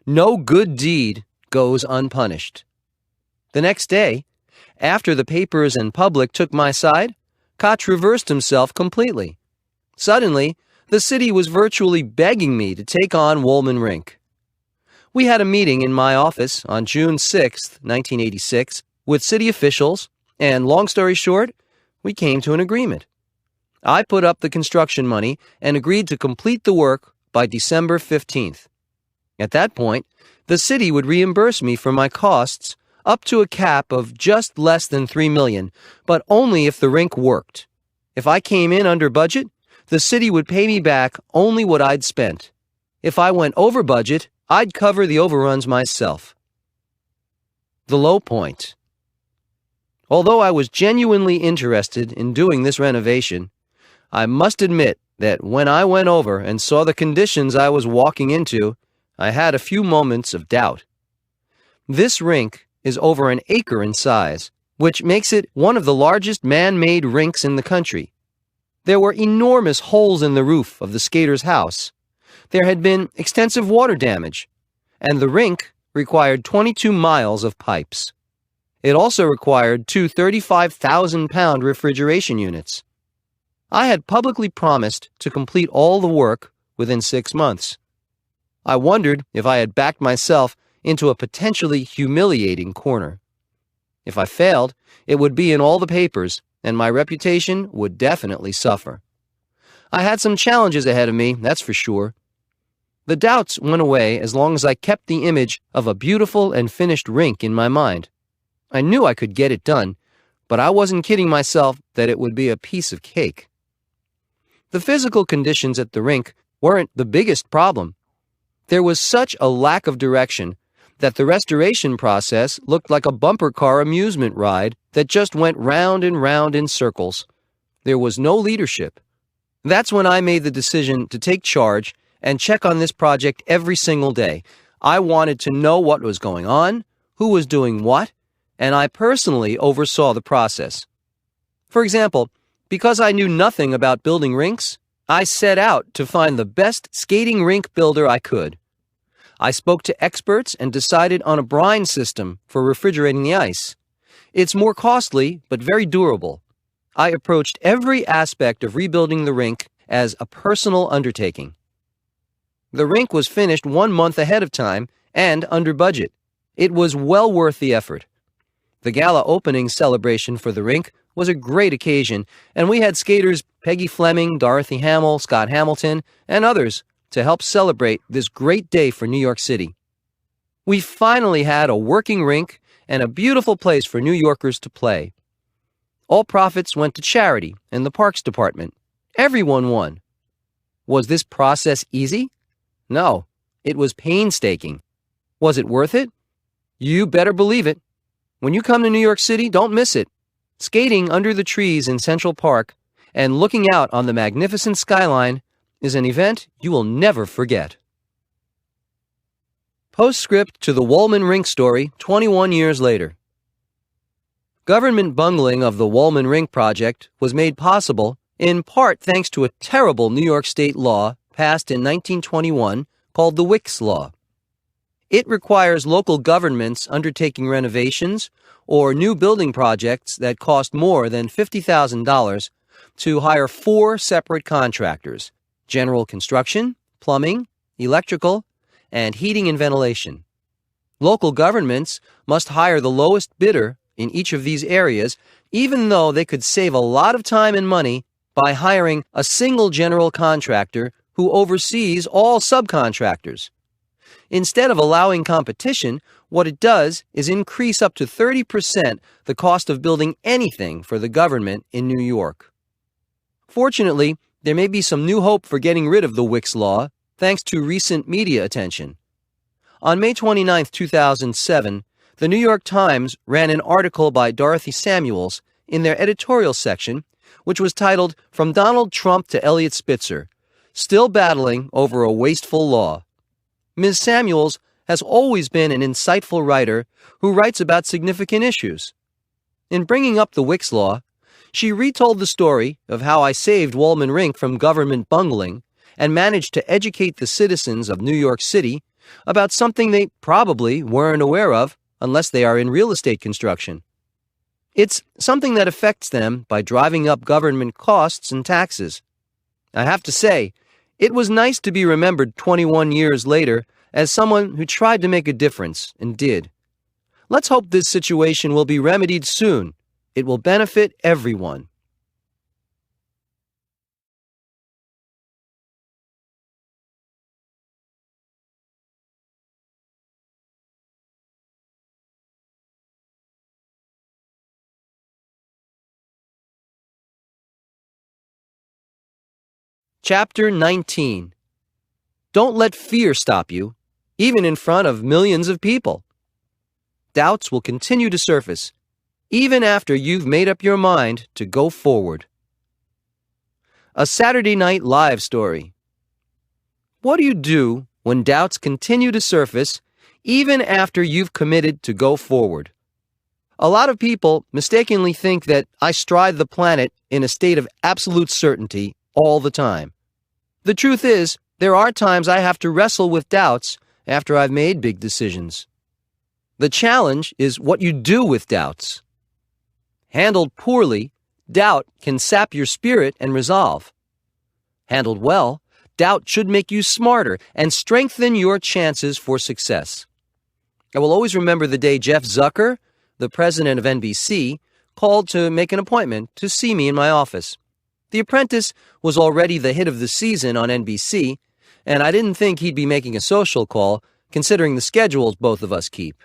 "No good deed goes unpunished." The next day, after the papers and public took my side, Koch reversed himself completely. Suddenly, the city was virtually begging me to take on Woolman Rink. We had a meeting in my office on June 6, 1986, with city officials, and long story short, we came to an agreement. I put up the construction money and agreed to complete the work by December 15th. At that point, the city would reimburse me for my costs up to a cap of just less than $3 million, but only if the rink worked. If I came in under budget, the city would pay me back only what I'd spent. If I went over budget, I'd cover the overruns myself. The low point. Although I was genuinely interested in doing this renovation, I must admit that when I went over and saw the conditions I was walking into, I had a few moments of doubt. This rink is over an acre in size, which makes it one of the largest man-made rinks in the country. There were enormous holes in the roof of the skater's house. There had been extensive water damage, and the rink required 22 miles of pipes. It also required 2 35,000-pound refrigeration units. I had publicly promised to complete all the work within 6 months. I wondered if I had backed myself into a potentially humiliating corner. If I failed, it would be in all the papers, and my reputation would definitely suffer. I had some challenges ahead of me, that's for sure. The doubts went away as long as I kept the image of a beautiful and finished rink in my mind. I knew I could get it done, but I wasn't kidding myself that it would be a piece of cake. The physical conditions at the rink weren't the biggest problem. There was such a lack of direction that the restoration process looked like a bumper car amusement ride that just went round and round in circles. There was no leadership. That's when I made the decision to take charge and check on this project every single day. I wanted to know what was going on, who was doing what, and I personally oversaw the process. For example, Because I knew nothing about building rinks, I set out to find the best skating rink builder I could. I spoke to experts and decided on a brine system for refrigerating the ice. It's more costly, but very durable. I approached every aspect of rebuilding the rink as a personal undertaking. The rink was finished 1 month ahead of time and under budget. It was well worth the effort. The gala opening celebration for the rink was a great occasion, and we had skaters Peggy Fleming, Dorothy Hamill, Scott Hamilton, and others to help celebrate this great day for New York City. We finally had a working rink and a beautiful place for New Yorkers to play. All profits went to charity and the Parks Department. Everyone won. Was this process easy? No, it was painstaking. Was it worth it? You better believe it. When you come to New York City, don't miss it. Skating under the trees in Central Park and looking out on the magnificent skyline is an event you will never forget. Postscript to the Wollman Rink story 21 years later. Government bungling of the Wollman Rink project was made possible in part thanks to a terrible New York State law passed in 1921 called the Wicks Law. It requires local governments undertaking renovations or new building projects that cost more than $50,000 to hire 4 separate contractors: general construction, plumbing, electrical, and heating and ventilation. Local governments must hire the lowest bidder in each of these areas, even though they could save a lot of time and money by hiring a single general contractor who oversees all subcontractors. Instead of allowing competition, what it does is increase up to 30% the cost of building anything for the government in New York. Fortunately, there may be some new hope for getting rid of the Wicks Law thanks to recent media attention. On May 29, 2007, the New York Times ran an article by Dorothy Samuels in their editorial section, which was titled "From Donald Trump to Eliot Spitzer, Still Battling Over a Wasteful Law." Ms. Samuels has always been an insightful writer who writes about significant issues. In bringing up the Wicks Law, she retold the story of how I saved Wollman Rink from government bungling and managed to educate the citizens of New York City about something they probably weren't aware of unless they are in real estate construction. It's something that affects them by driving up government costs and taxes. I have to say, it was nice to be remembered 21 years later as someone who tried to make a difference and did. Let's hope this situation will be remedied soon. It will benefit everyone. Chapter 19. Don't let fear stop you, even in front of millions of people. Doubts will continue to surface, even after you've made up your mind to go forward. A Saturday Night Live story. What do you do when doubts continue to surface, even after you've committed to go forward? A lot of people mistakenly think that I stride the planet in a state of absolute certainty all the time. The truth is, there are times I have to wrestle with doubts after I've made big decisions. The challenge is what you do with doubts. Handled poorly, doubt can sap your spirit and resolve. Handled well, doubt should make you smarter and strengthen your chances for success. I will always remember the day Jeff Zucker, the president of NBC, called to make an appointment to see me in my office. The Apprentice was already the hit of the season on NBC, and I didn't think he'd be making a social call, considering the schedules both of us keep.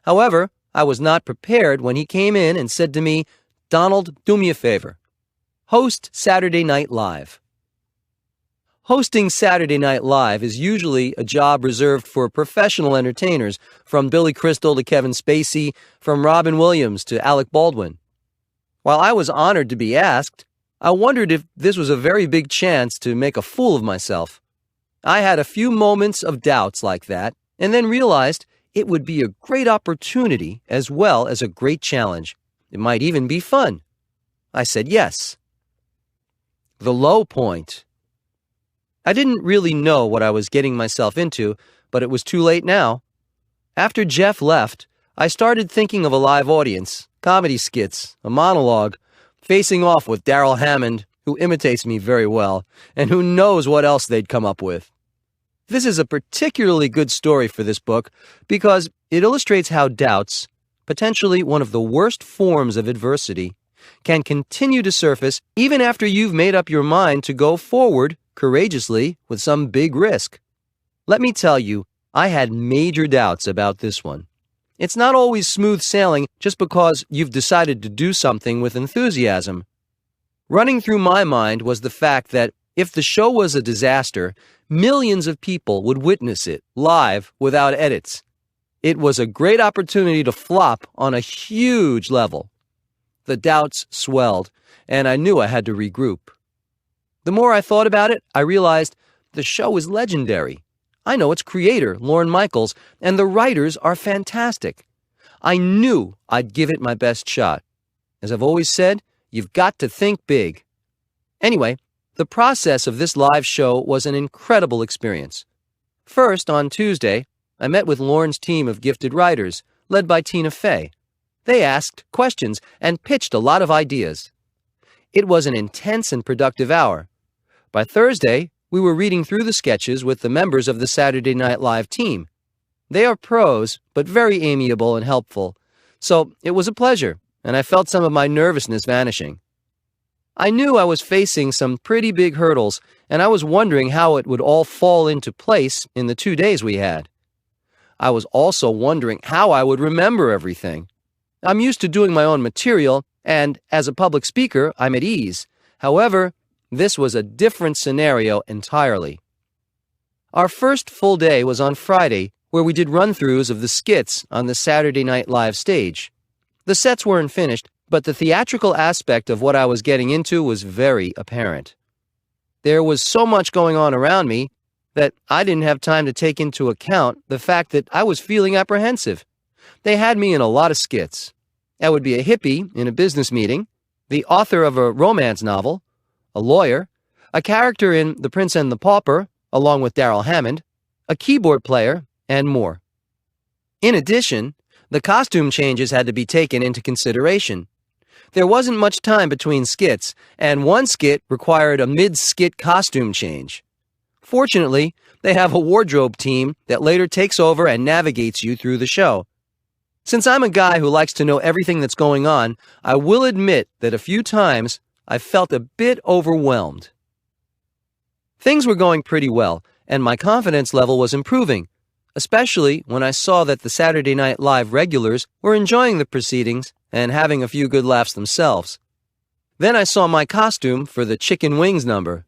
However, I was not prepared when he came in and said to me, "Donald, do me a favor. Host Saturday Night Live." Hosting Saturday Night Live is usually a job reserved for professional entertainers, from Billy Crystal to Kevin Spacey, from Robin Williams to Alec Baldwin. While I was honored to be asked, I wondered if this was a very big chance to make a fool of myself. I had a few moments of doubts like that, and then realized it would be a great opportunity as well as a great challenge. It might even be fun. I said yes. The low point. I didn't really know what I was getting myself into, but it was too late now. After Jeff left, I started thinking of a live audience, comedy skits, a monologue, facing off with Darrell Hammond, who imitates me very well, and who knows what else they'd come up with. This is a particularly good story for this book because it illustrates how doubts, potentially one of the worst forms of adversity, can continue to surface even after you've made up your mind to go forward courageously with some big risk. Let me tell you, I had major doubts about this one. It's not always smooth sailing just because you've decided to do something with enthusiasm. Running through my mind was the fact that if the show was a disaster, millions of people would witness it live without edits. It was a great opportunity to flop on a huge level. The doubts swelled, and I knew I had to regroup. The more I thought about it, I realized the show is legendary. I know its creator, Lorne Michaels, and the writers are fantastic. I knew I'd give it my best shot. As I've always said, you've got to think big. Anyway, the process of this live show was an incredible experience. First, on Tuesday, I met with Lorne's team of gifted writers, led by Tina Fey. They asked questions and pitched a lot of ideas. It was an intense and productive hour. By Thursday, we were reading through the sketches with the members of the Saturday Night Live team. They are pros, but very amiable and helpful. So it was a pleasure, and I felt some of my nervousness vanishing. I knew I was facing some pretty big hurdles, and I was wondering how it would all fall into place in the 2 days we had. I was also wondering how I would remember everything. I'm used to doing my own material, and as a public speaker, I'm at ease. However, this was a different scenario entirely. Our first full day was on Friday, where we did run-throughs of the skits on the Saturday Night Live stage. The sets weren't finished, but the theatrical aspect of what I was getting into was very apparent. There was so much going on around me that I didn't have time to take into account the fact that I was feeling apprehensive. They had me in a lot of skits. I would be a hippie in a business meeting, the author of a romance novel, a lawyer, a character in The Prince and the Pauper, along with Darrell Hammond, a keyboard player, and more. In addition, the costume changes had to be taken into consideration. There wasn't much time between skits, and one skit required a mid-skit costume change. Fortunately, they have a wardrobe team that later takes over and navigates you through the show. Since I'm a guy who likes to know everything that's going on, I will admit that a few times I felt a bit overwhelmed. Things were going pretty well, and my confidence level was improving, especially when I saw that the Saturday Night Live regulars were enjoying the proceedings and having a few good laughs themselves. Then I saw my costume for the chicken wings number.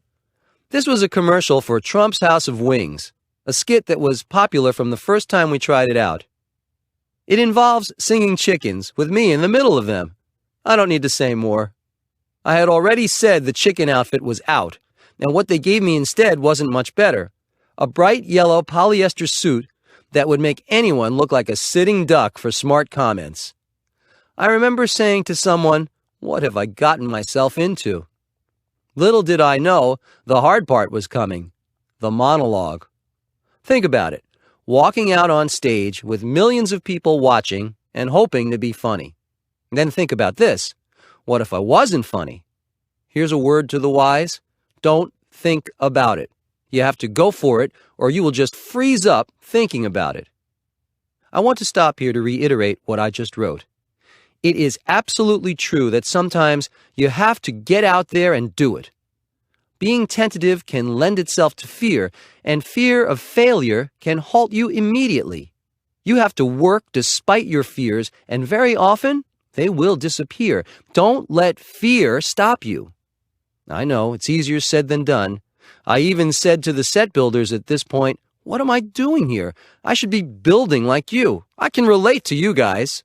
This was a commercial for Trump's House of Wings, a skit that was popular from the first time we tried it out. It involves singing chickens with me in the middle of them. I don't need to say more. I had already said the chicken outfit was out, and what they gave me instead wasn't much better. A bright yellow polyester suit that would make anyone look like a sitting duck for smart comments. I remember saying to someone, "What have I gotten myself into?" Little did I know the hard part was coming, the monologue. Think about it, walking out on stage with millions of people watching and hoping to be funny. Then think about this. What if I wasn't funny? Here's a word to the wise. Don't think about it. You have to go for it, or you will just freeze up thinking about it. I want to stop here to reiterate what I just wrote. It is absolutely true that sometimes you have to get out there and do it. Being tentative can lend itself to fear, and fear of failure can halt you immediately. You have to work despite your fears, and very often, they will disappear. Don't let fear stop you. I know, it's easier said than done. I even said to the set builders at this point, "What am I doing here? I should be building like you. I can relate to you guys."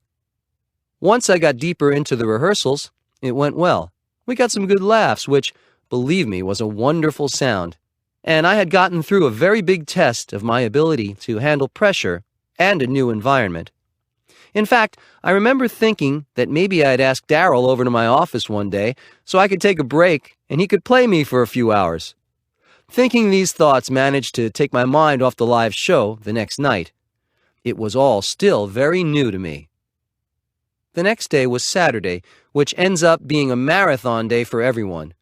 Once I got deeper into the rehearsals, it went well. We got some good laughs, which, believe me, was a wonderful sound. And I had gotten through a very big test of my ability to handle pressure and a new environment. In fact, I remember thinking that maybe I'd ask Daryl over to my office one day so I could take a break and he could play me for a few hours. Thinking these thoughts managed to take my mind off the live show the next night. It was all still very new to me. The next day was Saturday, which ends up being a marathon day for everyone.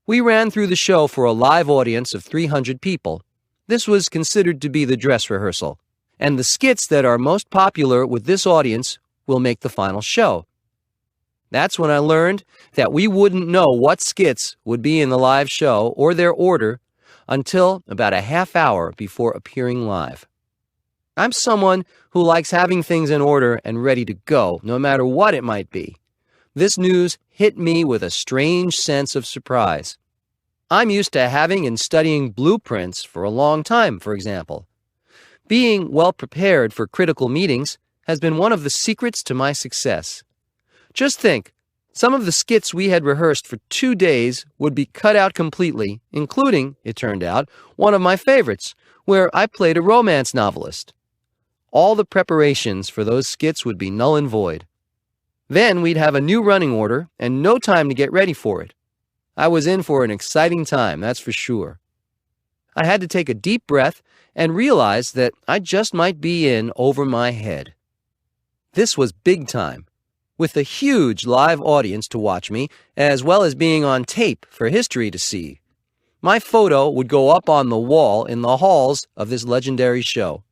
We ran through the show for a live audience of 300 people. This was considered to be the dress rehearsal, and the skits that are most popular with this audience will make the final show. That's when I learned that we wouldn't know what skits would be in the live show or their order until about a half hour before appearing live. I'm someone who likes having things in order and ready to go, no matter what it might be. This news hit me with a strange sense of surprise. I'm used to having and studying blueprints for a long time, for example. Being well prepared for critical meetings has been one of the secrets to my success. Just think, some of the skits we had rehearsed for 2 days would be cut out completely, including, it turned out, one of my favorites, where I played a romance novelist. All the preparations for those skits would be null and void. Then we'd have a new running order and no time to get ready for it. I was in for an exciting time, that's for sure. I had to take a deep breath and realize that I just might be in over my head. This was big time, with a huge live audience to watch me, as well as being on tape for history to see. My photo would go up on the wall in the halls of this legendary show.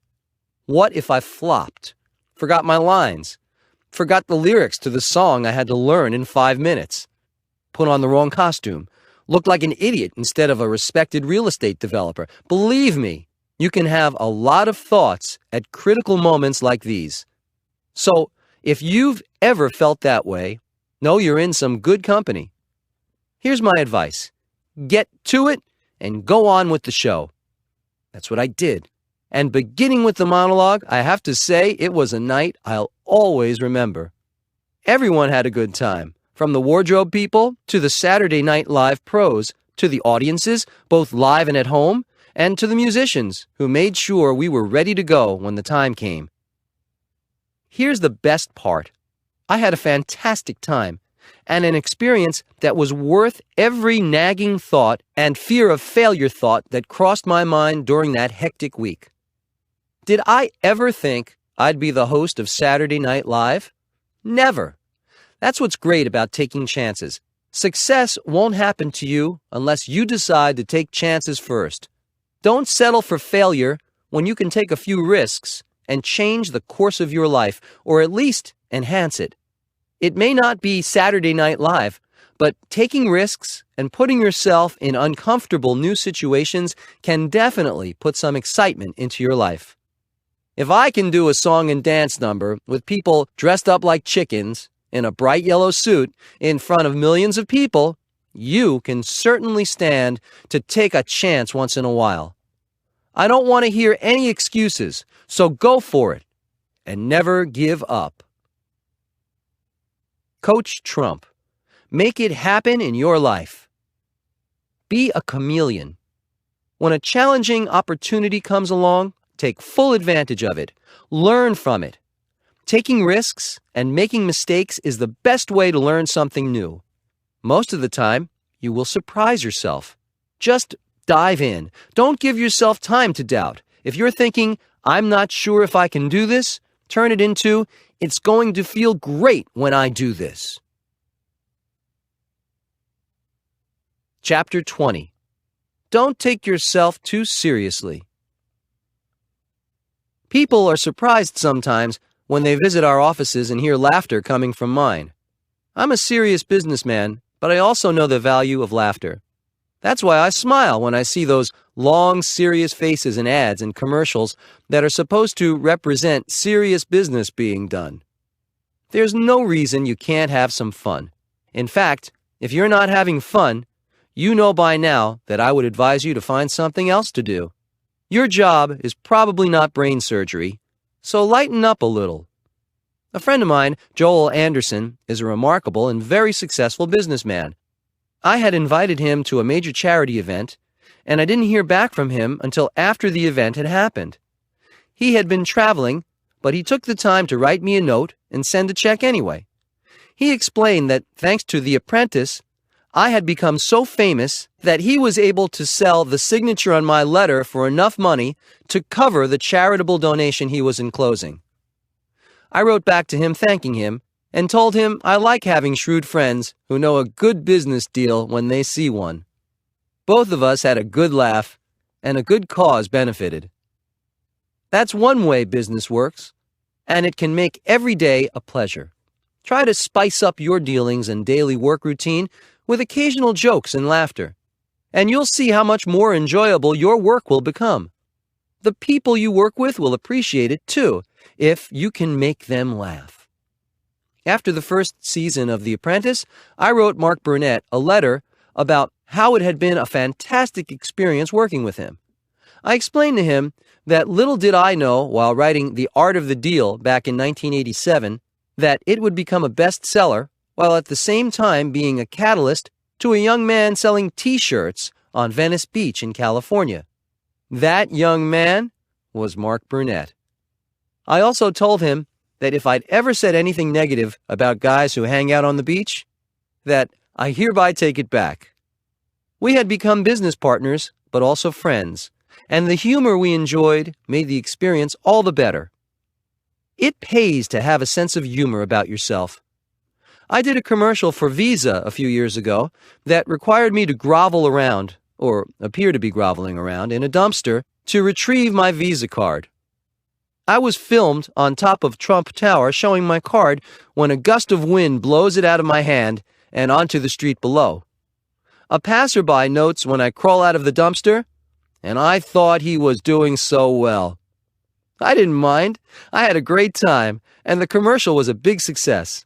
What if I flopped, forgot my lines, forgot the lyrics to the song I had to learn in 5 minutes, put on the wrong costume, looked like an idiot instead of a respected real estate developer? Believe me, you can have a lot of thoughts at critical moments like these. So, if you've ever felt that way, know you're in some good company. Here's my advice. Get to it and go on with the show. That's what I did. And beginning with the monologue, I have to say it was a night I'll always remember. Everyone had a good time, from the wardrobe people to the Saturday Night Live pros, to the audiences, both live and at home, and to the musicians who made sure we were ready to go when the time came. Here's the best part. I had a fantastic time, and an experience that was worth every nagging thought and fear of failure thought that crossed my mind during that hectic week. Did I ever think I'd be the host of Saturday Night Live? Never. That's what's great about taking chances. Success won't happen to you unless you decide to take chances first. Don't settle for failure when you can take a few risks and change the course of your life, or at least enhance it. It may not be Saturday Night Live, but taking risks and putting yourself in uncomfortable new situations can definitely put some excitement into your life. If I can do a song and dance number with people dressed up like chickens in a bright yellow suit in front of millions of people, you can certainly stand to take a chance once in a while. I don't want to hear any excuses, so go for it and never give up. Coach Trump. Make it happen in your life. Be a chameleon. When a challenging opportunity comes along, take full advantage of it. Learn from it. Taking risks and making mistakes is the best way to learn something new. Most of the time, you will surprise yourself. Just dive in. Don't give yourself time to doubt. If you're thinking, I'm not sure if I can do this, turn it into, it's going to feel great when I do this. Chapter 20. Don't take yourself too seriously. People are surprised sometimes when they visit our offices and hear laughter coming from mine. I'm a serious businessman, but I also know the value of laughter. That's why I smile when I see those long, serious faces in ads and commercials that are supposed to represent serious business being done. There's no reason you can't have some fun. In fact, if you're not having fun, you know by now that I would advise you to find something else to do. Your job is probably not brain surgery, so lighten up a little. A friend of mine, Joel Anderson, is a remarkable and very successful businessman. I had invited him to a major charity event, and I didn't hear back from him until after the event had happened. He had been traveling, but he took the time to write me a note and send a check anyway. He explained that thanks to The Apprentice, I had become so famous that he was able to sell the signature on my letter for enough money to cover the charitable donation he was enclosing. I wrote back to him thanking him and told him I like having shrewd friends who know a good business deal when they see one. Both of us had a good laugh, and a good cause benefited. That's one way business works, and it can make every day a pleasure. Try to spice up your dealings and daily work routine with occasional jokes and laughter, and you'll see how much more enjoyable your work will become. The people you work with will appreciate it too, if you can make them laugh. After the first season of The Apprentice, I wrote Mark Burnett a letter about how it had been a fantastic experience working with him. I explained to him that little did I know while writing The Art of the Deal back in 1987 that it would become a bestseller while at the same time being a catalyst to a young man selling T-shirts on Venice Beach in California. That young man was Mark Burnett. I also told him that if I'd ever said anything negative about guys who hang out on the beach, that I hereby take it back. We had become business partners, but also friends, and the humor we enjoyed made the experience all the better. It pays to have a sense of humor about yourself. I did a commercial for Visa a few years ago that required me to grovel around, or appear to be groveling around, in a dumpster to retrieve my Visa card. I was filmed on top of Trump Tower showing my card when a gust of wind blows it out of my hand and onto the street below. A passerby notes when I crawl out of the dumpster, and I thought he was doing so well. I didn't mind. I had a great time, and the commercial was a big success.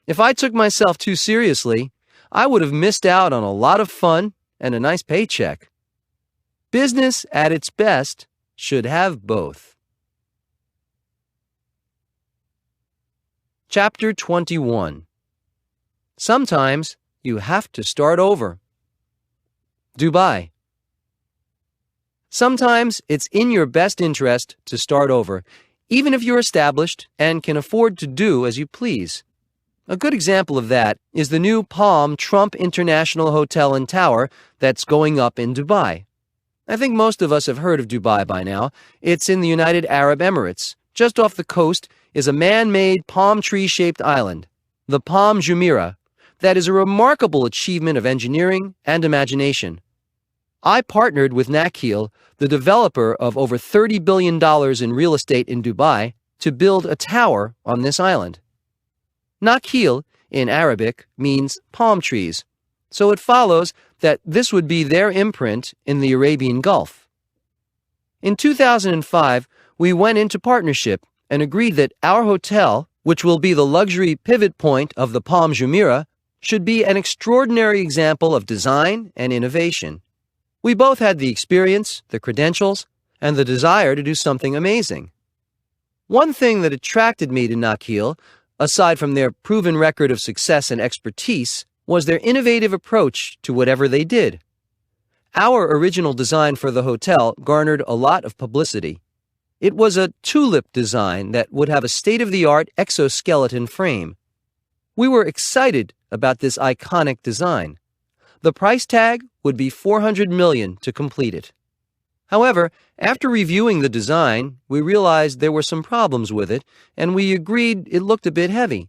If I took myself too seriously, I would have missed out on a lot of fun and a nice paycheck. Business at its best should have both. Chapter 21. Sometimes you have to start over. Dubai. Sometimes it's in your best interest to start over, even if you're established and can afford to do as you please. A good example of that is the new Palm Trump International Hotel and Tower that's going up in Dubai. I think most of us have heard of Dubai by now. It's in the United Arab Emirates. Just off the coast is a man-made palm tree-shaped island, the Palm Jumeirah, that is a remarkable achievement of engineering and imagination. I partnered with Nakheel, the developer of over $30 billion in real estate in Dubai, to build a tower on this island. Nakheel, in Arabic, means palm trees, so it follows that this would be their imprint in the Arabian Gulf. In 2005, we went into partnership and agreed that our hotel, which will be the luxury pivot point of the Palm Jumeirah, should be an extraordinary example of design and innovation. We both had the experience, the credentials, and the desire to do something amazing. One thing that attracted me to Nakheel, aside from their proven record of success and expertise, was their innovative approach to whatever they did. Our original design for the hotel garnered a lot of publicity. It was a tulip design that would have a state-of-the-art exoskeleton frame. We were excited about this iconic design. The price tag would be $400 million to complete it. However, after reviewing the design, we realized there were some problems with it, and we agreed it looked a bit heavy.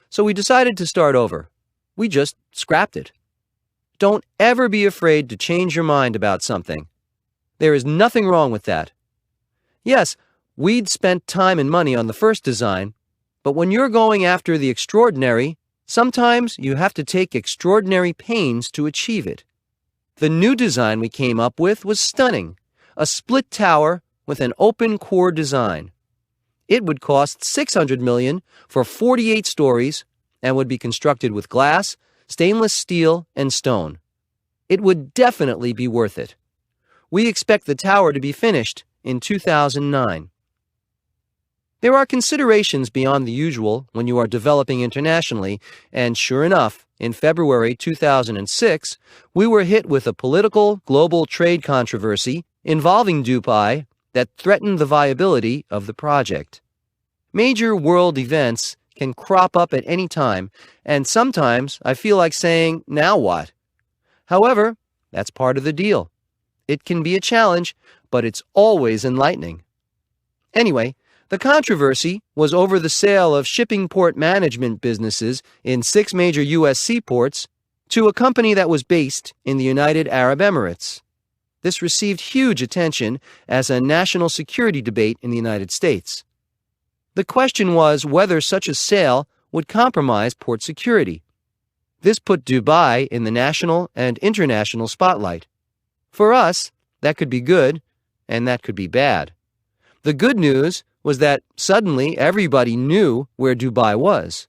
So we decided to start over. We just scrapped it. Don't ever be afraid to change your mind about something. There is nothing wrong with that. Yes, we'd spent time and money on the first design, but when you're going after the extraordinary, sometimes you have to take extraordinary pains to achieve it. The new design we came up with was stunning, a split tower with an open core design. It would cost $600 million for 48 stories and would be constructed with glass, stainless steel, and stone. It would definitely be worth it. We expect the tower to be finished in 2009. There are considerations beyond the usual when you are developing internationally, and sure enough, in February 2006, we were hit with a political global trade controversy involving Dubai that threatened the viability of the project. Major world events can crop up at any time, and sometimes I feel like saying, now what? However, that's part of the deal. It can be a challenge, but it's always enlightening. Anyway, the controversy was over the sale of shipping port management businesses in 6 major U.S. seaports to a company that was based in the United Arab Emirates. This received huge attention as a national security debate in the United States. The question was whether such a sale would compromise port security. This put Dubai in the national and international spotlight. For us, that could be good, and that could be bad. The good news was that suddenly everybody knew where Dubai was.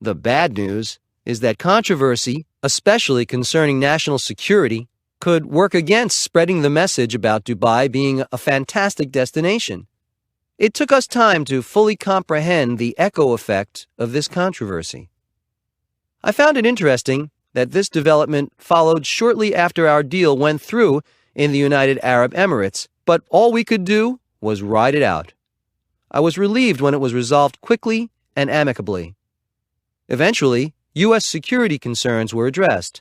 The bad news is that controversy, especially concerning national security, could work against spreading the message about Dubai being a fantastic destination. It took us time to fully comprehend the echo effect of this controversy. I found it interesting that this development followed shortly after our deal went through in the United Arab Emirates, but all we could do was ride it out. I was relieved when it was resolved quickly and amicably. Eventually, U.S. security concerns were addressed,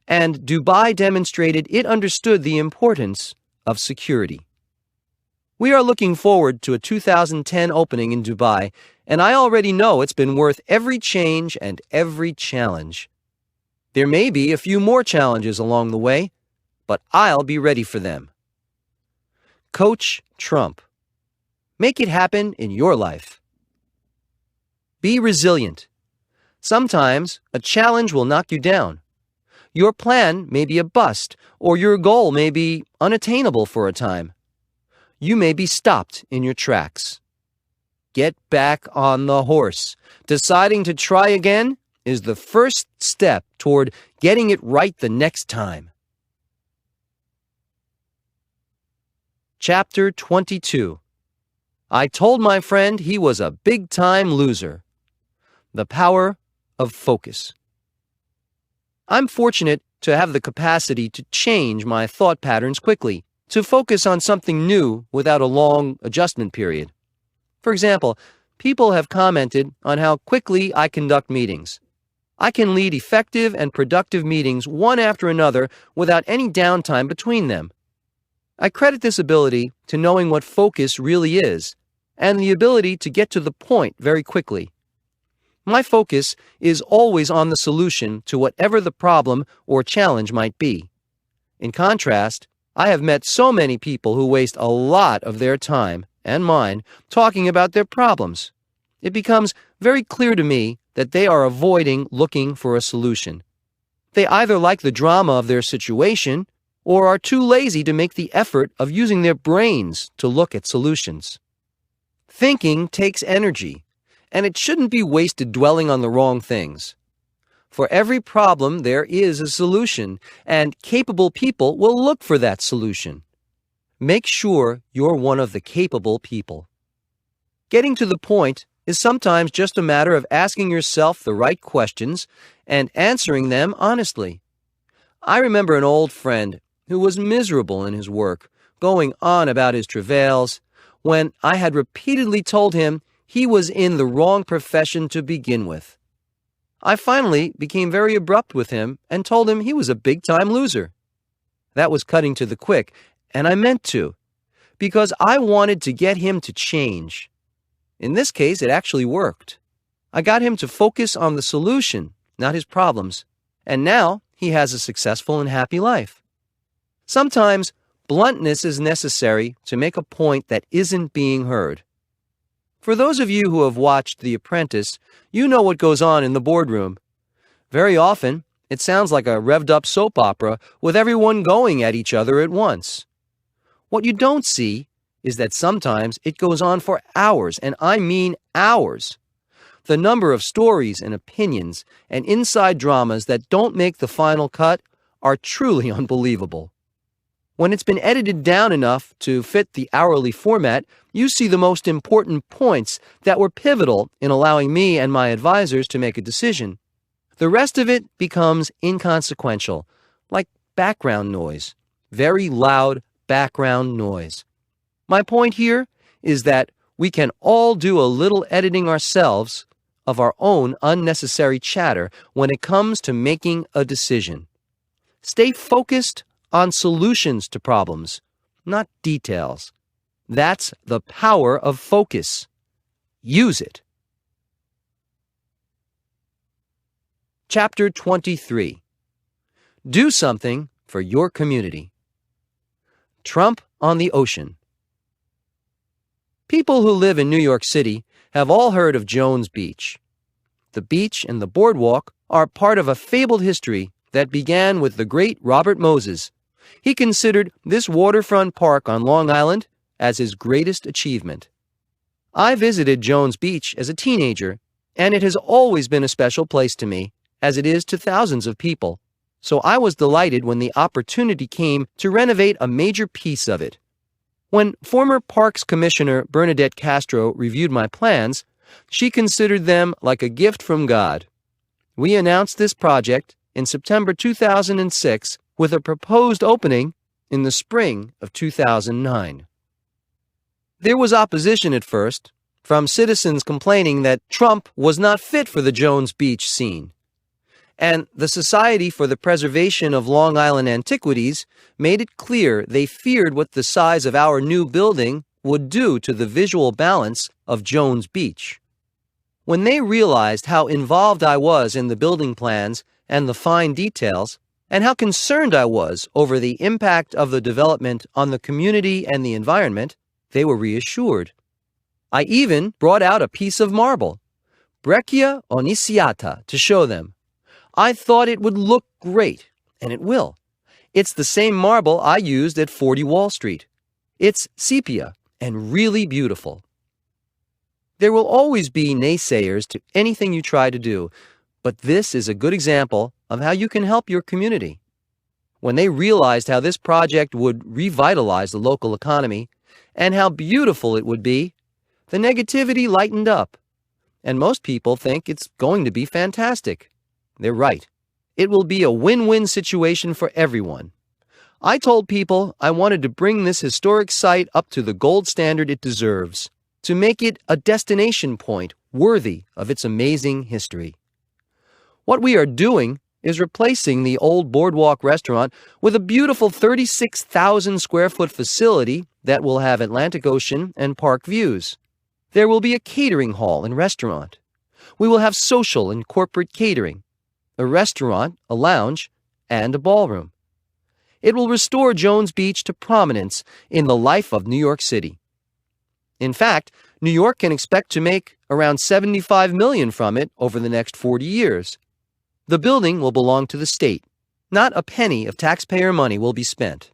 and Dubai demonstrated it understood the importance of security. We are looking forward to a 2010 opening in Dubai, and I already know it's been worth every change and every challenge. There may be a few more challenges along the way, but I'll be ready for them. Coach Trump. Make it happen in your life. Be resilient. Sometimes a challenge will knock you down. Your plan may be a bust, or your goal may be unattainable for a time. You may be stopped in your tracks. Get back on the horse. Deciding to try again is the first step toward getting it right the next time. Chapter 22. I told my friend he was a big-time loser. The power of focus. I'm fortunate to have the capacity to change my thought patterns quickly, to focus on something new without a long adjustment period. For example, people have commented on how quickly I conduct meetings. I can lead effective and productive meetings one after another without any downtime between them. I credit this ability to knowing what focus really is, and the ability to get to the point very quickly. My focus is always on the solution to whatever the problem or challenge might be. In contrast, I have met so many people who waste a lot of their time and mine talking about their problems. It becomes very clear to me that they are avoiding looking for a solution. They either like the drama of their situation or are too lazy to make the effort of using their brains to look at solutions. Thinking takes energy, and it shouldn't be wasted dwelling on the wrong things. For every problem, there is a solution, and capable people will look for that solution. Make sure you're one of the capable people. Getting to the point is sometimes just a matter of asking yourself the right questions and answering them honestly. I remember an old friend who was miserable in his work, going on about his travails, when I had repeatedly told him he was in the wrong profession to begin with. I finally became very abrupt with him and told him he was a big-time loser. That was cutting to the quick, and I meant to, because I wanted to get him to change. In this case, it actually worked. I got him to focus on the solution, not his problems, and now he has a successful and happy life. Sometimes, bluntness is necessary to make a point that isn't being heard. For those of you who have watched The Apprentice, you know what goes on in the boardroom. Very often, it sounds like a revved-up soap opera with everyone going at each other at once. What you don't see is that sometimes it goes on for hours, and I mean hours. The number of stories and opinions and inside dramas that don't make the final cut are truly unbelievable. When it's been edited down enough to fit the hourly format, you see the most important points that were pivotal in allowing me and my advisors to make a decision. The rest of it becomes inconsequential, like background noise, very loud background noise. My point here is that we can all do a little editing ourselves of our own unnecessary chatter when it comes to making a decision. Stay focused on solutions to problems, not details. That's the power of focus. Use it. Chapter 23. Do something for your community. Trump on the ocean. People who live in New York City have all heard of Jones Beach. The beach and the boardwalk are part of a fabled history that began with the great Robert Moses. He considered this waterfront park on Long Island as his greatest achievement. I visited Jones Beach as a teenager, and it has always been a special place to me, as it is to thousands of people. So I was delighted when the opportunity came to renovate a major piece of it. When former Parks Commissioner Bernadette Castro reviewed my plans, she considered them like a gift from God. We announced this project in September 2006 with a proposed opening in the spring of 2009. There was opposition at first, from citizens complaining that Trump was not fit for the Jones Beach scene. And the Society for the Preservation of Long Island Antiquities made it clear they feared what the size of our new building would do to the visual balance of Jones Beach. When they realized how involved I was in the building plans and the fine details, and how concerned I was over the impact of the development on the community and the environment, they were reassured. I even brought out a piece of marble, Breccia Oniziata, to show them. I thought it would look great, and it will. It's the same marble I used at 40 Wall Street. It's sepia and really beautiful. There will always be naysayers to anything you try to do, but this is a good example of how you can help your community. When they realized how this project would revitalize the local economy and how beautiful it would be, the negativity lightened up, and most people think it's going to be fantastic. They're right. It will be a win-win situation for everyone. I told people I wanted to bring this historic site up to the gold standard it deserves, to make it a destination point worthy of its amazing history. What we are doing is replacing the old boardwalk restaurant with a beautiful 36,000 square foot facility that will have Atlantic Ocean and park views. There will be a catering hall and restaurant. We will have social and corporate catering, a restaurant, a lounge, and a ballroom. It will restore Jones Beach to prominence in the life of New York City. In fact, New York can expect to make around $75 million from it over the next 40 years. The building will belong to the state. Not a penny of taxpayer money will be spent.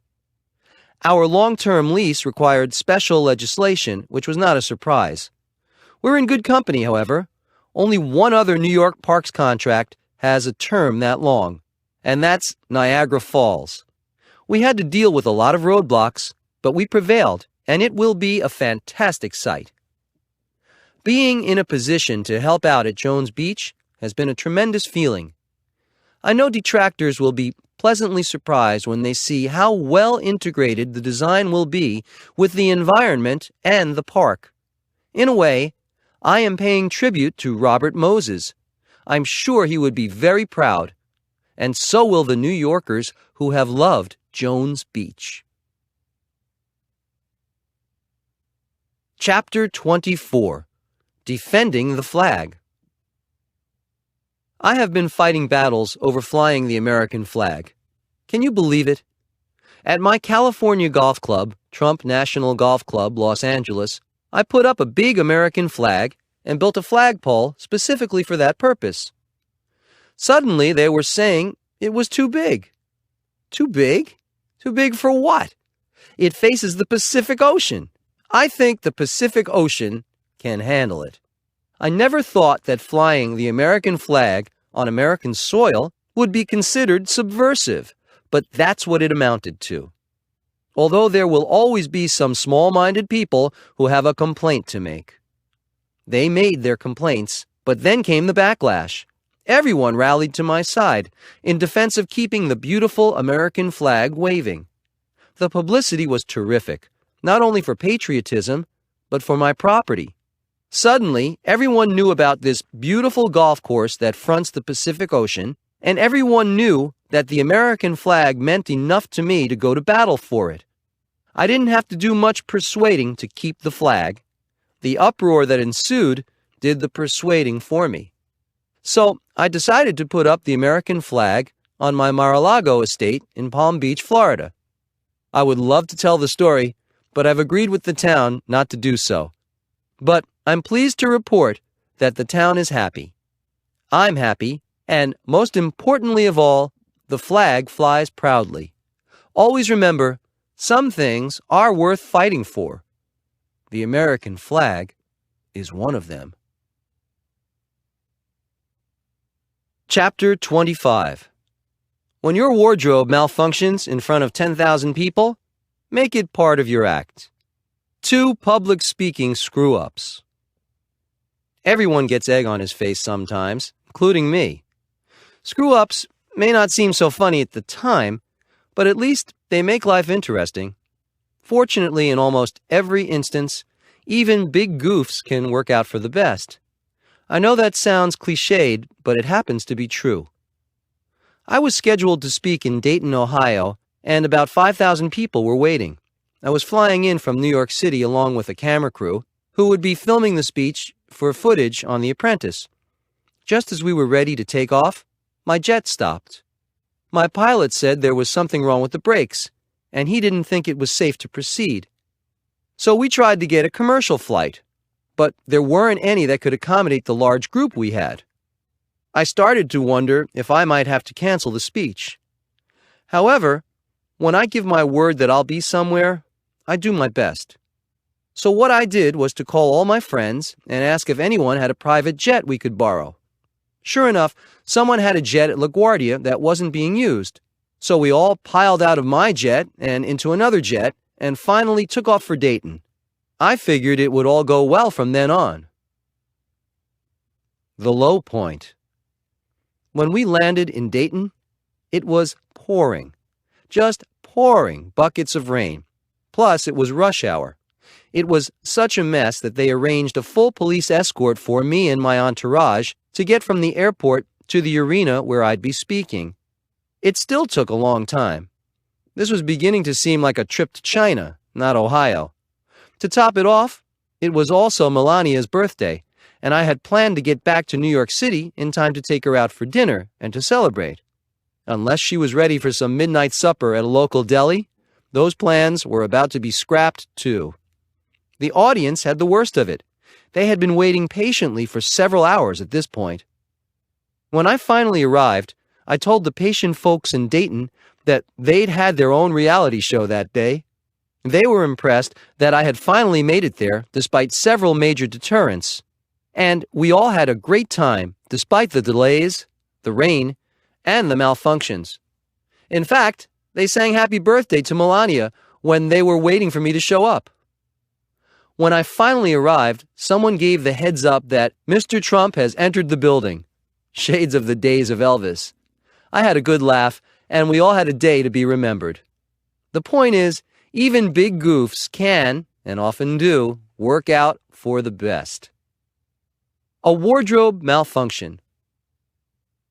Our long-term lease required special legislation, which was not a surprise. We're in good company, however. Only one other New York Parks contract has a term that long, and that's Niagara Falls. We had to deal with a lot of roadblocks, but we prevailed, and it will be a fantastic site. Being in a position to help out at Jones Beach has been a tremendous feeling. I know detractors will be pleasantly surprised when they see how well integrated the design will be with the environment and the park. In a way, I am paying tribute to Robert Moses. I'm sure he would be very proud, and so will the New Yorkers who have loved Jones Beach. Chapter 24. Defending the Flag. I have been fighting battles over flying the American flag. Can you believe it? At my California golf club, Trump National Golf Club, Los Angeles, I put up a big American flag and built a flagpole specifically for that purpose. Suddenly, they were saying it was too big. Too big? Too big for what? It faces the Pacific Ocean. I think the Pacific Ocean can handle it. I never thought that flying the American flag on American soil would be considered subversive, but that's what it amounted to. Although there will always be some small-minded people who have a complaint to make. They made their complaints, but then came the backlash. Everyone rallied to my side in defense of keeping the beautiful American flag waving. The publicity was terrific, not only for patriotism, but for my property. Suddenly, everyone knew about this beautiful golf course that fronts the Pacific Ocean, and everyone knew that the American flag meant enough to me to go to battle for it. I didn't have to do much persuading to keep the flag. The uproar that ensued did the persuading for me. So I decided to put up the American flag on my Mar-a-Lago estate in Palm Beach, Florida. I would love to tell the story, but I've agreed with the town not to do so. But I'm pleased to report that the town is happy. I'm happy, and most importantly of all, the flag flies proudly. Always remember, some things are worth fighting for. The American flag is one of them. Chapter 25. When your wardrobe malfunctions in front of 10,000 people, make it part of your act. 2 public speaking screw-ups. Everyone gets egg on his face sometimes, including me. Screw-ups may not seem so funny at the time, but at least they make life interesting. Fortunately, in almost every instance, even big goofs can work out for the best. I know that sounds cliched, but it happens to be true. I was scheduled to speak in Dayton, Ohio, and about 5,000 people were waiting. I was flying in from New York City along with a camera crew who would be filming the speech for footage on The Apprentice. Just as we were ready to take off, my jet stopped. My pilot said there was something wrong with the brakes, and he didn't think it was safe to proceed. So we tried to get a commercial flight, but there weren't any that could accommodate the large group we had. I started to wonder if I might have to cancel the speech. However, when I give my word that I'll be somewhere, I do my best. So what I did was to call all my friends and ask if anyone had a private jet we could borrow. Sure enough, someone had a jet at LaGuardia that wasn't being used. So we all piled out of my jet and into another jet and finally took off for Dayton. I figured it would all go well from then on. The low point. When we landed in Dayton, it was pouring. Just pouring buckets of rain. Plus, it was rush hour. It was such a mess that they arranged a full police escort for me and my entourage to get from the airport to the arena where I'd be speaking. It still took a long time. This was beginning to seem like a trip to China, not Ohio. To top it off, it was also Melania's birthday, and I had planned to get back to New York City in time to take her out for dinner and to celebrate. Unless she was ready for some midnight supper at a local deli, those plans were about to be scrapped too. The audience had the worst of it. They had been waiting patiently for several hours at this point. When I finally arrived, I told the patient folks in Dayton that they'd had their own reality show that day. They were impressed that I had finally made it there despite several major deterrents. And we all had a great time despite the delays, the rain, and the malfunctions. In fact, they sang happy birthday to Melania when they were waiting for me to show up. When I finally arrived, someone gave the heads up that Mr. Trump has entered the building. Shades of the days of Elvis. I had a good laugh, and we all had a day to be remembered. The point is, even big goofs can, and often do, work out for the best. A wardrobe malfunction.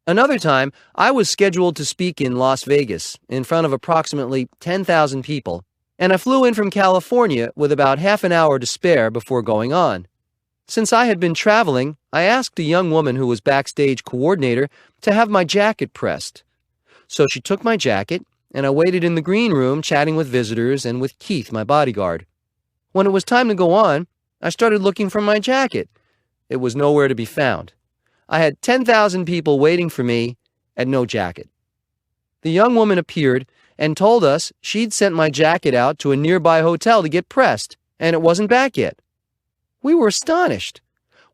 Another time, I was scheduled to speak in Las Vegas in front of approximately 10,000 people, and I flew in from California with about half an hour to spare before going on. Since I had been traveling, I asked a young woman who was backstage coordinator to have my jacket pressed. So she took my jacket, and I waited in the green room chatting with visitors and with Keith, my bodyguard. When it was time to go on, I started looking for my jacket. It was nowhere to be found. I had 10,000 people waiting for me and no jacket. The young woman appeared and told us she'd sent my jacket out to a nearby hotel to get pressed, and it wasn't back yet. We were astonished.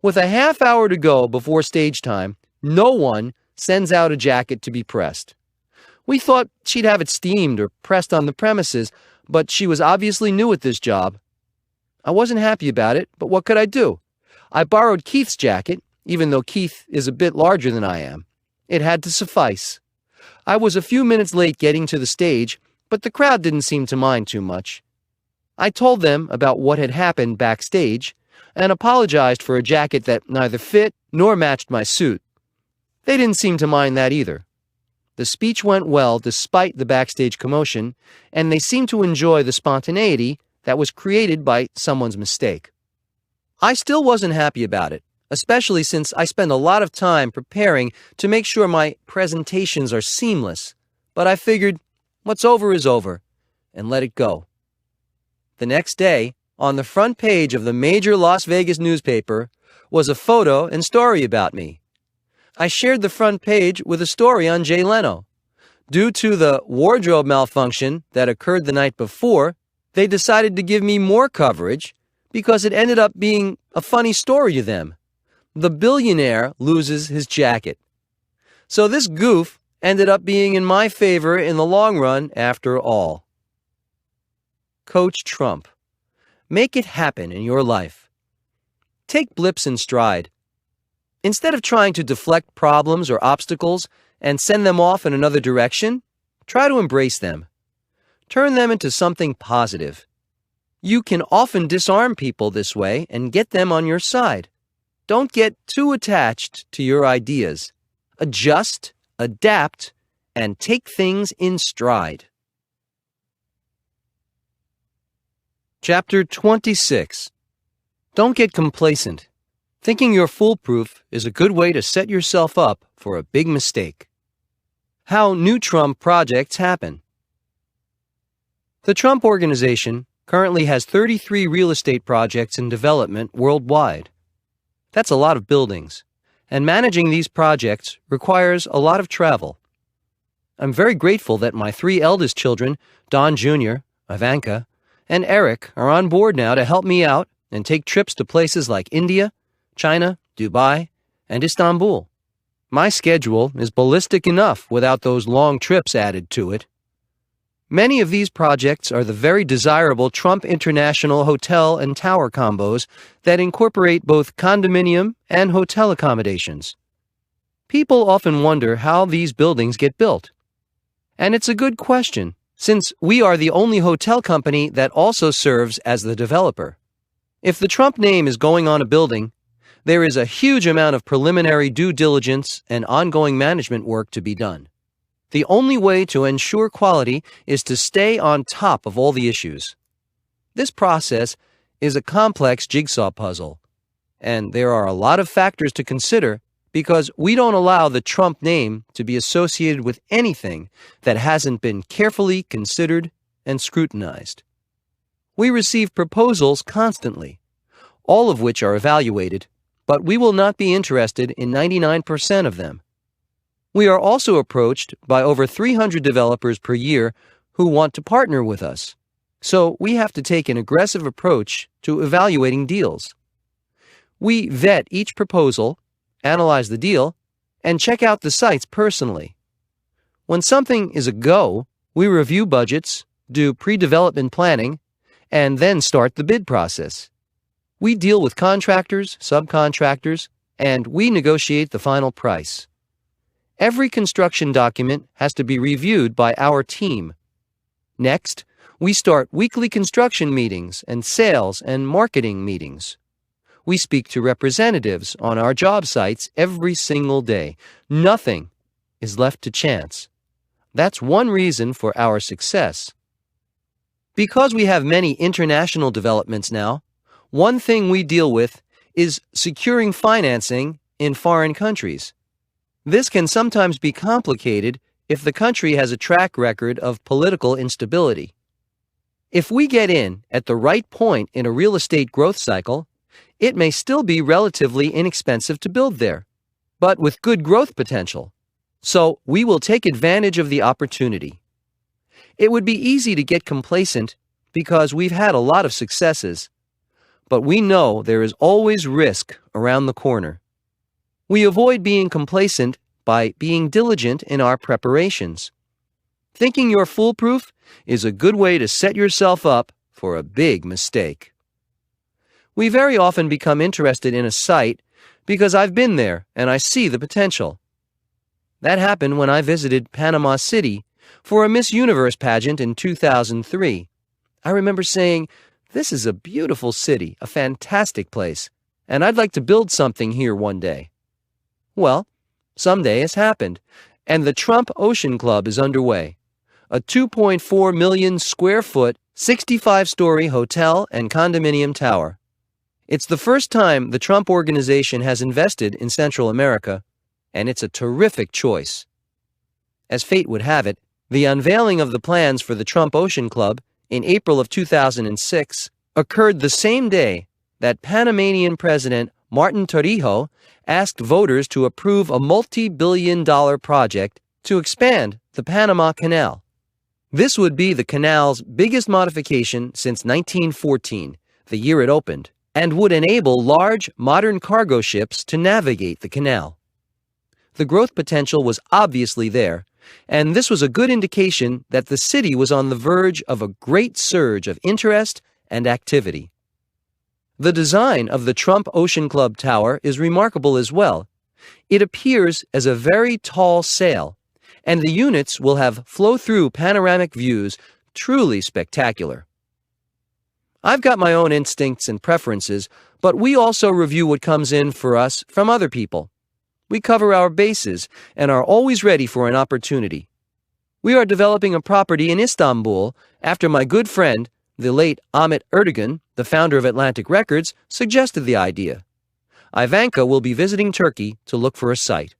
With a half hour to go before stage time, no one sends out a jacket to be pressed. We thought she'd have it steamed or pressed on the premises, but she was obviously new at this job. I wasn't happy about it, but what could I do? I borrowed Keith's jacket, even though Keith is a bit larger than I am. It had to suffice. I was a few minutes late getting to the stage, but the crowd didn't seem to mind too much. I told them about what had happened backstage and apologized for a jacket that neither fit nor matched my suit. They didn't seem to mind that either. The speech went well despite the backstage commotion, and they seemed to enjoy the spontaneity that was created by someone's mistake. I still wasn't happy about it, especially since I spend a lot of time preparing to make sure my presentations are seamless, but I figured what's over is over and let it go. The next day, on the front page of the major Las Vegas newspaper, was a photo and story about me. I shared the front page with a story on Jay Leno. Due to the wardrobe malfunction that occurred the night before, they decided to give me more coverage because it ended up being a funny story to them. The billionaire loses his jacket. So this goof ended up being in my favor in the long run after all. Coach Trump. Make it happen in your life. Take blips in stride. Instead of trying to deflect problems or obstacles and send them off in another direction, try to embrace them. Turn them into something positive. You can often disarm people this way and get them on your side. Don't get too attached to your ideas. Adjust, adapt, and take things in stride. Chapter 26. Don't get complacent. Thinking you're foolproof is a good way to set yourself up for a big mistake. How new Trump projects happen. The Trump Organization currently has 33 real estate projects in development worldwide. That's a lot of buildings, and managing these projects requires a lot of travel. I'm very grateful that my 3 eldest children, Don Jr., Ivanka, and Eric, are on board now to help me out and take trips to places like India, China, Dubai, and Istanbul. My schedule is ballistic enough without those long trips added to it. Many of these projects are the very desirable Trump International hotel and tower combos that incorporate both condominium and hotel accommodations. People often wonder how these buildings get built. And it's a good question, since we are the only hotel company that also serves as the developer. If the Trump name is going on a building, there is a huge amount of preliminary due diligence and ongoing management work to be done. The only way to ensure quality is to stay on top of all the issues. This process is a complex jigsaw puzzle, and there are a lot of factors to consider because we don't allow the Trump name to be associated with anything that hasn't been carefully considered and scrutinized. We receive proposals constantly, all of which are evaluated, but we will not be interested in 99% of them. We are also approached by over 300 developers per year who want to partner with us, so we have to take an aggressive approach to evaluating deals. We vet each proposal, analyze the deal, and check out the sites personally. When something is a go, we review budgets, do pre-development planning, and then start the bid process. We deal with contractors, subcontractors, and we negotiate the final price. Every construction document has to be reviewed by our team. Next, we start weekly construction meetings and sales and marketing meetings. We speak to representatives on our job sites every single day. Nothing is left to chance. That's one reason for our success. Because we have many international developments now, one thing we deal with is securing financing in foreign countries. This can sometimes be complicated if the country has a track record of political instability. If we get in at the right point in a real estate growth cycle, it may still be relatively inexpensive to build there, but with good growth potential. So we will take advantage of the opportunity. It would be easy to get complacent because we've had a lot of successes, but we know there is always risk around the corner. We avoid being complacent by being diligent in our preparations. Thinking you're foolproof is a good way to set yourself up for a big mistake. We very often become interested in a site because I've been there and I see the potential. That happened when I visited Panama City for a Miss Universe pageant in 2003. I remember saying, "This is a beautiful city, a fantastic place, and I'd like to build something here one day." Well, someday has happened, and the Trump Ocean Club is underway. A 2.4 million square foot, 65-story hotel and condominium tower. It's the first time the Trump Organization has invested in Central America, and it's a terrific choice. As fate would have it, the unveiling of the plans for the Trump Ocean Club in April of 2006 occurred the same day that Panamanian President Martin Torrijos asked voters to approve a multi-billion-dollar project to expand the Panama Canal. This would be the canal's biggest modification since 1914, the year it opened, and would enable large, modern cargo ships to navigate the canal. The growth potential was obviously there, and this was a good indication that the city was on the verge of a great surge of interest and activity. The design of the Trump Ocean Club Tower is remarkable as well. It appears as a very tall sail, and the units will have flow-through panoramic views truly spectacular. I've got my own instincts and preferences, but we also review what comes in for us from other people. We cover our bases and are always ready for an opportunity. We are developing a property in Istanbul after my good friend, the late Ahmet Erdogan, the founder of Atlantic Records, suggested the idea. Ivanka will be visiting Turkey to look for a site.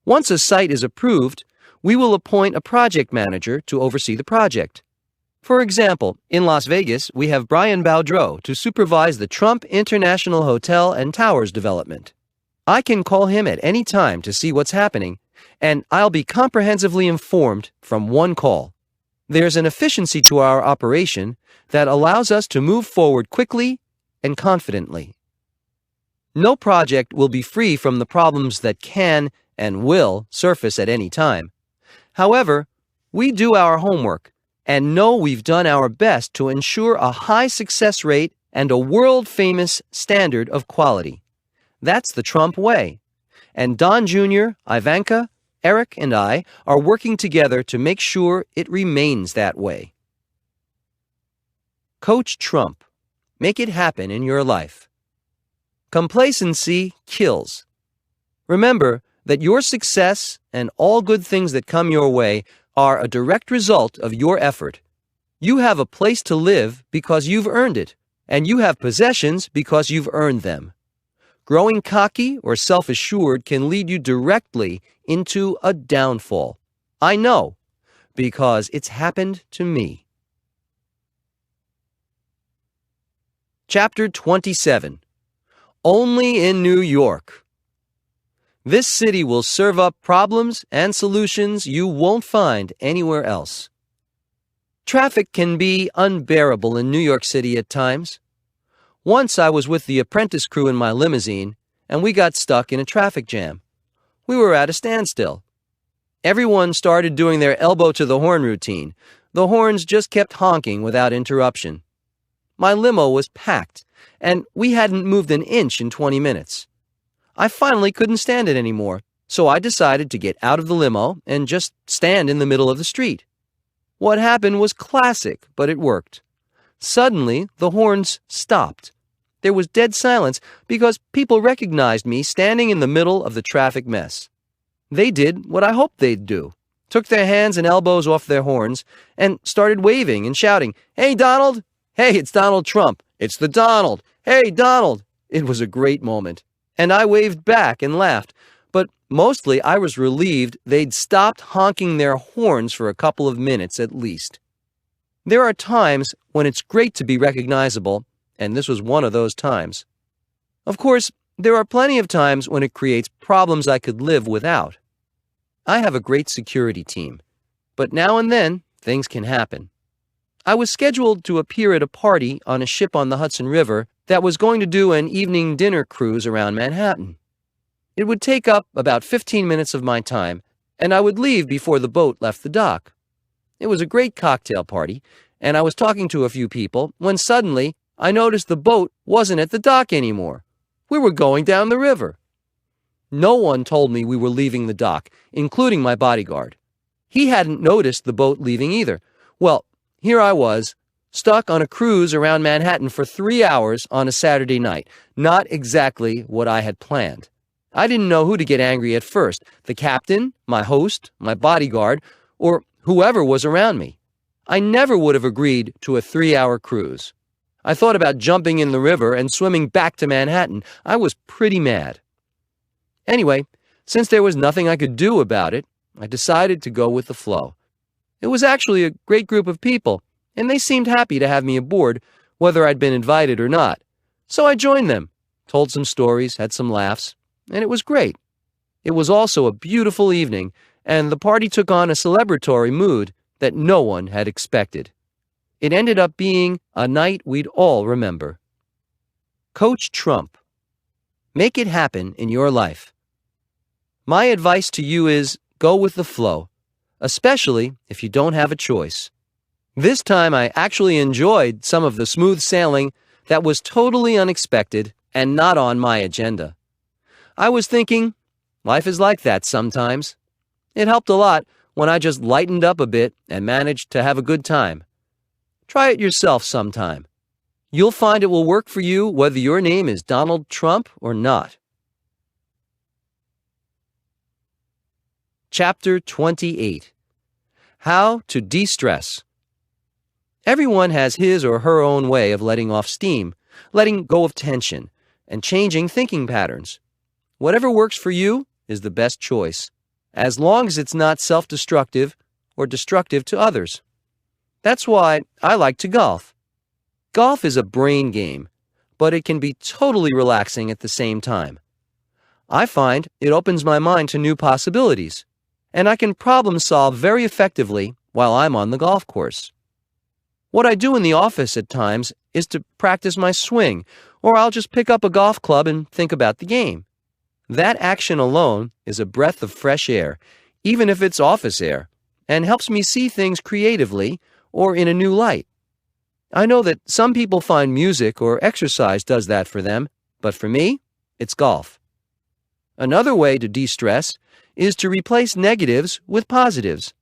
Once a site is approved, we will appoint a project manager to oversee the project. For example, in Las Vegas, we have Brian Boudreau to supervise the Trump International Hotel and Towers development. I can call him at any time to see what's happening, and I'll be comprehensively informed from one call. There's an efficiency to our operation that allows us to move forward quickly and confidently. No project will be free from the problems that can and will surface at any time. However, we do our homework and know we've done our best to ensure a high success rate and a world-famous standard of quality. That's the Trump way. And Don Jr., Ivanka, Eric, and I are working together to make sure it remains that way. Coach Trump. Make it happen in your life. Complacency kills. Remember that your success and all good things that come your way are a direct result of your effort. You have a place to live because you've earned it, and you have possessions because you've earned them. Growing cocky or self-assured can lead you directly into a downfall. I know, because it's happened to me. Chapter 27. Only in New York. This city will serve up problems and solutions you won't find anywhere else. Traffic can be unbearable in New York City at times. Once I was with the apprentice crew in my limousine, and we got stuck in a traffic jam. We were at a standstill. Everyone started doing their elbow-to-the-horn routine. The horns just kept honking without interruption. My limo was packed, and we hadn't moved an inch in 20 minutes. I finally couldn't stand it anymore, so I decided to get out of the limo and just stand in the middle of the street. What happened was classic, but it worked. Suddenly, the horns stopped. There was dead silence because people recognized me standing in the middle of the traffic mess. They did what I hoped they'd do, took their hands and elbows off their horns, and started waving and shouting, "Hey, Donald! Hey, it's Donald Trump! It's the Donald! Hey, Donald!" It was a great moment, and I waved back and laughed, but mostly I was relieved they'd stopped honking their horns for a couple of minutes at least. There are times when it's great to be recognizable, and this was one of those times. Of course, there are plenty of times when it creates problems I could live without. I have a great security team, but now and then things can happen. I was scheduled to appear at a party on a ship on the Hudson River that was going to do an evening dinner cruise around Manhattan. It would take up about 15 minutes of my time, and I would leave before the boat left the dock. It was a great cocktail party, and I was talking to a few people when suddenly I noticed the boat wasn't at the dock anymore. We were going down the river. No one told me we were leaving the dock, including my bodyguard. He hadn't noticed the boat leaving either. Well, here I was, stuck on a cruise around Manhattan for 3 hours on a Saturday night. Not exactly what I had planned. I didn't know who to get angry at first, the captain, my host, my bodyguard, or whoever was around me. I never would have agreed to a 3-hour cruise. I thought about jumping in the river and swimming back to Manhattan. I was pretty mad. Anyway, since there was nothing I could do about it, I decided to go with the flow. It was actually a great group of people, and they seemed happy to have me aboard, whether I'd been invited or not. So I joined them, told some stories, had some laughs, and it was great. It was also a beautiful evening, and the party took on a celebratory mood that no one had expected. It ended up being a night we'd all remember. Coach Trump. Make it happen in your life. My advice to you is go with the flow, especially if you don't have a choice. This time I actually enjoyed some of the smooth sailing that was totally unexpected and not on my agenda. I was thinking, life is like that sometimes. It helped a lot when I just lightened up a bit and managed to have a good time. Try it yourself sometime. You'll find it will work for you whether your name is Donald Trump or not. Chapter 28. How to De-stress. Everyone has his or her own way of letting off steam, letting go of tension, and changing thinking patterns. Whatever works for you is the best choice, as long as it's not self-destructive or destructive to others. That's why I like to golf. Golf is a brain game, but it can be totally relaxing at the same time. I find it opens my mind to new possibilities, and I can problem solve very effectively while I'm on the golf course. What I do in the office at times is to practice my swing, or I'll just pick up a golf club and think about the game. That action alone is a breath of fresh air, even if it's office air, and helps me see things creatively or in a new light. I know that some people find music or exercise does that for them, but for me, it's golf. Another way to de-stress is to replace negatives with positives.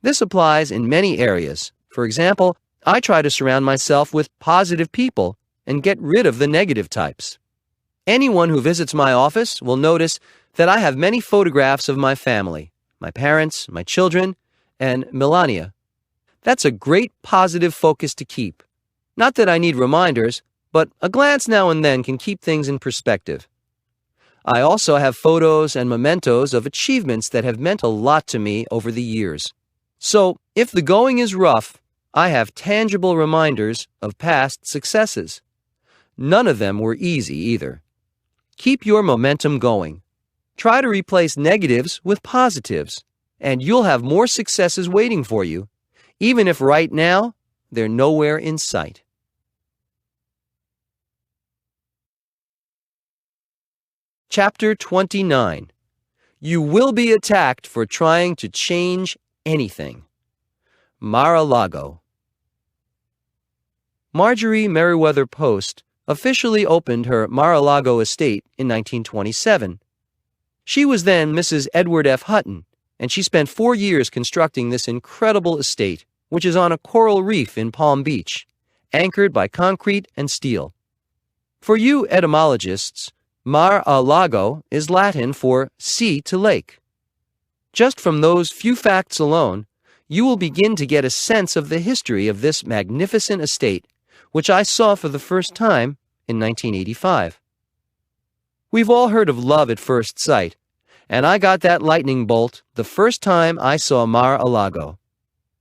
This applies in many areas. For example, I try to surround myself with positive people and get rid of the negative types. Anyone who visits my office will notice that I have many photographs of my family, my parents, my children, and Melania. That's a great positive focus to keep. Not that I need reminders, but a glance now and then can keep things in perspective. I also have photos and mementos of achievements that have meant a lot to me over the years. So, if the going is rough, I have tangible reminders of past successes. None of them were easy either. Keep your momentum going. Try to replace negatives with positives, and you'll have more successes waiting for you, even if right now they're nowhere in sight. Chapter 29. You will be attacked for trying to change anything. Mar-a-Lago. Marjorie Merriweather Post officially opened her Mar-a-Lago estate in 1927. She was then Mrs. Edward F. Hutton, and she spent 4 years constructing this incredible estate, which is on a coral reef in Palm Beach, anchored by concrete and steel. For you etymologists, Mar-a-Lago is Latin for sea to lake. Just from those few facts alone, you will begin to get a sense of the history of this magnificent estate, which I saw for the first time in 1985. We've all heard of love at first sight, and I got that lightning bolt the first time I saw Mar-a-Lago.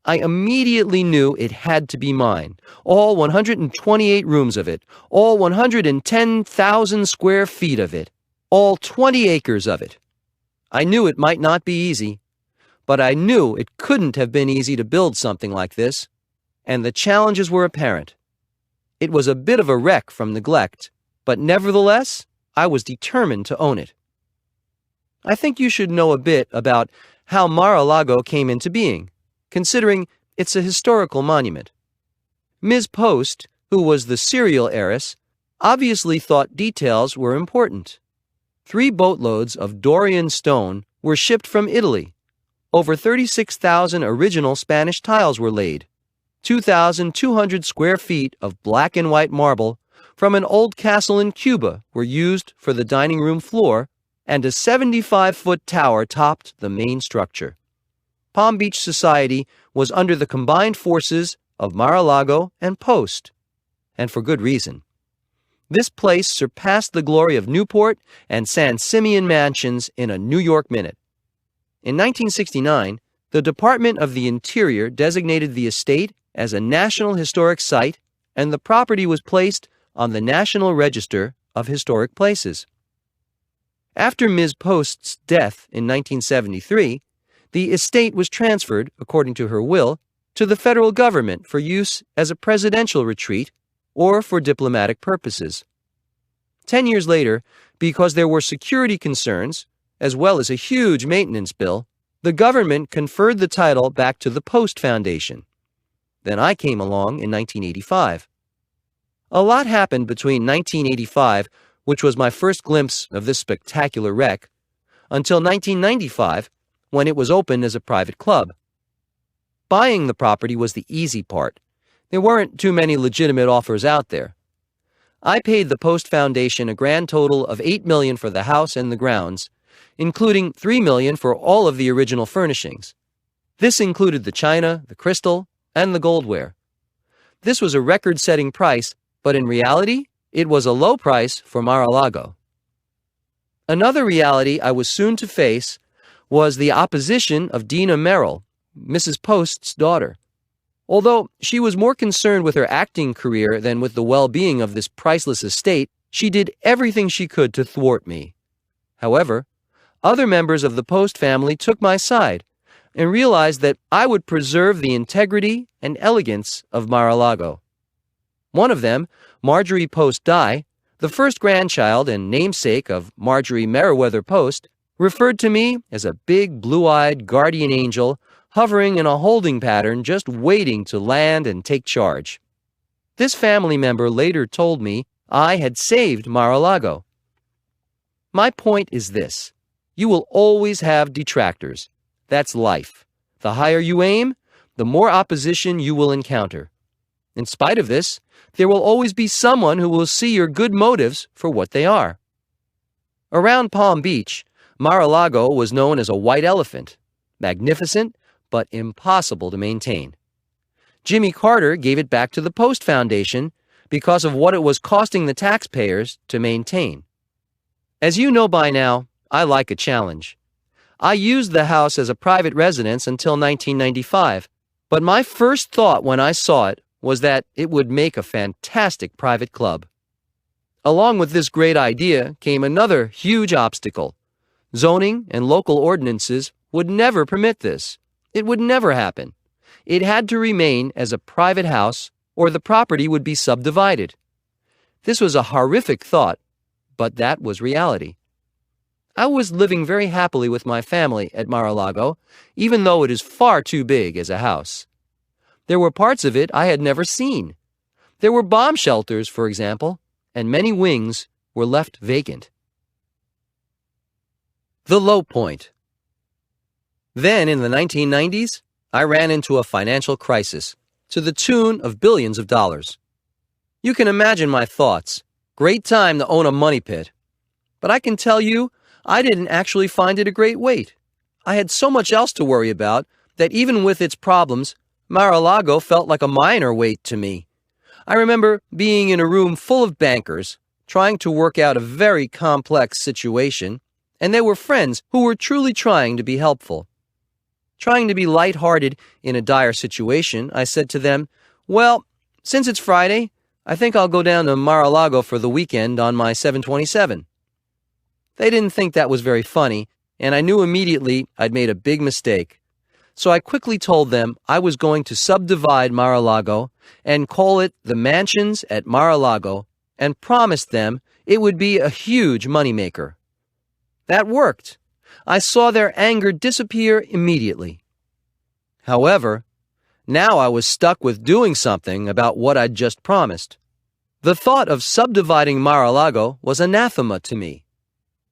I immediately knew it had to be mine, all 128 rooms of it, all 110,000 square feet of it, all 20 acres of it. I knew it might not be easy, but I knew it couldn't have been easy to build something like this, and the challenges were apparent. It was a bit of a wreck from neglect, but nevertheless, I was determined to own it. I think you should know a bit about how Mar-a-Lago came into being, considering it's a historical monument. Ms. Post, who was the serial heiress, obviously thought details were important. 3 boatloads of Dorian stone were shipped from Italy. Over 36,000 original Spanish tiles were laid. 2,200 square feet of black and white marble from an old castle in Cuba were used for the dining room floor, and a 75-foot tower topped the main structure. Palm Beach society was under the combined forces of Mar-a-Lago and Post, and for good reason. This place surpassed the glory of Newport and San Simeon mansions in a New York minute. In 1969, the Department of the Interior designated the estate as a National Historic Site, and the property was placed on the National Register of Historic Places. After Ms. Post's death in 1973, the estate was transferred, according to her will, to the federal government for use as a presidential retreat or for diplomatic purposes. 10 years later, because there were security concerns, as well as a huge maintenance bill, the government conferred the title back to the Post Foundation. Then I came along in 1985. A lot happened between 1985, which was my first glimpse of this spectacular wreck, until 1995, when it was opened as a private club. Buying the property was the easy part. There weren't too many legitimate offers out there. I paid the Post Foundation a grand total of $8 million for the house and the grounds, including $3 million for all of the original furnishings. This included the china, the crystal, and the goldware. This was a record-setting price, but in reality, it was a low price for Mar-a-Lago. Another reality I was soon to face was the opposition of Dina Merrill, Mrs. Post's daughter. Although she was more concerned with her acting career than with the well-being of this priceless estate, she did everything she could to thwart me. However, other members of the Post family took my side and realized that I would preserve the integrity and elegance of Mar-a-Lago. One of them, Marjorie Post Dye, the first grandchild and namesake of Marjorie Meriwether Post, referred to me as a big blue-eyed guardian angel hovering in a holding pattern just waiting to land and take charge. This family member later told me I had saved Mar-a-Lago. My point is this: you will always have detractors. That's life. The higher you aim, the more opposition you will encounter. In spite of this, there will always be someone who will see your good motives for what they are. Around Palm Beach, Mar-a-Lago was known as a white elephant, magnificent but impossible to maintain. Jimmy Carter gave it back to the Post Foundation because of what it was costing the taxpayers to maintain. As you know by now, I like a challenge. I used the house as a private residence until 1995, but my first thought when I saw it was that it would make a fantastic private club. Along with this great idea came another huge obstacle. Zoning and local ordinances would never permit this. It would never happen. It had to remain as a private house, or the property would be subdivided. This was a horrific thought, but that was reality. I was living very happily with my family at Mar-a-Lago, even though it is far too big as a house. There were parts of it I had never seen. There were bomb shelters, for example, and many wings were left vacant. The low point. Then, in the 1990s, I ran into a financial crisis to the tune of billions of dollars. You can imagine my thoughts. Great time to own a money pit. But I can tell you, I didn't actually find it a great weight. I had so much else to worry about that even with its problems, Mar-a-Lago felt like a minor weight to me. I remember being in a room full of bankers, trying to work out a very complex situation, and they were friends who were truly trying to be helpful. Trying to be lighthearted in a dire situation, I said to them, "Well, since it's Friday, I think I'll go down to Mar-a-Lago for the weekend on my 727. They didn't think that was very funny, and I knew immediately I'd made a big mistake. So I quickly told them I was going to subdivide Mar-a-Lago and call it the Mansions at Mar-a-Lago, and promised them it would be a huge moneymaker. That worked. I saw their anger disappear immediately. However, now I was stuck with doing something about what I'd just promised. The thought of subdividing Mar-a-Lago was anathema to me.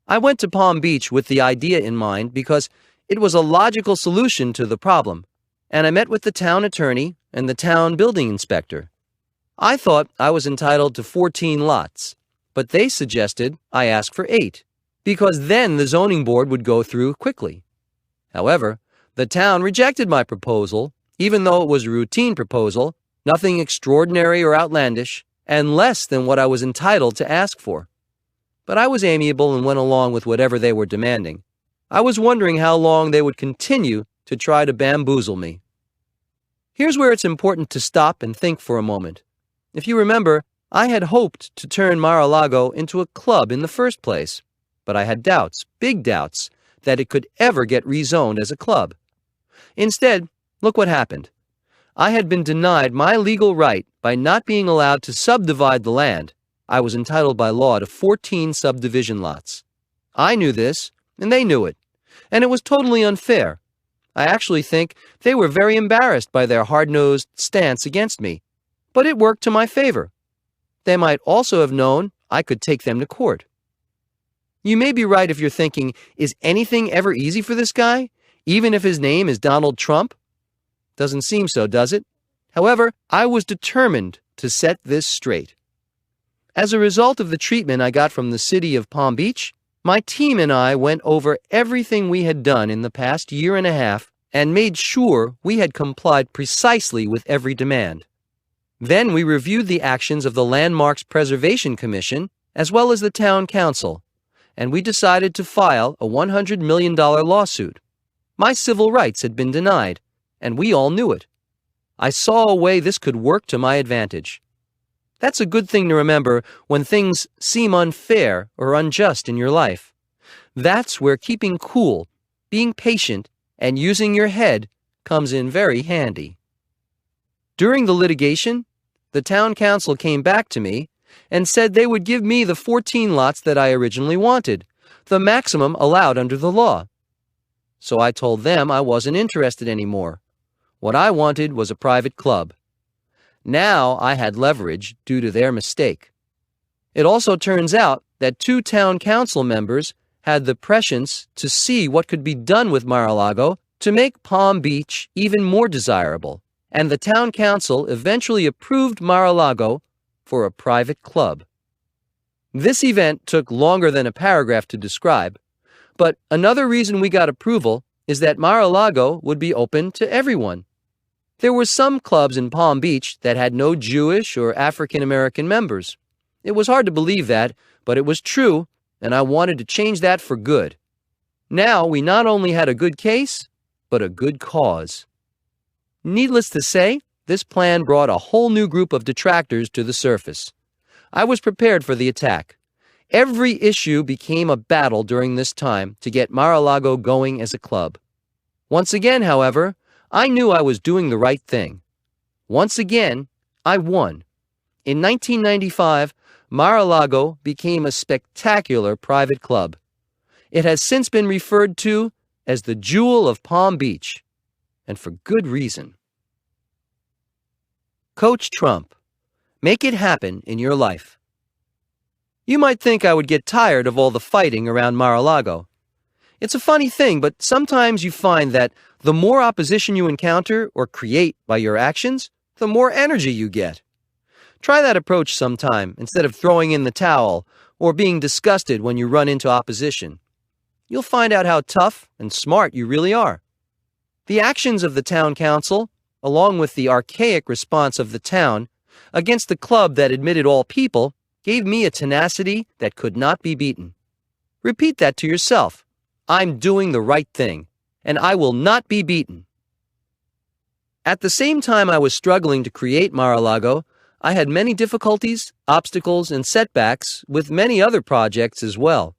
I went to Palm Beach with the idea in mind because it was a logical solution to the problem, and I met with the town attorney and the town building inspector. I thought I was entitled to 14 lots, but they suggested I ask for 8, because then the zoning board would go through quickly. However, the town rejected my proposal, even though it was a routine proposal, nothing extraordinary or outlandish, and less than what I was entitled to ask for. But I was amiable and went along with whatever they were demanding. I was wondering how long they would continue to try to bamboozle me. Here's where it's important to stop and think for a moment. If you remember, I had hoped to turn Mar-a-Lago into a club in the first place, but I had doubts, big doubts, that it could ever get rezoned as a club. Instead, look what happened. I had been denied my legal right by not being allowed to subdivide the land. I was entitled by law to 14 subdivision lots. I knew this, and they knew it, and it was totally unfair. I actually think they were very embarrassed by their hard-nosed stance against me, but it worked to my favor. They might also have known I could take them to court. You may be right if you're thinking, is anything ever easy for this guy, even if his name is Donald Trump? Doesn't seem so, does it? However, I was determined to set this straight. As a result of the treatment I got from the city of Palm Beach, my team and I went over everything we had done in the past year and a half and made sure we had complied precisely with every demand. Then we reviewed the actions of the Landmarks Preservation Commission as well as the town council, and we decided to file a $100 million lawsuit. My civil rights had been denied, and we all knew it. I saw a way this could work to my advantage. That's a good thing to remember when things seem unfair or unjust in your life. That's where keeping cool, being patient, and using your head comes in very handy. During the litigation, the town council came back to me and said they would give me the 14 lots that I originally wanted, the maximum allowed under the law. So I told them I wasn't interested anymore. What I wanted was a private club. Now I had leverage due to their mistake. It also turns out that 2 town council members had the prescience to see what could be done with Mar-a-Lago to make Palm Beach even more desirable, and the town council eventually approved Mar-a-Lago for a private club. This event took longer than a paragraph to describe, but another reason we got approval is that Mar-a-Lago would be open to everyone. There were some clubs in Palm Beach that had no Jewish or African American members. It was hard to believe that, but it was true, and I wanted to change that for good. Now we not only had a good case, but a good cause. Needless to say, this plan brought a whole new group of detractors to the surface. I was prepared for the attack. Every issue became a battle during this time to get Mar-a-Lago going as a club. Once again, however, I knew I was doing the right thing. Once again, I won. In 1995, Mar-a-Lago became a spectacular private club. It has since been referred to as the Jewel of Palm Beach, and for good reason. Coach Trump, make it happen in your life. You might think I would get tired of all the fighting around Mar-a-Lago. It's a funny thing, but sometimes you find that the more opposition you encounter or create by your actions, the more energy you get. Try that approach sometime instead of throwing in the towel or being disgusted when you run into opposition. You'll find out how tough and smart you really are. The actions of the town council, along with the archaic response of the town against the club that admitted all people, gave me a tenacity that could not be beaten. Repeat that to yourself. I'm doing the right thing, and I will not be beaten. At the same time I was struggling to create Mar-a-Lago, I had many difficulties, obstacles, and setbacks with many other projects as well.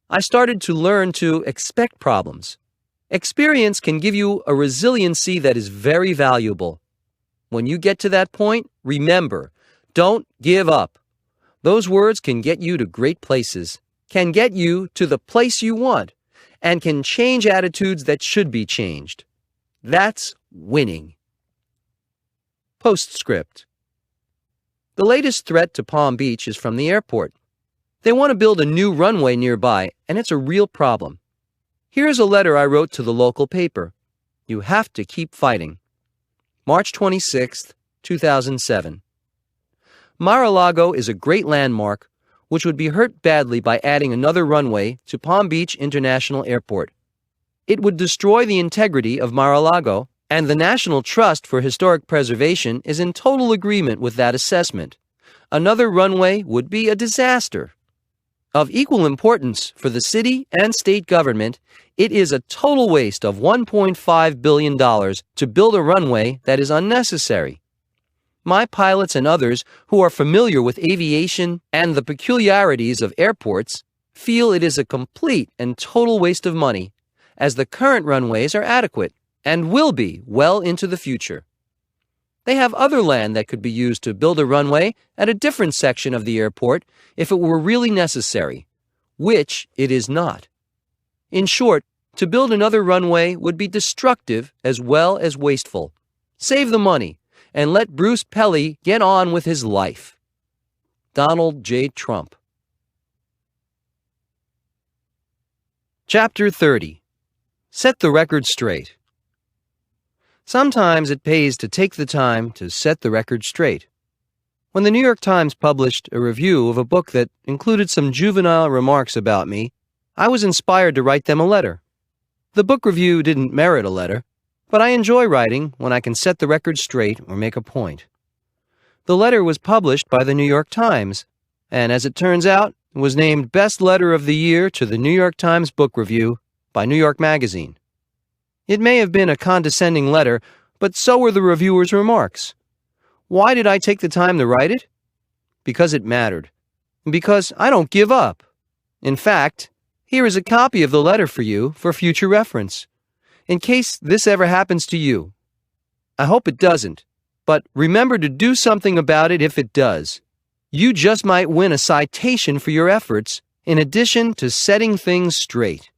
I started to learn to expect problems. Experience can give you a resiliency that is very valuable. When you get to that point, remember, don't give up. Those words can get you to great places, can get you to the place you want, and can change attitudes that should be changed. That's winning. Postscript. The latest threat to Palm Beach is from the airport. They want to build a new runway nearby, and it's a real problem. Here's a letter I wrote to the local paper. You have to keep fighting. March 26, 2007. Mar-a-Lago is a great landmark which would be hurt badly by adding another runway to Palm Beach International Airport. It would destroy the integrity of Mar-a-Lago, and the National Trust for Historic Preservation is in total agreement with that assessment. Another runway would be a disaster. Of equal importance for the city and state government, it is a total waste of $1.5 billion to build a runway that is unnecessary. My pilots and others who are familiar with aviation and the peculiarities of airports feel it is a complete and total waste of money, as the current runways are adequate and will be well into the future. They have other land that could be used to build a runway at a different section of the airport if it were really necessary, which it is not. In short, to build another runway would be destructive as well as wasteful. Save the money and let Bruce Pelly get on with his life. Donald J. Trump. Chapter 30. Set the record straight. Sometimes it pays to take the time to set the record straight. When the New York Times published a review of a book that included some juvenile remarks about me, I was inspired to write them a letter. The book review didn't merit a letter, but I enjoy writing when I can set the record straight or make a point. The letter was published by the New York Times, and as it turns out, was named Best Letter of the Year to the New York Times Book Review by New York Magazine. It may have been a condescending letter, but so were the reviewer's remarks. Why did I take the time to write it? Because it mattered. And because I don't give up. In fact, here is a copy of the letter for you for future reference, in case this ever happens to you. I hope it doesn't, but remember to do something about it if it does. You just might win a citation for your efforts, in addition to setting things straight.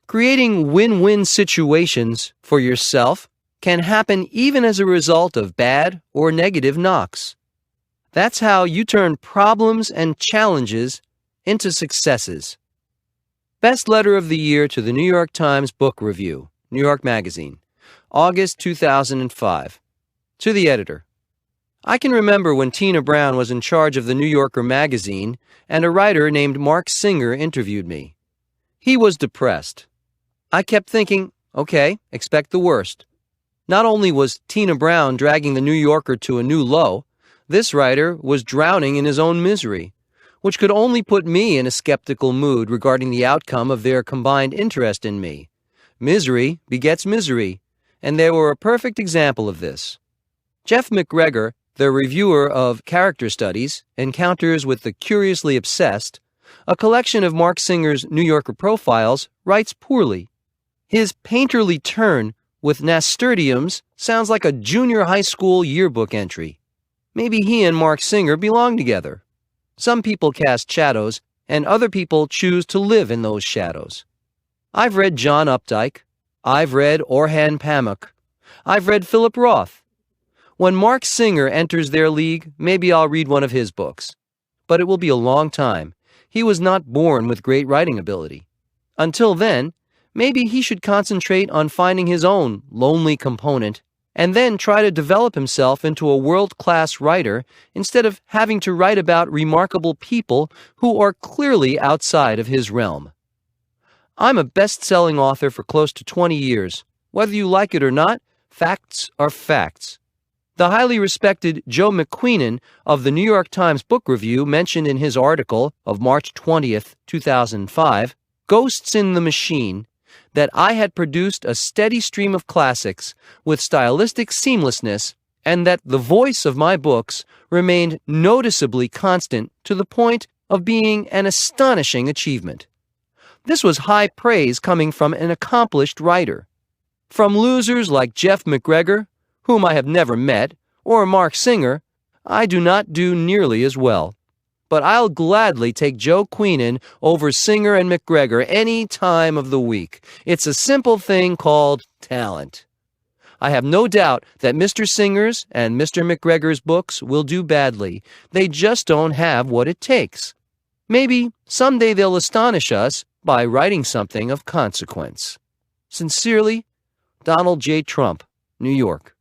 Creating win-win situations for yourself can happen even as a result of bad or negative knocks. That's how you turn problems and challenges into successes. Best Letter of the Year to the New York Times Book Review, New York Magazine, August 2005. To the editor. I can remember when Tina Brown was in charge of the New Yorker magazine and a writer named Mark Singer interviewed me. He was depressed. I kept thinking, okay, expect the worst. Not only was Tina Brown dragging the New Yorker to a new low, this writer was drowning in his own misery, which could only put me in a skeptical mood regarding the outcome of their combined interest in me. Misery begets misery, and they were a perfect example of this. Jeff McGregor, the reviewer of Character Studies, Encounters with the Curiously Obsessed, a collection of Mark Singer's New Yorker profiles, writes poorly. His painterly turn with nasturtiums sounds like a junior high school yearbook entry. Maybe he and Mark Singer belong together. Some people cast shadows, and other people choose to live in those shadows. I've read John Updike. I've read Orhan Pamuk. I've read Philip Roth. When Mark Singer enters their league, maybe I'll read one of his books. But it will be a long time. He was not born with great writing ability. Until then, maybe he should concentrate on finding his own lonely component and then try to develop himself into a world-class writer instead of having to write about remarkable people who are clearly outside of his realm. I'm a best-selling author for close to 20 years. Whether you like it or not, facts are facts. The highly respected Joe McQueenan of the New York Times Book Review mentioned in his article of March 20th, 2005, Ghosts in the Machine, that I had produced a steady stream of classics with stylistic seamlessness and that the voice of my books remained noticeably constant to the point of being an astonishing achievement. This was high praise coming from an accomplished writer. From losers like Jeff McGregor, whom I have never met, or Mark Singer, I do not do nearly as well. But I'll gladly take Joe Queenan over Singer and McGregor any time of the week. It's a simple thing called talent. I have no doubt that Mr. Singer's and Mr. McGregor's books will do badly. They just don't have what it takes. Maybe someday they'll astonish us by writing something of consequence. Sincerely, Donald J. Trump, New York.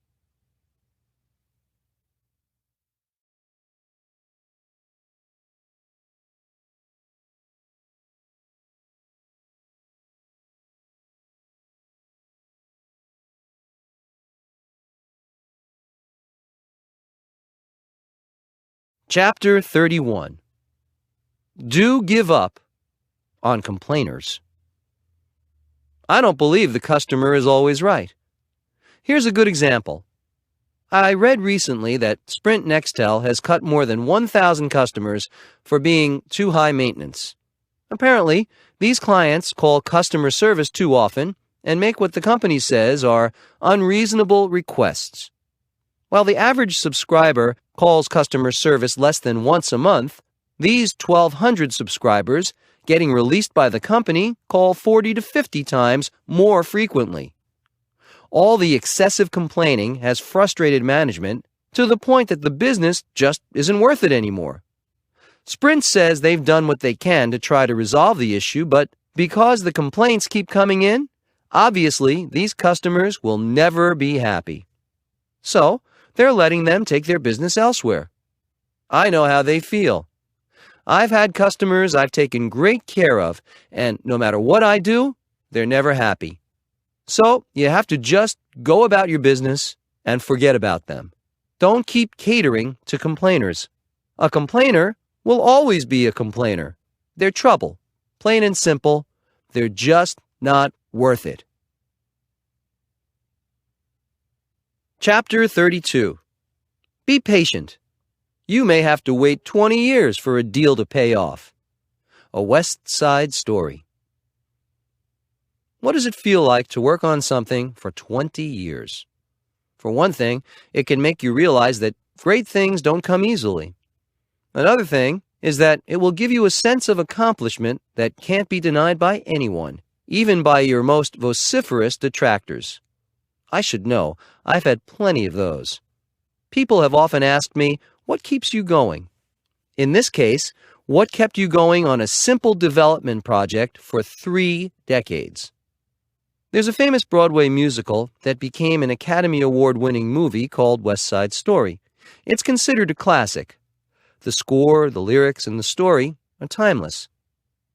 Chapter 31. Do give up on complainers. I don't believe the customer is always right. Here's a good example. I read recently that Sprint Nextel has cut more than 1,000 customers for being too high maintenance. Apparently, these clients call customer service too often and make what the company says are unreasonable requests. While the average subscriber calls customer service less than once a month, these 1,200 subscribers getting released by the company call 40 to 50 times more frequently. All the excessive complaining has frustrated management to the point that the business just isn't worth it anymore. Sprint says they've done what they can to try to resolve the issue, but because the complaints keep coming in, obviously these customers will never be happy. So, they're letting them take their business elsewhere. I know how they feel. I've had customers I've taken great care of, and no matter what I do, they're never happy. So, you have to just go about your business and forget about them. Don't keep catering to complainers. A complainer will always be a complainer. They're trouble. Plain and simple. They're just not worth it. Chapter 32. Be patient. You may have to wait 20 years for a deal to pay off. A West Side Story. What does it feel like to work on something for 20 years? For one thing, it can make you realize that great things don't come easily. Another thing is that it will give you a sense of accomplishment that can't be denied by anyone, even by your most vociferous detractors. I should know. I've had plenty of those. People have often asked me, what keeps you going? In this case, what kept you going on a simple development project for 3 decades? There's a famous Broadway musical that became an Academy Award-winning movie called West Side Story. It's considered a classic. The score, the lyrics, and the story are timeless.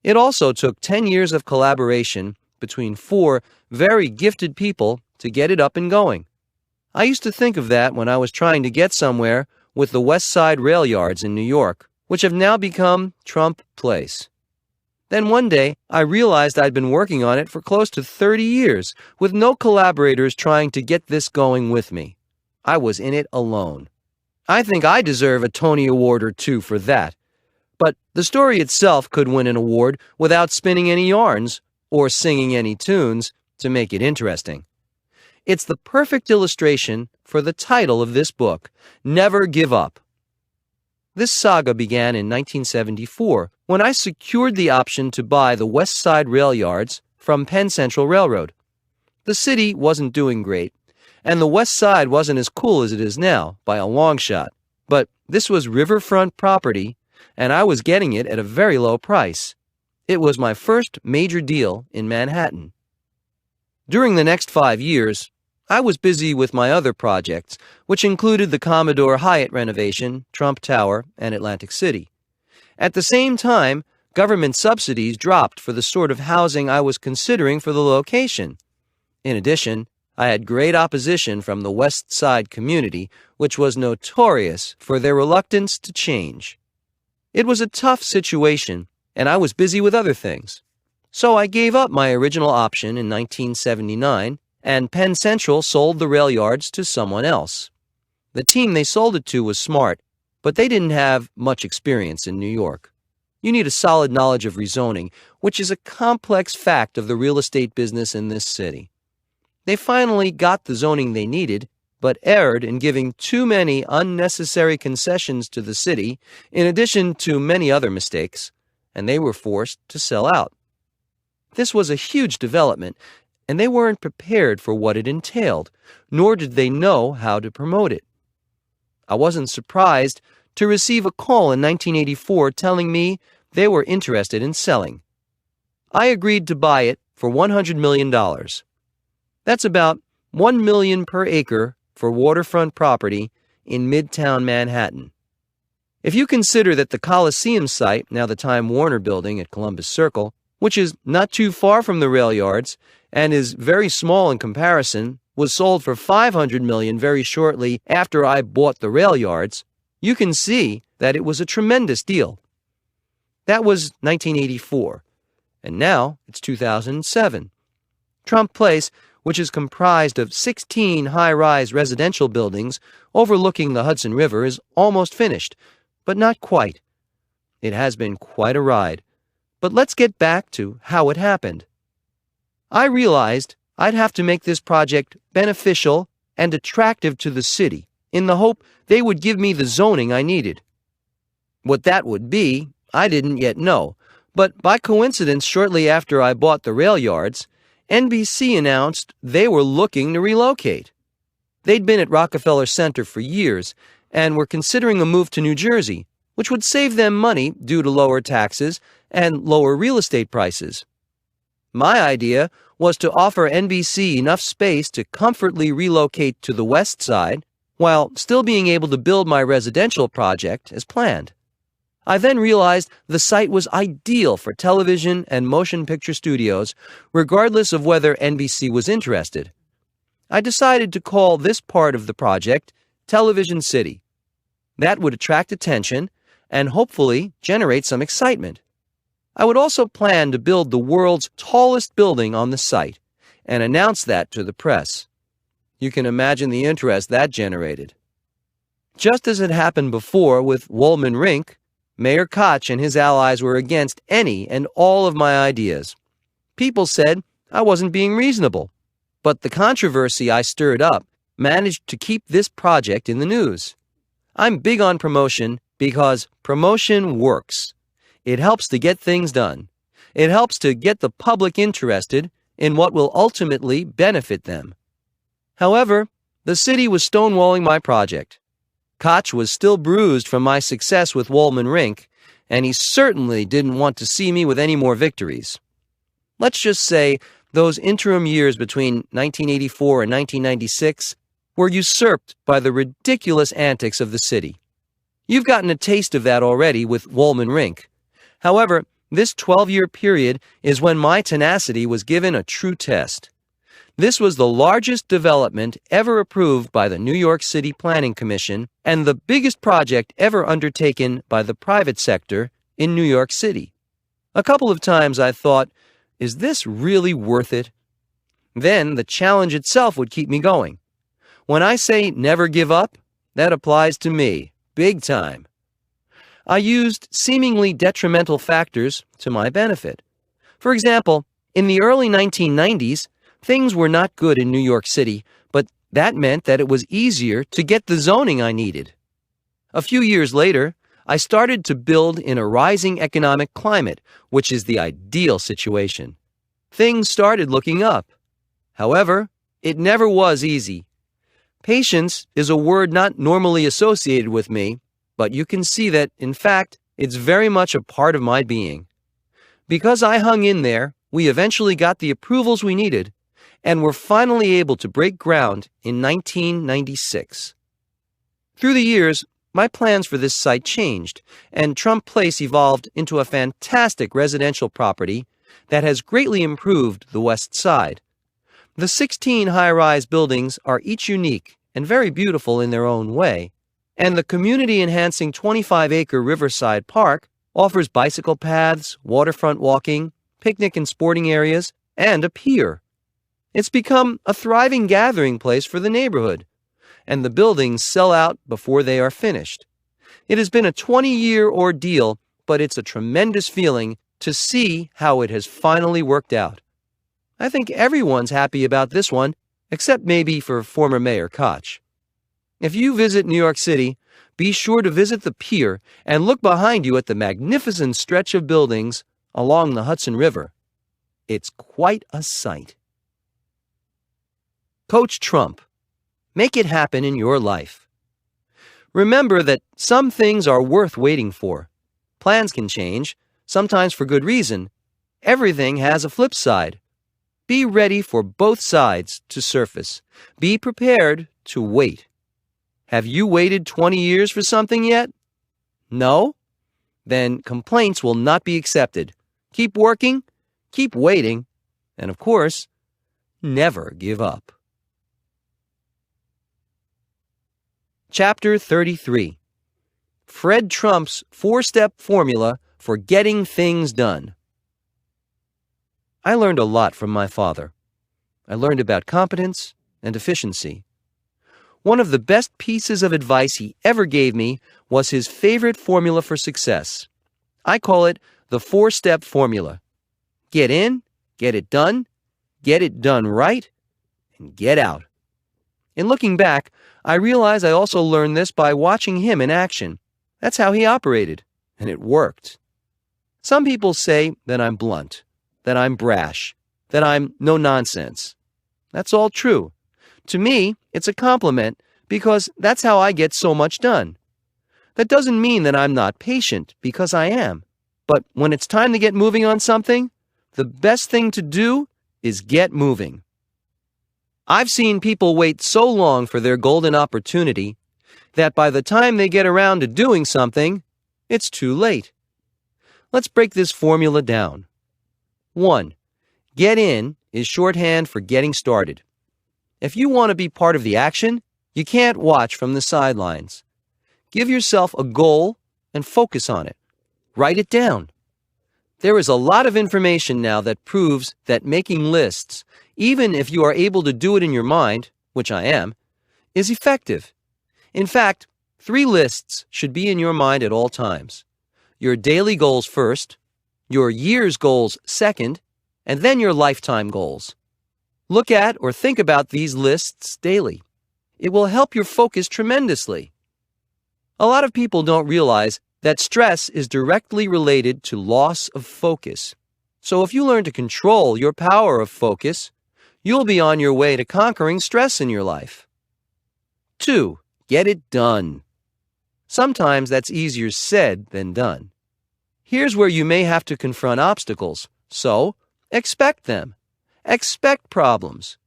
It also took 10 years of collaboration between 4 very gifted people to get it up and going. I used to think of that when I was trying to get somewhere with the West Side Rail Yards in New York, which have now become Trump Place. Then one day, I realized I'd been working on it for close to 30 years, with no collaborators trying to get this going with me. I was in it alone. I think I deserve a Tony Award or 2 for that. But the story itself could win an award without spinning any yarns or singing any tunes to make it interesting. It's the perfect illustration for the title of this book, Never Give Up. This saga began in 1974 when I secured the option to buy the West Side Rail Yards from Penn Central Railroad. The city wasn't doing great, and the West Side wasn't as cool as it is now, by a long shot. But this was riverfront property, and I was getting it at a very low price. It was my first major deal in Manhattan. During the next 5 years, I was busy with my other projects, which included the Commodore Hyatt renovation, Trump Tower, and Atlantic City. At the same time, government subsidies dropped for the sort of housing I was considering for the location. In addition, I had great opposition from the West Side community, which was notorious for their reluctance to change. It was a tough situation, and I was busy with other things. So I gave up my original option in 1979, and Penn Central sold the rail yards to someone else. The team they sold it to was smart, but they didn't have much experience in New York. You need a solid knowledge of rezoning, which is a complex fact of the real estate business in this city. They finally got the zoning they needed, but erred in giving too many unnecessary concessions to the city, in addition to many other mistakes, and they were forced to sell out. This was a huge development, and they weren't prepared for what it entailed, nor did they know how to promote it. I wasn't surprised to receive a call in 1984 telling me they were interested in selling. I agreed to buy it for $100 million. That's about $1 million per acre for waterfront property in Midtown Manhattan. If you consider that the Coliseum site, now the Time Warner building at Columbus Circle, which is not too far from the rail yards and is very small in comparison, was sold for $500 million very shortly after I bought the rail yards, you can see that it was a tremendous deal. That was 1984, and now it's 2007. Trump Place, which is comprised of 16 high-rise residential buildings overlooking the Hudson River, is almost finished, but not quite. It has been quite a ride. But let's get back to how it happened. I realized I'd have to make this project beneficial and attractive to the city in the hope they would give me the zoning I needed. What that would be, I didn't yet know, but by coincidence, shortly after I bought the rail yards, NBC announced they were looking to relocate. They'd been at Rockefeller Center for years and were considering a move to New Jersey, which would save them money due to lower taxes and lower real estate prices. My idea was to offer NBC enough space to comfortably relocate to the west side while still being able to build my residential project as planned. I then realized the site was ideal for television and motion picture studios, regardless of whether NBC was interested. I decided to call this part of the project Television City. That would attract attention and hopefully generate some excitement. I would also plan to build the world's tallest building on the site and announce that to the press. You can imagine the interest that generated. Just as had happened before with Wollman Rink, Mayor Koch and his allies were against any and all of my ideas. People said I wasn't being reasonable, but the controversy I stirred up managed to keep this project in the news. I'm big on promotion because promotion works. It helps to get things done. It helps to get the public interested in what will ultimately benefit them. However, the city was stonewalling my project. Koch was still bruised from my success with Wollman Rink, and he certainly didn't want to see me with any more victories. Let's just say those interim years between 1984 and 1996 were usurped by the ridiculous antics of the city. You've gotten a taste of that already with Wollman Rink. However, this 12-year period is when my tenacity was given a true test. This was the largest development ever approved by the New York City Planning Commission and the biggest project ever undertaken by the private sector in New York City. A couple of times I thought, is this really worth it? Then the challenge itself would keep me going. When I say never give up, that applies to me, big time. I used seemingly detrimental factors to my benefit. For example, in the early 1990s, things were not good in New York City, but that meant that it was easier to get the zoning I needed. A few years later, I started to build in a rising economic climate, which is the ideal situation. Things started looking up. However, it never was easy. Patience is a word not normally associated with me, but you can see that, in fact, it's very much a part of my being. Because I hung in there, we eventually got the approvals we needed, and were finally able to break ground in 1996. Through the years, my plans for this site changed, and Trump Place evolved into a fantastic residential property that has greatly improved the west side. The 16 high-rise buildings are each unique and very beautiful in their own way, and the community-enhancing 25-acre Riverside Park offers bicycle paths, waterfront walking, picnic and sporting areas, and a pier. It's become a thriving gathering place for the neighborhood, and the buildings sell out before they are finished. It has been a 20-year ordeal, but it's a tremendous feeling to see how it has finally worked out. I think everyone's happy about this one, except maybe for former Mayor Koch. If you visit New York City, be sure to visit the pier and look behind you at the magnificent stretch of buildings along the Hudson River. It's quite a sight. Coach Trump, make it happen in your life. Remember that some things are worth waiting for. Plans can change, sometimes for good reason. Everything has a flip side. Be ready for both sides to surface. Be prepared to wait. Have you waited 20 years for something yet? No? Then complaints will not be accepted. Keep working, keep waiting, and of course, never give up. Chapter 33. Fred Trump's 4-step formula for getting things done. I learned a lot from my father. I learned about competence and efficiency. One of the best pieces of advice he ever gave me was his favorite formula for success. I call it the 4-step formula. Get in, get it done right, and get out. In looking back, I realize I also learned this by watching him in action. That's how he operated, and it worked. Some people say that I'm blunt, that I'm brash, that I'm no nonsense. That's all true. To me, it's a compliment because that's how I get so much done. That doesn't mean that I'm not patient, because I am. But when it's time to get moving on something, the best thing to do is get moving. I've seen people wait so long for their golden opportunity that by the time they get around to doing something, it's too late. Let's break this formula down. 1. Get in is shorthand for getting started. If you want to be part of the action, you can't watch from the sidelines. Give yourself a goal and focus on it. Write it down. There is a lot of information now that proves that making lists, even if you are able to do it in your mind, which I am, is effective. In fact, 3 lists should be in your mind at all times. Your daily goals first, your year's goals second, and then your lifetime goals. Look at or think about these lists daily. It will help your focus tremendously. A lot of people don't realize that stress is directly related to loss of focus. So if you learn to control your power of focus, you'll be on your way to conquering stress in your life. 2. Get it done. Sometimes that's easier said than done. Here's where you may have to confront obstacles, so expect them. Expect problems.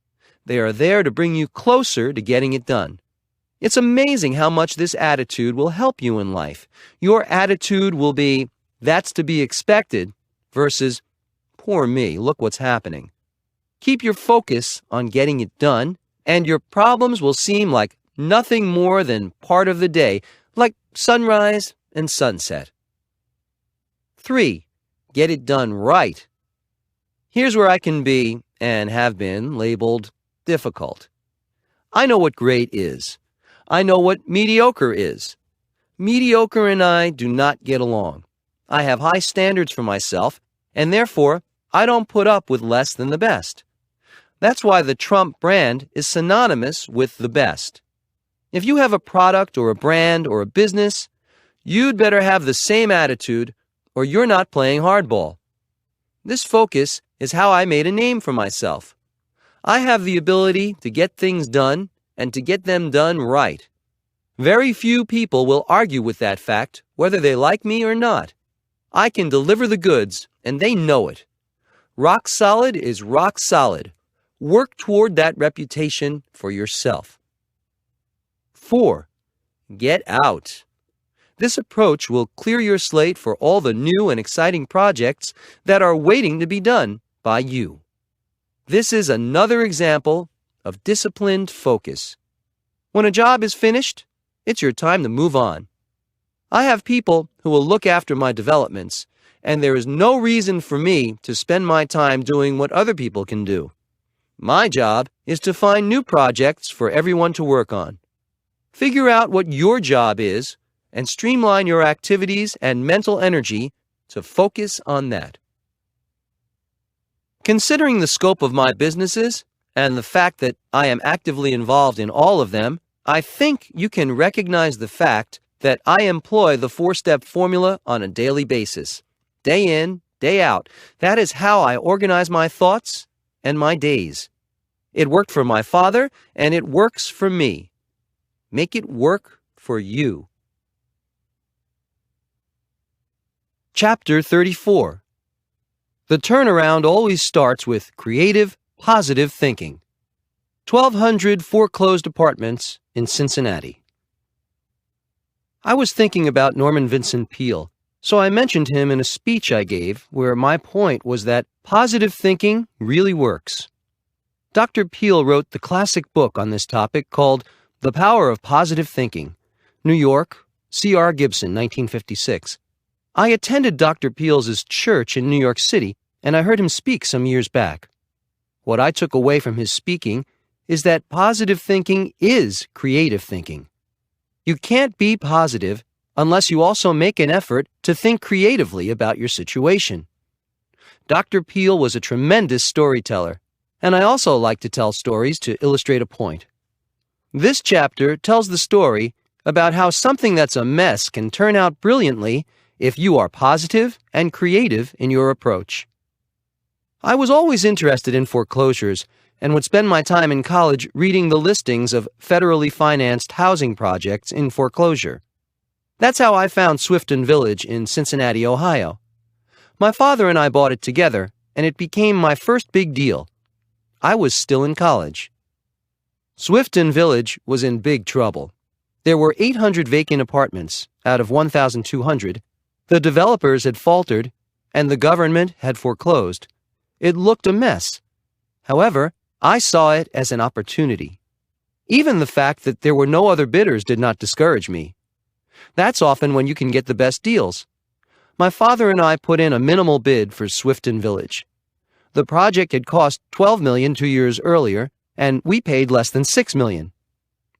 They are there to bring you closer to getting it done. It's amazing how much this attitude will help you in life. Your attitude will be, that's to be expected, versus, poor me, look what's happening. Keep your focus on getting it done, and your problems will seem like nothing more than part of the day, like sunrise and sunset. 3. Get it done right. Here's where I can be, and have been, labeled difficult. I know what great is. I know what mediocre is. Mediocre and I do not get along. I have high standards for myself, and therefore, I don't put up with less than the best. That's why the Trump brand is synonymous with the best. If you have a product or a brand or a business, you'd better have the same attitude, or you're not playing hardball. This focus is how I made a name for myself. I have the ability to get things done and to get them done right. Very few people will argue with that fact, whether they like me or not. I can deliver the goods, and they know it. Rock solid is rock solid. Work toward that reputation for yourself. 4. Get out. This approach will clear your slate for all the new and exciting projects that are waiting to be done by you. This is another example of disciplined focus. When a job is finished, it's your time to move on. I have people who will look after my developments, and there is no reason for me to spend my time doing what other people can do. My job is to find new projects for everyone to work on. Figure out what your job is and streamline your activities and mental energy to focus on that. Considering the scope of my businesses and the fact that I am actively involved in all of them, I think you can recognize the fact that I employ the 4-step formula on a daily basis. Day in, day out. That is how I organize my thoughts and my days. It worked for my father, and it works for me. Make it work for you. Chapter 34. The turnaround always starts with creative, positive thinking. 1,200 foreclosed apartments in Cincinnati. I was thinking about Norman Vincent Peale, so I mentioned him in a speech I gave where my point was that positive thinking really works. Dr. Peale wrote the classic book on this topic called The Power of Positive Thinking, New York, C.R. Gibson, 1956. I attended Dr. Peel's church in New York City, and I heard him speak some years back. What I took away from his speaking is that positive thinking is creative thinking. You can't be positive unless you also make an effort to think creatively about your situation. Dr. Peel was a tremendous storyteller, and I also like to tell stories to illustrate a point. This chapter tells the story about how something that's a mess can turn out brilliantly if you are positive and creative in your approach. I was always interested in foreclosures and would spend my time in college reading the listings of federally financed housing projects in foreclosure. That's how I found Swifton Village in Cincinnati, Ohio. My father and I bought it together, and it became my first big deal. I was still in college. Swifton Village was in big trouble. There were 800 vacant apartments out of 1,200. The developers had faltered, and the government had foreclosed. It looked a mess. However, I saw it as an opportunity. Even the fact that there were no other bidders did not discourage me. That's often when you can get the best deals. My father and I put in a minimal bid for Swifton Village. The project had cost $12 million 2 years earlier, and we paid less than $6 million.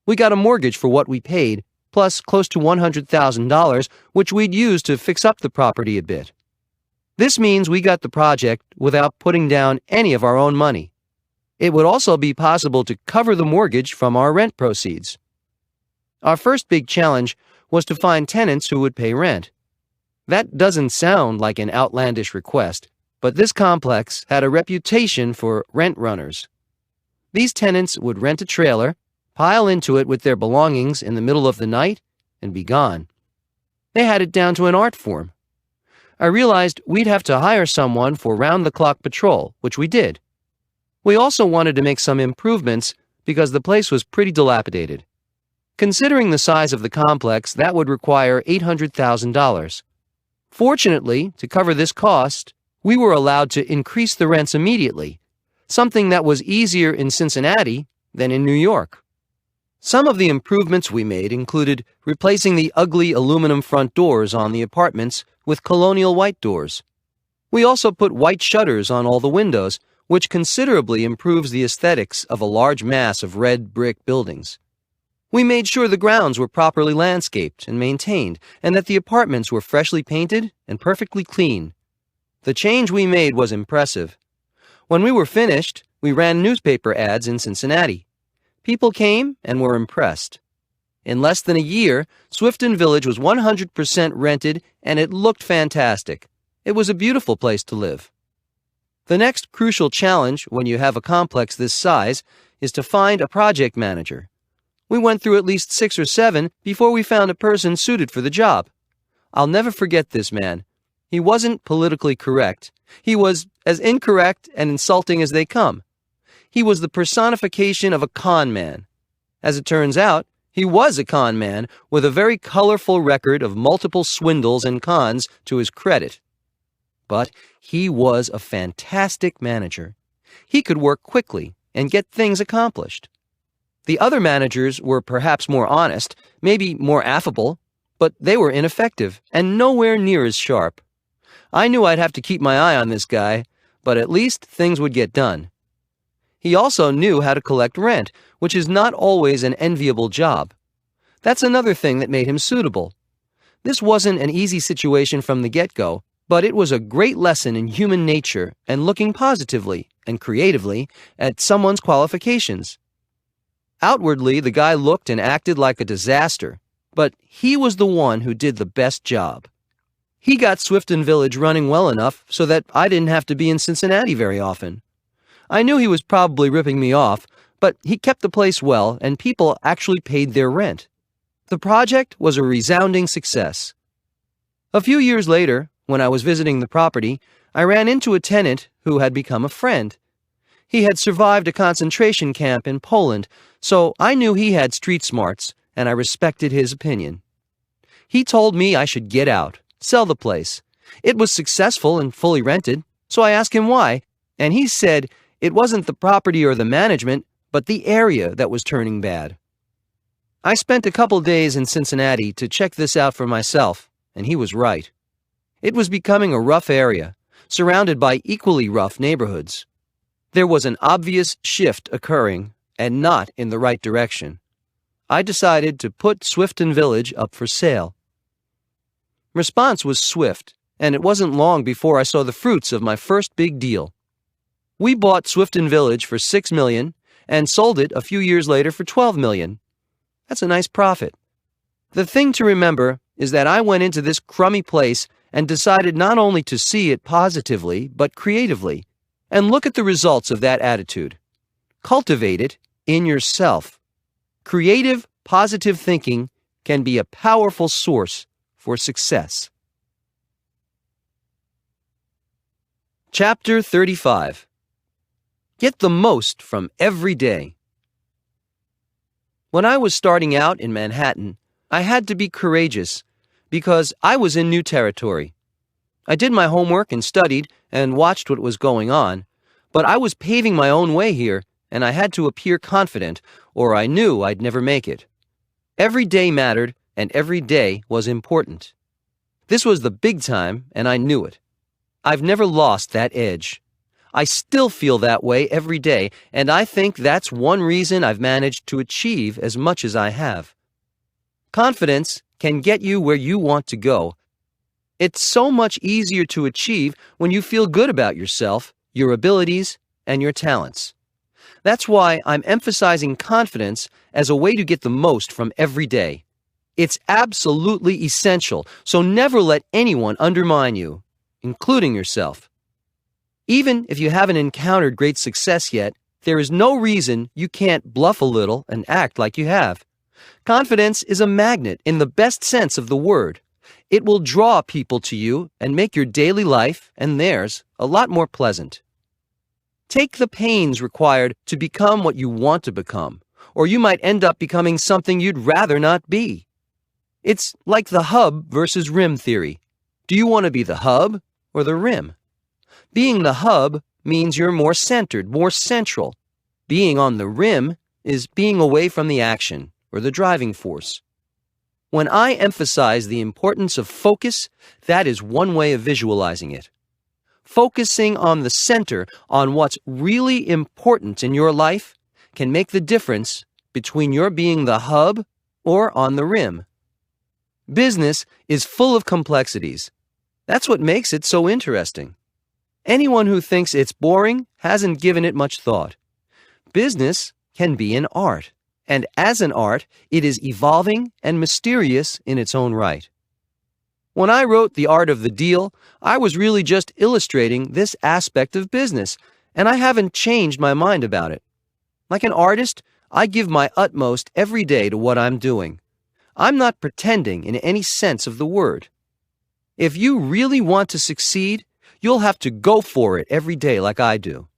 We got a mortgage for what we paid, plus close to $100,000, which we'd use to fix up the property a bit. This means we got the project without putting down any of our own money. It would also be possible to cover the mortgage from our rent proceeds. Our first big challenge was to find tenants who would pay rent. That doesn't sound like an outlandish request, but this complex had a reputation for rent runners. These tenants would rent a trailer, pile into it with their belongings in the middle of the night, and be gone. They had it down to an art form. I realized we'd have to hire someone for round-the-clock patrol, which we did. We also wanted to make some improvements because the place was pretty dilapidated. Considering the size of the complex, that would require $800,000. Fortunately, to cover this cost, we were allowed to increase the rents immediately, something that was easier in Cincinnati than in New York. Some of the improvements we made included replacing the ugly aluminum front doors on the apartments with colonial white doors. We also put white shutters on all the windows, which considerably improves the aesthetics of a large mass of red brick buildings. We made sure the grounds were properly landscaped and maintained, and that the apartments were freshly painted and perfectly clean. The change we made was impressive. When we were finished, we ran newspaper ads in Cincinnati. People came and were impressed. In less than a year, Swifton Village was 100% rented, and it looked fantastic. It was a beautiful place to live. The next crucial challenge when you have a complex this size is to find a project manager. We went through at least 6 or 7 before we found a person suited for the job. I'll never forget this man. He wasn't politically correct. He was as incorrect and insulting as they come. He was the personification of a con man. As it turns out, he was a con man with a very colorful record of multiple swindles and cons to his credit. But he was a fantastic manager. He could work quickly and get things accomplished. The other managers were perhaps more honest, maybe more affable, but they were ineffective and nowhere near as sharp. I knew I'd have to keep my eye on this guy, but at least things would get done. He also knew how to collect rent, which is not always an enviable job. That's another thing that made him suitable. This wasn't an easy situation from the get-go, but it was a great lesson in human nature and looking positively and creatively at someone's qualifications. Outwardly, the guy looked and acted like a disaster, but he was the one who did the best job. He got Swifton Village running well enough so that I didn't have to be in Cincinnati very often. I knew he was probably ripping me off, but he kept the place well and people actually paid their rent. The project was a resounding success. A few years later, when I was visiting the property, I ran into a tenant who had become a friend. He had survived a concentration camp in Poland, so I knew he had street smarts, and I respected his opinion. He told me I should get out, sell the place. It was successful and fully rented, so I asked him why, and he said it wasn't the property or the management, but the area that was turning bad. I spent a couple days in Cincinnati to check this out for myself, and he was right. It was becoming a rough area, surrounded by equally rough neighborhoods. There was an obvious shift occurring, and not in the right direction. I decided to put Swifton Village up for sale. Response was swift, and it wasn't long before I saw the fruits of my first big deal. We bought Swifton Village for $6 million and sold it a few years later for $12 million. That's a nice profit. The thing to remember is that I went into this crummy place and decided not only to see it positively, but creatively, and look at the results of that attitude. Cultivate it in yourself. Creative, positive thinking can be a powerful source for success. Chapter 35. Get the most from every day. When I was starting out in Manhattan, I had to be courageous because I was in new territory. I did my homework and studied and watched what was going on, but I was paving my own way here, and I had to appear confident, or I knew I'd never make it. Every day mattered, and every day was important. This was the big time, and I knew it. I've never lost that edge. I still feel that way every day, and I think that's one reason I've managed to achieve as much as I have. Confidence can get you where you want to go. It's so much easier to achieve when you feel good about yourself, your abilities, and your talents. That's why I'm emphasizing confidence as a way to get the most from every day. It's absolutely essential, so never let anyone undermine you, including yourself. Even if you haven't encountered great success yet, there is no reason you can't bluff a little and act like you have. Confidence is a magnet in the best sense of the word. It will draw people to you and make your daily life and theirs a lot more pleasant. Take the pains required to become what you want to become, or you might end up becoming something you'd rather not be. It's like the hub versus rim theory. Do you want to be the hub or the rim? Being the hub means you're more centered, more central. Being on the rim is being away from the action or the driving force. When I emphasize the importance of focus, that is one way of visualizing it. Focusing on the center, on what's really important in your life, can make the difference between your being the hub or on the rim. Business is full of complexities. That's what makes it so interesting. Anyone who thinks it's boring hasn't given it much thought. Business can be an art, and as an art, it is evolving and mysterious in its own right. When I wrote The Art of the Deal, I was really just illustrating this aspect of business, and I haven't changed my mind about it. Like an artist, I give my utmost every day to what I'm doing. I'm not pretending in any sense of the word. If you really want to succeed, you'll have to go for it every day like I do.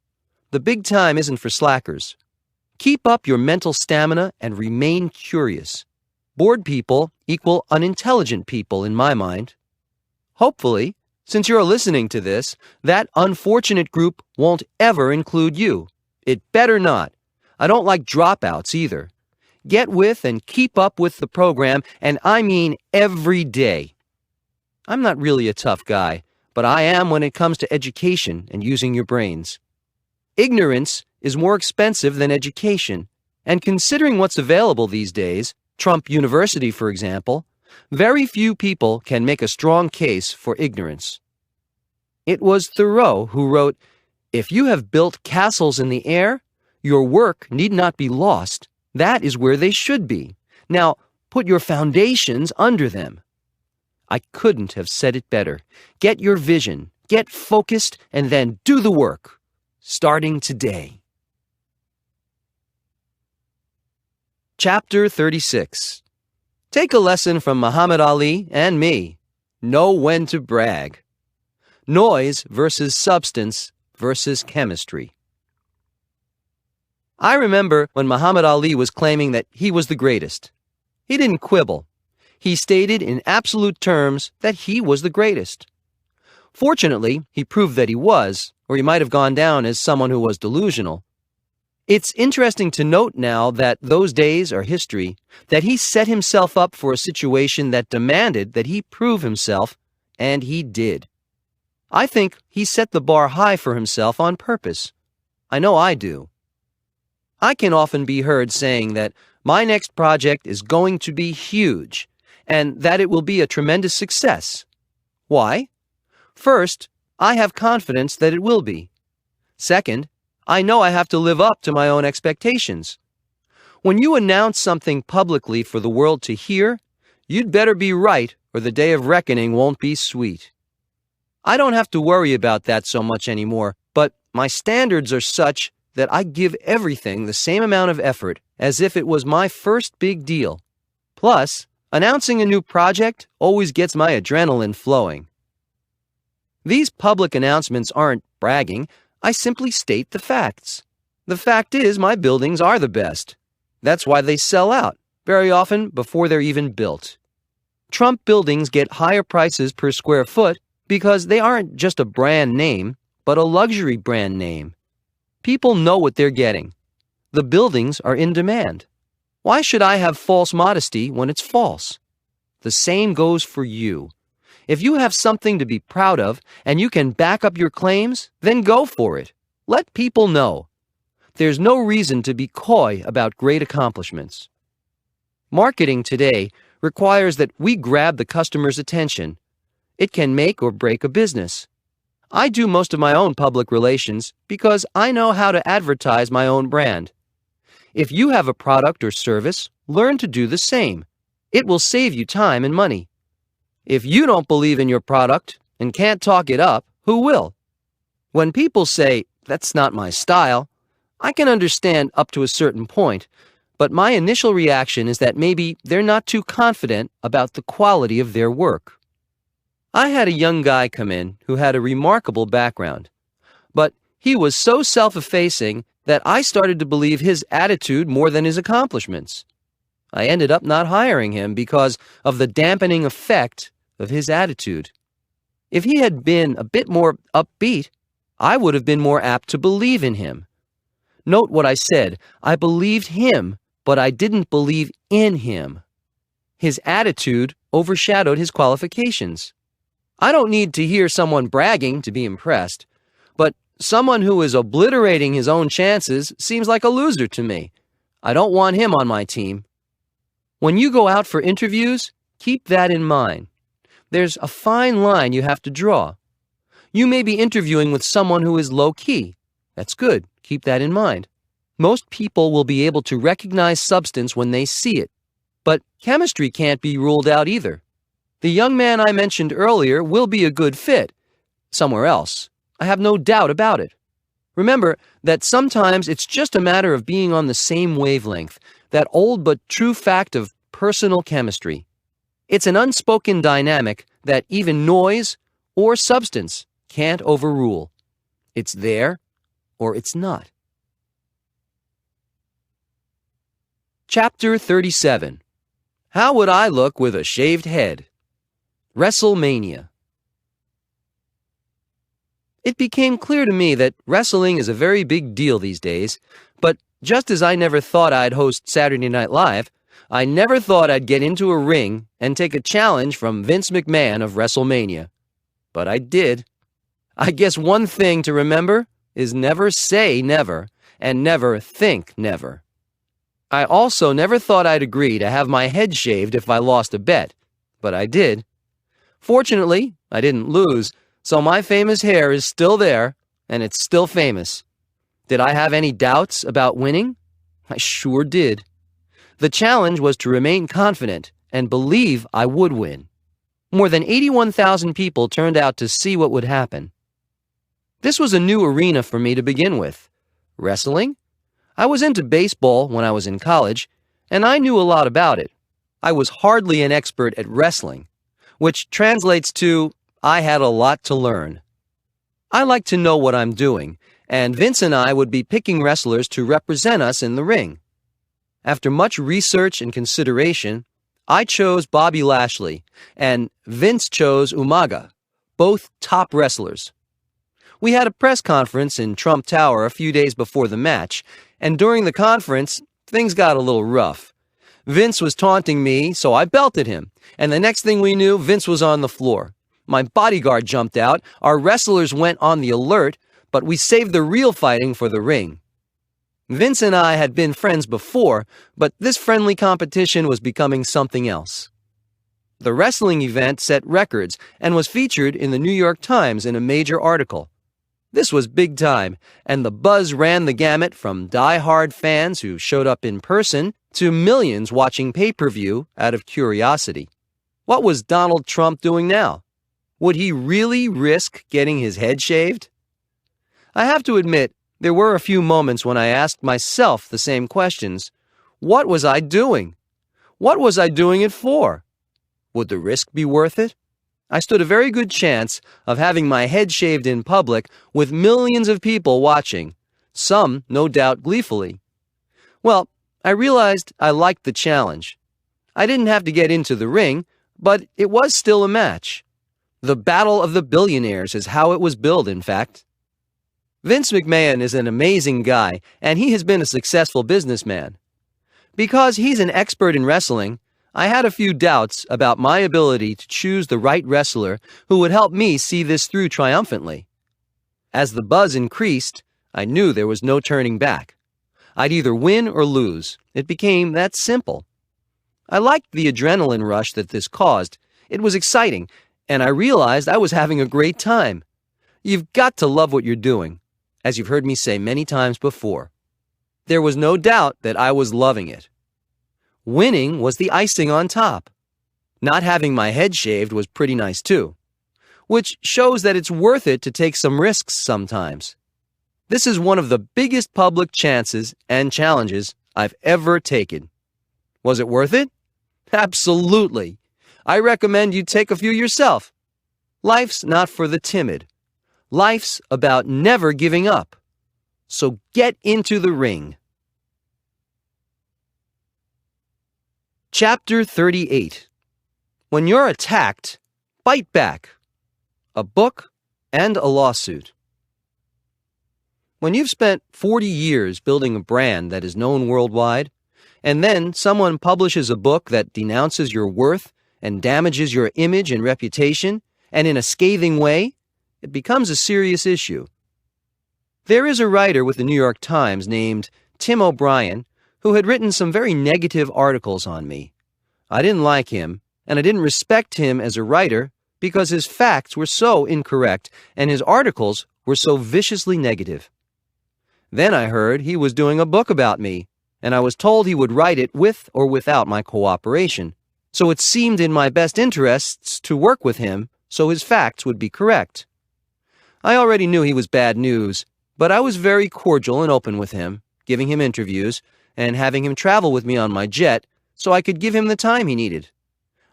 The big time isn't for slackers. Keep up your mental stamina and remain curious. Bored people equal unintelligent people in my mind. Hopefully, since you're listening to this, that unfortunate group won't ever include you. It better not. I don't like dropouts either. Get with and keep up with the program, and I mean every day. I'm not really a tough guy, but I am when it comes to education and using your brains. Ignorance is more expensive than education, and considering what's available these days, Trump University, for example, very few people can make a strong case for ignorance. It was Thoreau who wrote, "If you have built castles in the air, your work need not be lost. That is where they should be. Now, put your foundations under them." I couldn't have said it better. Get your vision, get focused, and then do the work, starting today. Chapter 36. Take a lesson from Muhammad Ali and me. Know when to brag. Noise versus substance versus chemistry. I remember when Muhammad Ali was claiming that he was the greatest. He didn't quibble. He stated in absolute terms that he was the greatest. Fortunately, he proved that he was, or he might have gone down as someone who was delusional. It's interesting to note now that those days are history, that he set himself up for a situation that demanded that he prove himself, and he did. I think he set the bar high for himself on purpose. I know I do. I can often be heard saying that my next project is going to be huge and that it will be a tremendous success. Why? First, I have confidence that it will be. Second, I know I have to live up to my own expectations. When you announce something publicly for the world to hear, you'd better be right or the day of reckoning won't be sweet. I don't have to worry about that so much anymore, but my standards are such that I give everything the same amount of effort as if it was my first big deal. Plus, announcing a new project always gets my adrenaline flowing. These public announcements aren't bragging. I simply state the facts. The fact is, my buildings are the best. That's why they sell out, very often before they're even built. Trump buildings get higher prices per square foot because they aren't just a brand name, but a luxury brand name. People know what they're getting. The buildings are in demand. Why should I have false modesty when it's false? The same goes for you. If you have something to be proud of and you can back up your claims, then go for it. Let people know. There's no reason to be coy about great accomplishments. Marketing today requires that we grab the customer's attention. It can make or break a business. I do most of my own public relations because I know how to advertise my own brand. If you have a product or service, learn to do the same. It will save you time and money. If you don't believe in your product and can't talk it up, who will? When people say, "That's not my style," I can understand up to a certain point, but my initial reaction is that maybe they're not too confident about the quality of their work. I had a young guy come in who had a remarkable background, but he was so self-effacing that I started to believe his attitude more than his accomplishments. I ended up not hiring him because of the dampening effect of his attitude. If he had been a bit more upbeat, I would have been more apt to believe in him. Note what I said. I believed him, but I didn't believe in him. His attitude overshadowed his qualifications. I don't need to hear someone bragging to be impressed, but someone who is obliterating his own chances seems like a loser to me. I don't want him on my team. When you go out for interviews, keep that in mind. There's a fine line you have to draw. You may be interviewing with someone who is low-key. That's good. Keep that in mind. Most people will be able to recognize substance when they see it, but chemistry can't be ruled out either. The young man I mentioned earlier will be a good fit somewhere else. I have no doubt about it. Remember that sometimes it's just a matter of being on the same wavelength, that old but true fact of personal chemistry. It's an unspoken dynamic that even noise or substance can't overrule. It's there or it's not. Chapter 37. How would I look with a shaved head? WrestleMania. It became clear to me that wrestling is a very big deal these days, but just as I never thought I'd host Saturday Night Live, I never thought I'd get into a ring and take a challenge from Vince McMahon of WrestleMania. But I did. I guess one thing to remember is never say never and never think never. I also never thought I'd agree to have my head shaved if I lost a bet, but I did. Fortunately, I didn't lose, so my famous hair is still there, and it's still famous. Did I have any doubts about winning? I sure did. The challenge was to remain confident and believe I would win. More than 81,000 people turned out to see what would happen. This was a new arena for me to begin with. Wrestling? I was into baseball when I was in college, and I knew a lot about it. I was hardly an expert at wrestling, which translates to I had a lot to learn. I like to know what I'm doing, and Vince and I would be picking wrestlers to represent us in the ring. After much research and consideration, I chose Bobby Lashley, and Vince chose Umaga, both top wrestlers. We had a press conference in Trump Tower a few days before the match, And during the conference, things got a little rough. Vince was taunting me, so I belted him. And the next thing we knew, Vince was on the floor. My bodyguard jumped out, our wrestlers went on the alert, but we saved the real fighting for the ring. Vince and I had been friends before, but this friendly competition was becoming something else. The wrestling event set records and was featured in the New York Times in a major article. This was big time, and the buzz ran the gamut from die-hard fans who showed up in person to millions watching pay-per-view out of curiosity. What was Donald Trump doing now? Would he really risk getting his head shaved? I have to admit, there were a few moments when I asked myself the same questions. What was I doing? What was I doing it for? Would the risk be worth it? I stood a very good chance of having my head shaved in public with millions of people watching, some, no doubt, gleefully. Well, I realized I liked the challenge. I didn't have to get into the ring, but it was still a match. The battle of the billionaires is how it was billed, in fact. Vince McMahon is an amazing guy, and he has been a successful businessman. Because he's an expert in wrestling, I had a few doubts about my ability to choose the right wrestler who would help me see this through triumphantly. As the buzz increased, I knew there was no turning back. I'd either win or lose. It became that simple. I liked the adrenaline rush that this caused. It was exciting, and I realized I was having a great time. You've got to love what you're doing, as you've heard me say many times before. There was no doubt that I was loving it. Winning was the icing on top. Not having my head shaved was pretty nice too, which shows that it's worth it to take some risks sometimes. This is one of the biggest public chances and challenges I've ever taken. Was it worth it? Absolutely. I recommend you take a few yourself. Life's not for the timid. Life's about never giving up. So get into the ring. Chapter 38. When you're attacked, bite back. A book and a lawsuit. When you've spent 40 years building a brand that is known worldwide, and then someone publishes a book that denounces your worth and damages your image and reputation, and in a scathing way, it becomes a serious issue. There is a writer with the New York Times named Tim O'Brien who had written some very negative articles on me. I didn't like him, and I didn't respect him as a writer because his facts were so incorrect and his articles were so viciously negative. Then I heard he was doing a book about me, and I was told he would write it with or without my cooperation, so it seemed in my best interests to work with him so his facts would be correct. I already knew he was bad news, but I was very cordial and open with him, giving him interviews and having him travel with me on my jet so I could give him the time he needed.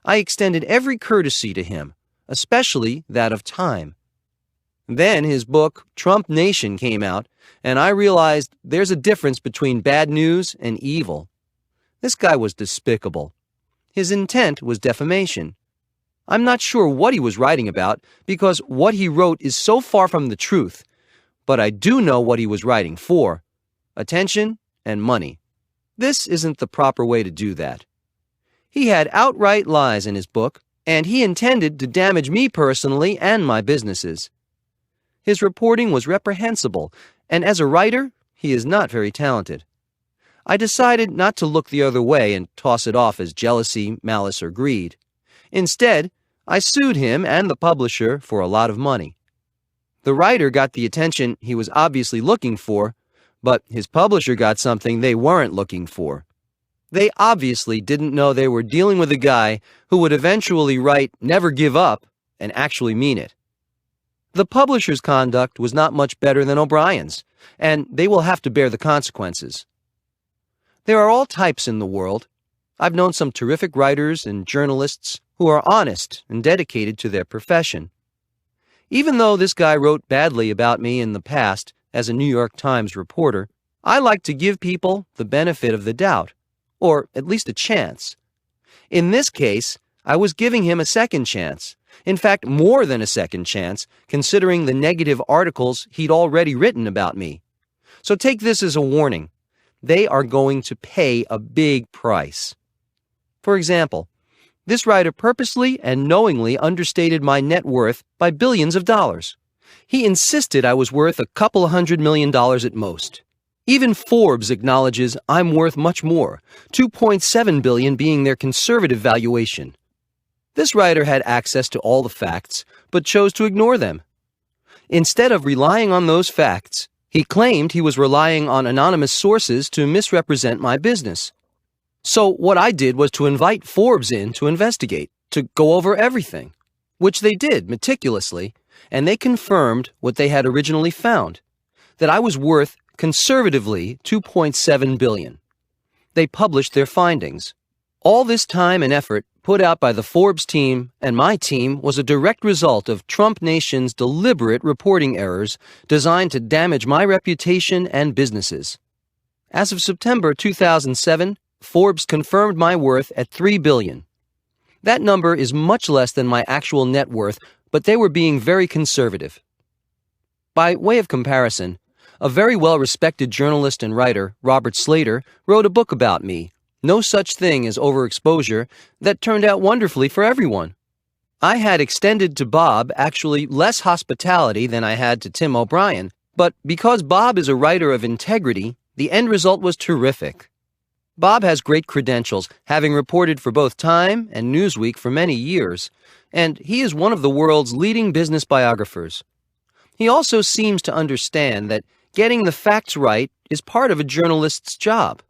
I extended every courtesy to him, especially that of time. Then his book, Trump Nation, came out, and I realized there's a difference between bad news and evil. This guy was despicable. His intent was defamation. I'm not sure what he was writing about because what he wrote is so far from the truth, but I do know what he was writing for: attention and money. This isn't the proper way to do that. He had outright lies in his book, and he intended to damage me personally and my businesses. His reporting was reprehensible, and as a writer, he is not very talented. I decided not to look the other way and toss it off as jealousy, malice, or greed. Instead, I sued him and the publisher for a lot of money. The writer got the attention he was obviously looking for, but his publisher got something they weren't looking for. They obviously didn't know they were dealing with a guy who would eventually write "never give up" and actually mean it. The publisher's conduct was not much better than O'Brien's, and they will have to bear the consequences. There are all types in the world. I've known some terrific writers and journalists who are honest and dedicated to their profession. Even though this guy wrote badly about me in the past as a New York Times reporter, I like to give people the benefit of the doubt, or at least a chance. In this case, I was giving him a second chance. In fact, more than a second chance, considering the negative articles he'd already written about me. So take this as a warning. they are going to pay a big price. For example, this writer purposely and knowingly understated my net worth by billions of dollars. He insisted I was worth a couple $100 million at most. Even Forbes acknowledges I'm worth much more, $2.7 billion being their conservative valuation. This writer had access to all the facts, but chose to ignore them. Instead of relying on those facts, he claimed he was relying on anonymous sources to misrepresent my business. So what I did was to invite Forbes in to investigate, to go over everything, which they did meticulously, and they confirmed what they had originally found, that I was worth conservatively $2.7 billion. They published their findings. All this time and effort put out by the Forbes team and my team was a direct result of Trump Nation's deliberate reporting errors designed to damage my reputation and businesses. As of September 2007, Forbes confirmed my worth at $3 billion. That number is much less than my actual net worth, but they were being very conservative. By way of comparison, a very well-respected journalist and writer, Robert Slater, wrote a book about me, No Such Thing as Overexposure, that turned out wonderfully for everyone. I had extended to Bob actually less hospitality than I had to Tim O'Brien, but because Bob is a writer of integrity, the end result was terrific. Bob has great credentials, having reported for both Time and Newsweek for many years, and he is one of the world's leading business biographers. He also seems to understand that getting the facts right is part of a journalist's job.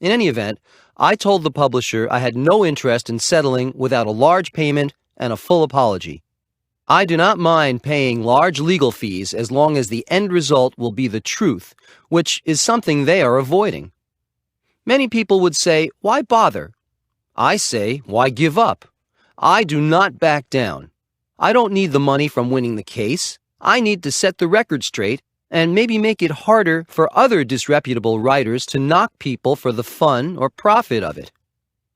In any event, I told the publisher I had no interest in settling without a large payment and a full apology. I do not mind paying large legal fees as long as the end result will be the truth, which is something they are avoiding. Many people would say, why bother? I say, why give up? I do not back down. I don't need the money from winning the case. I need to set the record straight and maybe make it harder for other disreputable writers to knock people for the fun or profit of it.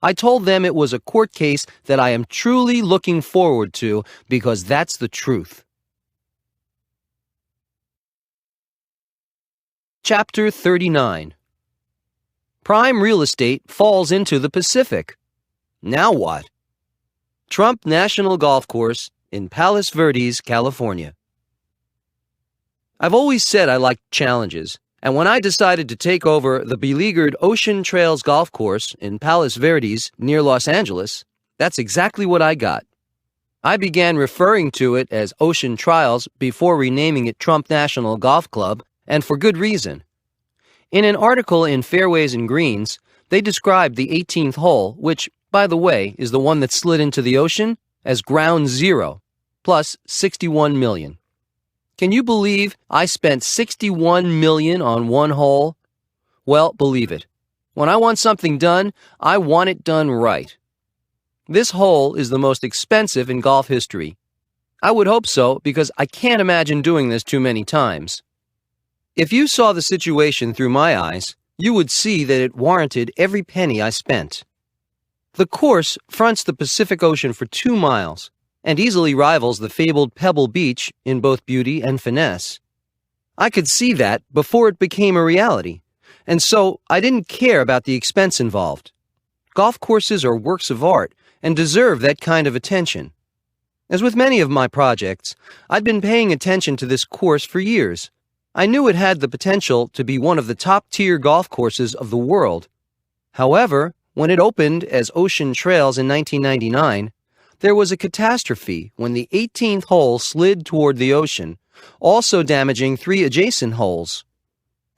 I told them it was a court case that I am truly looking forward to because that's the truth. Chapter 39. Prime real estate falls into the Pacific. Now what? Trump National Golf Course in Palos Verdes, California. I've always said I liked challenges, and when I decided to take over the beleaguered Ocean Trails Golf Course in Palos Verdes near Los Angeles, that's exactly what I got. I began referring to it as Ocean Trials before renaming it Trump National Golf Club, and for good reason. In an article in Fairways and Greens, they described the 18th hole, which, by the way, is the one that slid into the ocean, as ground zero, plus $61 million. Can you believe I spent $61 million on one hole? Well, believe it. When I want something done, I want it done right. This hole is the most expensive in golf history. I would hope so, because I can't imagine doing this too many times. If you saw the situation through my eyes, you would see that it warranted every penny I spent. The course fronts the Pacific Ocean for 2 miles and easily rivals the fabled Pebble Beach in both beauty and finesse. I could see that before it became a reality, and so I didn't care about the expense involved. Golf courses are works of art and deserve that kind of attention. As with many of my projects, I'd been paying attention to this course for years. I knew it had the potential to be one of the top-tier golf courses of the world. However, when it opened as Ocean Trails in 1999, there was a catastrophe when the 18th hole slid toward the ocean, also damaging 3 adjacent holes.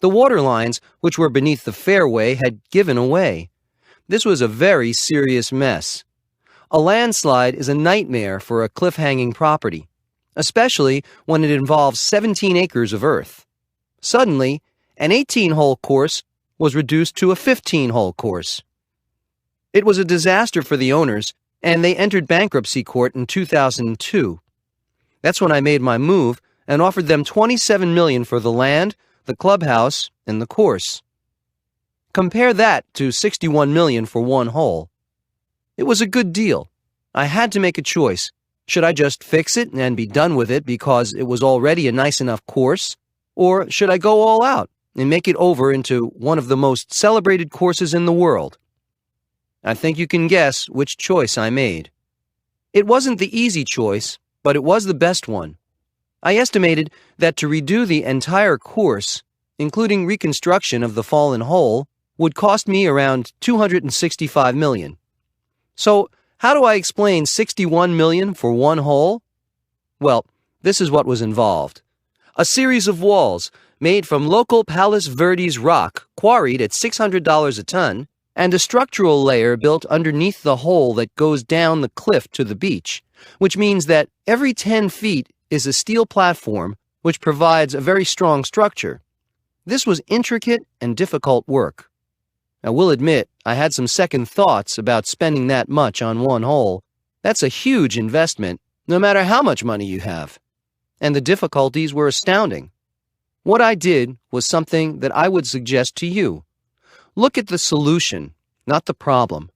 The water lines, which were beneath the fairway, had given away. This was a very serious mess. A landslide is a nightmare for a cliff-hanging property, especially when it involves 17 acres of earth. Suddenly, an 18-hole course was reduced to a 15-hole course. It was a disaster for the owners, and they entered bankruptcy court in 2002. That's when I made my move and offered them $27 million for the land, the clubhouse, and the course. Compare that to $61 million for one hole. It was a good deal. I had to make a choice. Should I just fix it and be done with it because it was already a nice enough course? Or should I go all out and make it over into one of the most celebrated courses in the world. I think you can guess which choice I made. It wasn't the easy choice, but it was the best one. I estimated that to redo the entire course, including reconstruction of the fallen hole, would cost me around $265 million. So, how do I explain $61 million for one hole? Well, this is what was involved. A series of walls made from local Palos Verdes rock quarried at $600 a ton, and a structural layer built underneath the hole that goes down the cliff to the beach, which means that every 10 feet is a steel platform which provides a very strong structure. This was intricate and difficult work. I will admit I had some second thoughts about spending that much on one hole. That's a huge investment, no matter how much money you have. And the difficulties were astounding. What I did was something that I would suggest to you. Look at the solution, not the problem.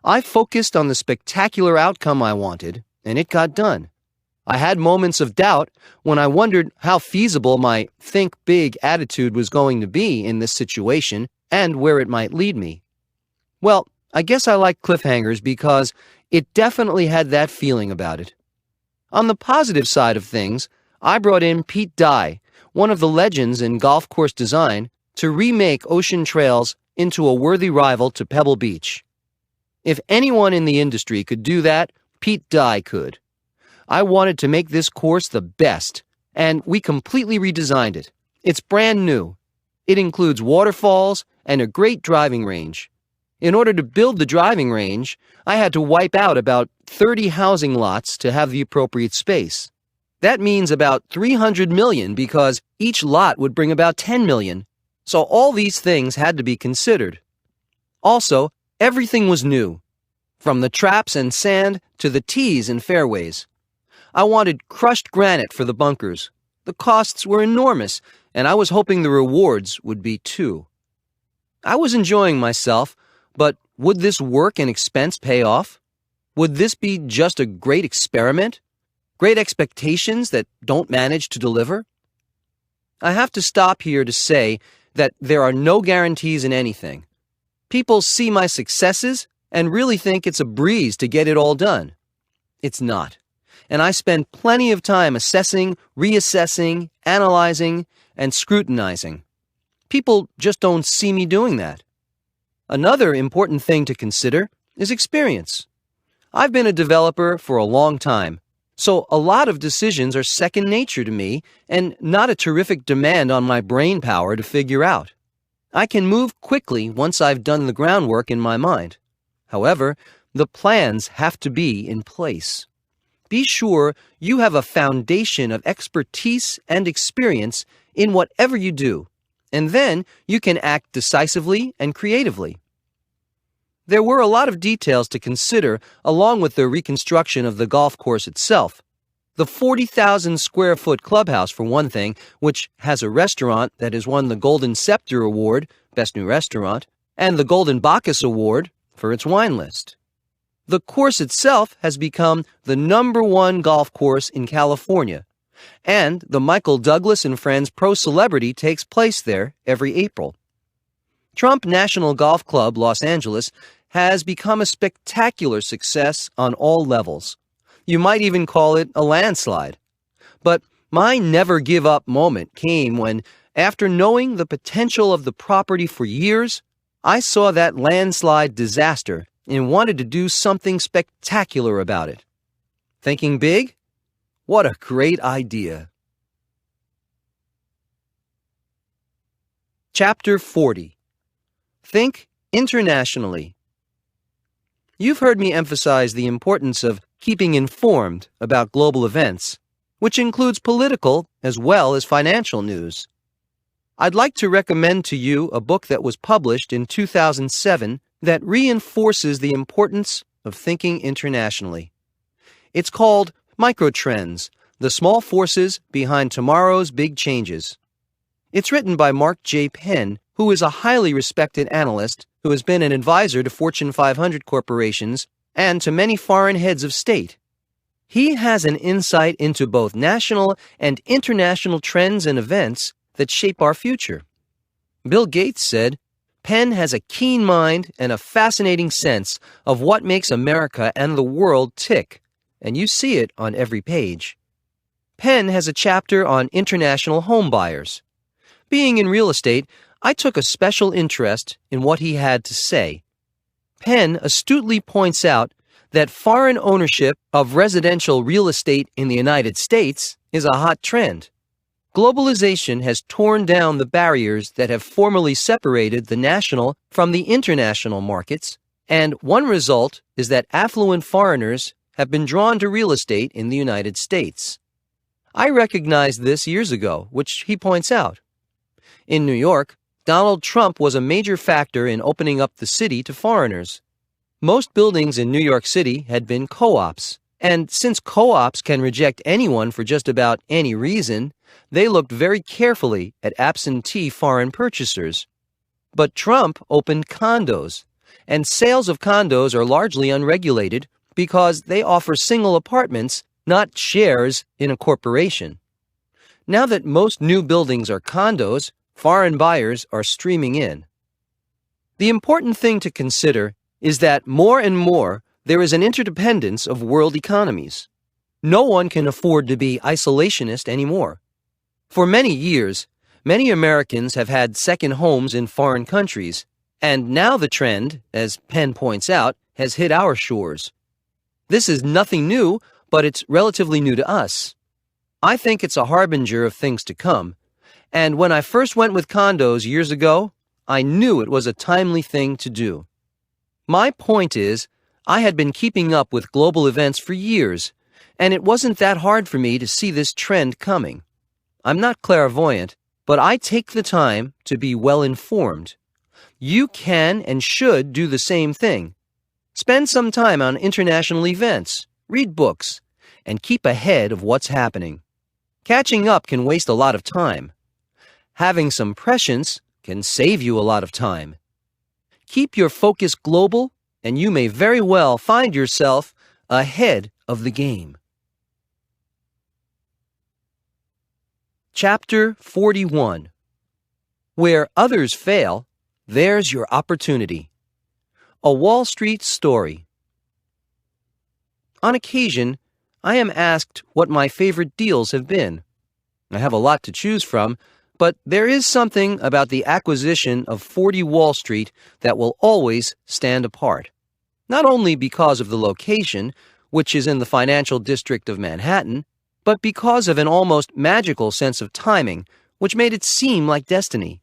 I focused on the spectacular outcome I wanted, and it got done. I had moments of doubt when I wondered how feasible my think big attitude was going to be in this situation and where it might lead me. Well, I guess I like cliffhangers because it definitely had that feeling about it. On the positive side of things, I brought in Pete Dye, one of the legends in golf course design, to remake Ocean Trails into a worthy rival to Pebble Beach. If anyone in the industry could do that, Pete Dye could. I wanted to make this course the best, and we completely redesigned it. It's brand new. It includes waterfalls and a great driving range. In order to build the driving range, I had to wipe out about 30 housing lots to have the appropriate space. That means about $300 million because each lot would bring about $10 million. So all these things had to be considered. Also, everything was new, from the traps and sand to the tees and fairways. I wanted crushed granite for the bunkers. The costs were enormous, and I was hoping the rewards would be too. I was enjoying myself, but would this work and expense pay off? Would this be just a great experiment? Great expectations that don't manage to deliver? I have to stop here to say that there are no guarantees in anything. People see my successes and really think it's a breeze to get it all done. It's not. And I spend plenty of time assessing, reassessing, analyzing, and scrutinizing. People just don't see me doing that. Another important thing to consider is experience. I've been a developer for a long time, so a lot of decisions are second nature to me and not a terrific demand on my brain power to figure out. I can move quickly once I've done the groundwork in my mind. However, the plans have to be in place. Be sure you have a foundation of expertise and experience in whatever you do, and then you can act decisively and creatively. There were a lot of details to consider along with the reconstruction of the golf course itself. The 40,000 square foot clubhouse, for one thing, which has a restaurant that has won the Golden Scepter Award, Best New Restaurant, and the Golden Bacchus Award for its wine list. The course itself has become the #1 golf course in California, and the Michael Douglas and Friends Pro Celebrity takes place there every April. Trump National Golf Club, Los Angeles, has become a spectacular success on all levels. You might even call it a landslide. But my never-give-up moment came when, after knowing the potential of the property for years, I saw that landslide disaster and wanted to do something spectacular about it. Thinking big? What a great idea. Chapter 40. Think internationally. You've heard me emphasize the importance of keeping informed about global events, which includes political as well as financial news. I'd like to recommend to you a book that was published in 2007 that reinforces the importance of thinking internationally. It's called Microtrends: The Small Forces Behind Tomorrow's Big Changes. It's written by Mark J. Penn, who is a highly respected analyst who has been an advisor to Fortune 500 corporations and to many foreign heads of state. He has an insight into both national and international trends and events that shape our future. Bill Gates said, "Penn has a keen mind and a fascinating sense of what makes America and the world tick, and you see it on every page." Penn has a chapter on international home buyers. Being in real estate, I took a special interest in what he had to say. Penn astutely points out that foreign ownership of residential real estate in the United States is a hot trend. Globalization has torn down the barriers that have formerly separated the national from the international markets, and one result is that affluent foreigners have been drawn to real estate in the United States. I recognized this years ago, which he points out. In New York, Donald Trump was a major factor in opening up the city to foreigners. Most buildings in New York City had been co-ops, and since co-ops can reject anyone for just about any reason, they looked very carefully at absentee foreign purchasers. But Trump opened condos, and sales of condos are largely unregulated because they offer single apartments, not shares in a corporation. Now that most new buildings are condos, foreign buyers are streaming in. The important thing to consider is that more and more there is an interdependence of world economies. No one can afford to be isolationist anymore. For many years, many Americans have had second homes in foreign countries, and now the trend, as Penn points out, has hit our shores. This is nothing new, but it's relatively new to us. I think it's a harbinger of things to come, and when I first went with condos years ago, I knew it was a timely thing to do. My point is, I had been keeping up with global events for years, and it wasn't that hard for me to see this trend coming. I'm not clairvoyant, but I take the time to be well informed. You can and should do the same thing. Spend some time on international events, read books, and keep ahead of what's happening. Catching up can waste a lot of time. Having some prescience can save you a lot of time. Keep your focus global, and you may very well find yourself ahead of the game. Chapter 41. Where others fail, there's your opportunity. A Wall Street Story. On occasion, I am asked what my favorite deals have been. I have a lot to choose from, but there is something about the acquisition of 40 Wall Street that will always stand apart. Not only because of the location, which is in the financial district of Manhattan, but because of an almost magical sense of timing, which made it seem like destiny.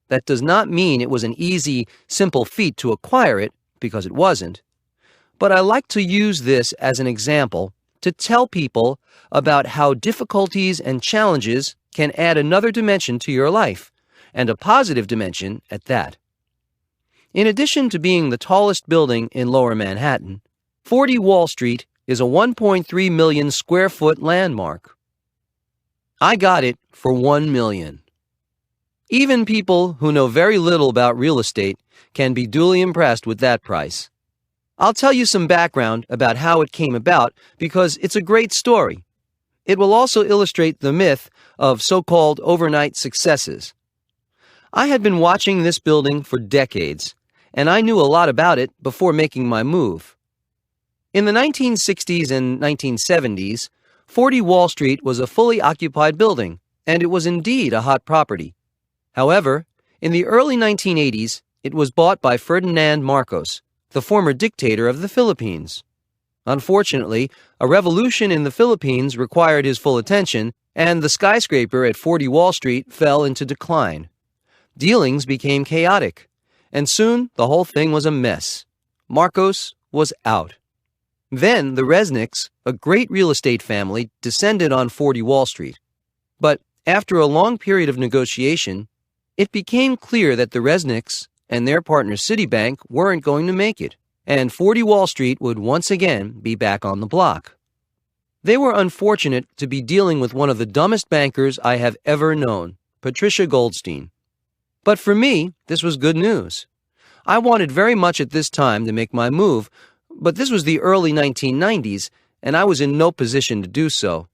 That does not mean it was an easy, simple feat to acquire it, because it wasn't. But I like to use this as an example to tell people about how difficulties and challenges can add another dimension to your life, and a positive dimension at that. In addition to being the tallest building in Lower Manhattan, 40 Wall Street is a 1.3 million square foot landmark. I got it for $1 million. Even people who know very little about real estate can be duly impressed with that price. I'll tell you some background about how it came about because it's a great story. It will also illustrate the myth of so-called overnight successes. I had been watching this building for decades, and I knew a lot about it before making my move. In the 1960s and 1970s, 40 Wall Street was a fully occupied building, and it was indeed a hot property. However, in the early 1980s, it was bought by Ferdinand Marcos, the former dictator of the Philippines. Unfortunately, a revolution in the Philippines required his full attention, and the skyscraper at 40 Wall Street fell into decline. Dealings became chaotic, and soon the whole thing was a mess. Marcos was out. Then the Resnicks, a great real estate family, descended on 40 Wall Street. But after a long period of negotiation, it became clear that the Resnicks and their partner Citibank weren't going to make it, and 40 Wall Street would once again be back on the block. They were unfortunate to be dealing with one of the dumbest bankers I have ever known, Patricia Goldstein. But for me, this was good news. I wanted very much at this time to make my move, but this was the early 1990s, and I was in no position to do so.